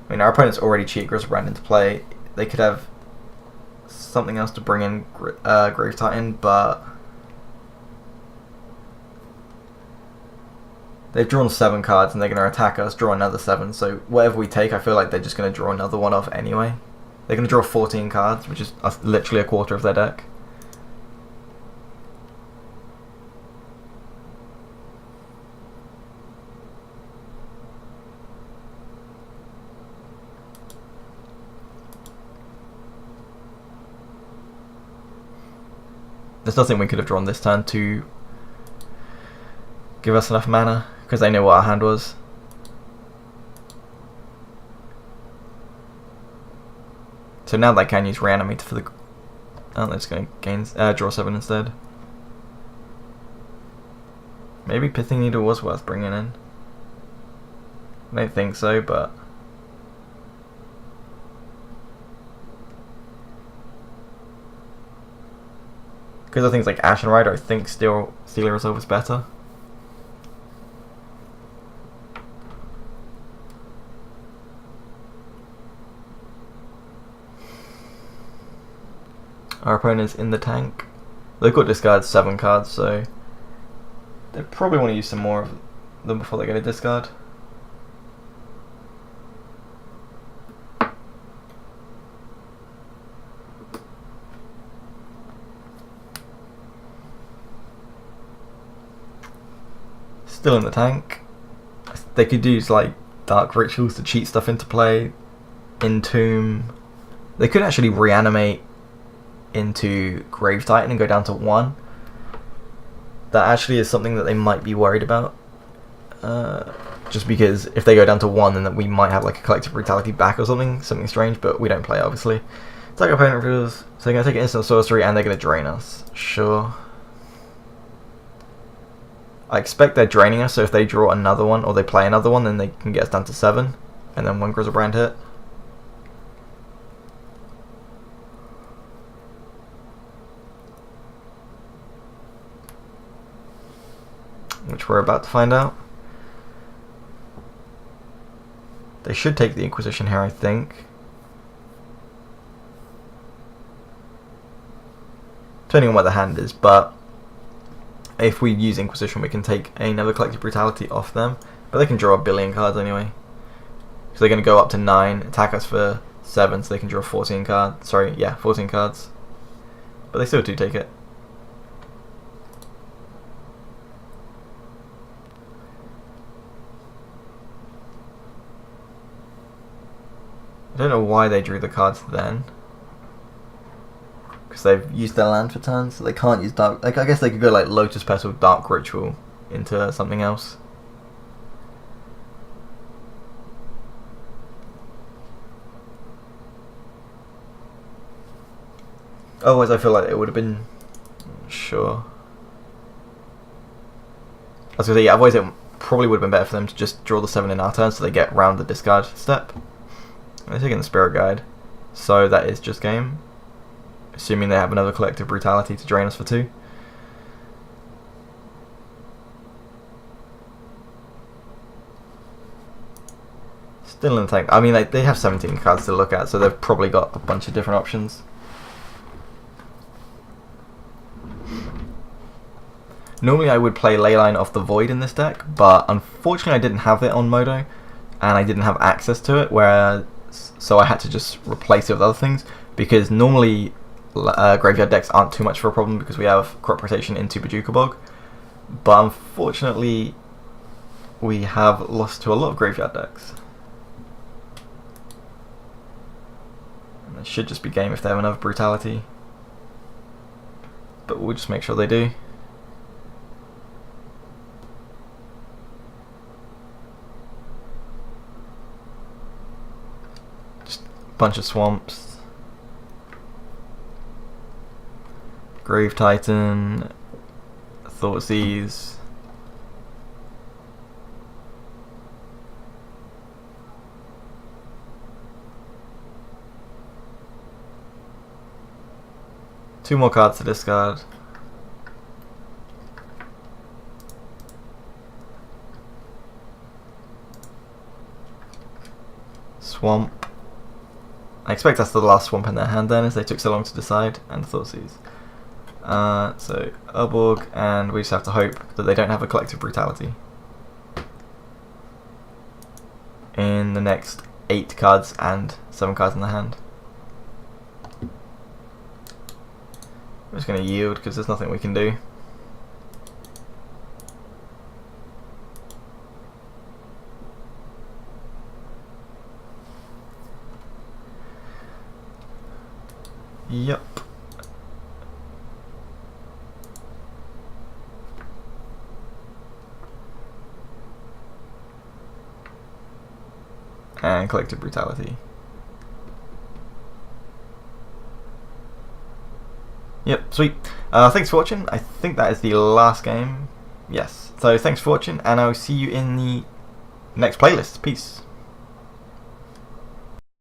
I mean, our opponent's already cheated Griselbrand into play. They could have something else to bring in Grave Titan, but they've drawn 7 cards and they're going to attack us, draw another 7, so whatever we take, I feel like they're just going to draw another one off anyway. They're going to draw 14 cards, which is literally a quarter of their deck. There's nothing we could have drawn this turn to give us enough mana, because they know what our hand was. So now they can use Reanimate for the... Oh, they're just going to gain, draw 7 instead. Maybe Pithing Needle was worth bringing in. I don't think so, but... because of things like Ashen Rider, I think Steely Resolve is better. Our opponent's in the tank. They've got discard 7 cards, so they probably want to use some more of them before they go to discard. Still in the tank. They could use like Dark Rituals to cheat stuff into play. Entomb. They could actually reanimate into Grave Titan and go down to 1. That actually is something that they might be worried about. Just because if they go down to 1, then we might have like a Collective Brutality back or something strange, but we don't play obviously. Attack opponent reveals, so they're going to take an instant sorcery and they're going to drain us. Sure. I expect they're draining us, so if they draw another one or they play another one, then they can get us down to 7, and then 1 Griselbrand hit. Which we're about to find out. They should take the Inquisition here, I think. Depending on what the hand is, but if we use Inquisition, we can take another Collective Brutality off them. But they can draw a billion cards anyway. So they're going to go up to 9, attack us for 7, so they can draw 14 cards. Sorry, yeah, 14 cards. But they still do take it. I don't know why they drew the cards then. Because they've used their land for turns, so they can't use Dark... like, I guess they could go like Lotus Petal, Dark Ritual into something else. Otherwise I feel like it would have been... sure. I was going to say, yeah, otherwise it probably would have been better for them to just draw the 7 in our turn so they get round the discard step. They're taking the Spirit Guide, so that is just game. assuming they have another Collective Brutality to drain us for 2. Still in the tank. I mean, they have 17 cards to look at, so they've probably got a bunch of different options. Normally I would play Leyline off the Void in this deck, but unfortunately I didn't have it on Modo, and I didn't have access to it, so I had to just replace it with other things, because normally graveyard decks aren't too much for a problem because we have Crop Rotation into Bojuka Bog, but unfortunately we have lost to a lot of graveyard decks. And it should just be game if they have another Brutality, but we'll just make sure they do. Bunch of swamps. Grave Titan, Thoughtseize. Two more cards to discard. Swamp. I expect that's the last swamp in their hand then, as they took so long to decide, and Thoughtseize. So, Urborg, and we just have to hope that they don't have a Collective Brutality in the next 8 cards and 7 cards in the hand. I'm just going to yield because there's nothing we can do. Yep. And Collective Brutality. Yep, sweet. Thanks for watching. I think that is the last game. Yes. So thanks for watching, and I'll see you in the next playlist. Peace.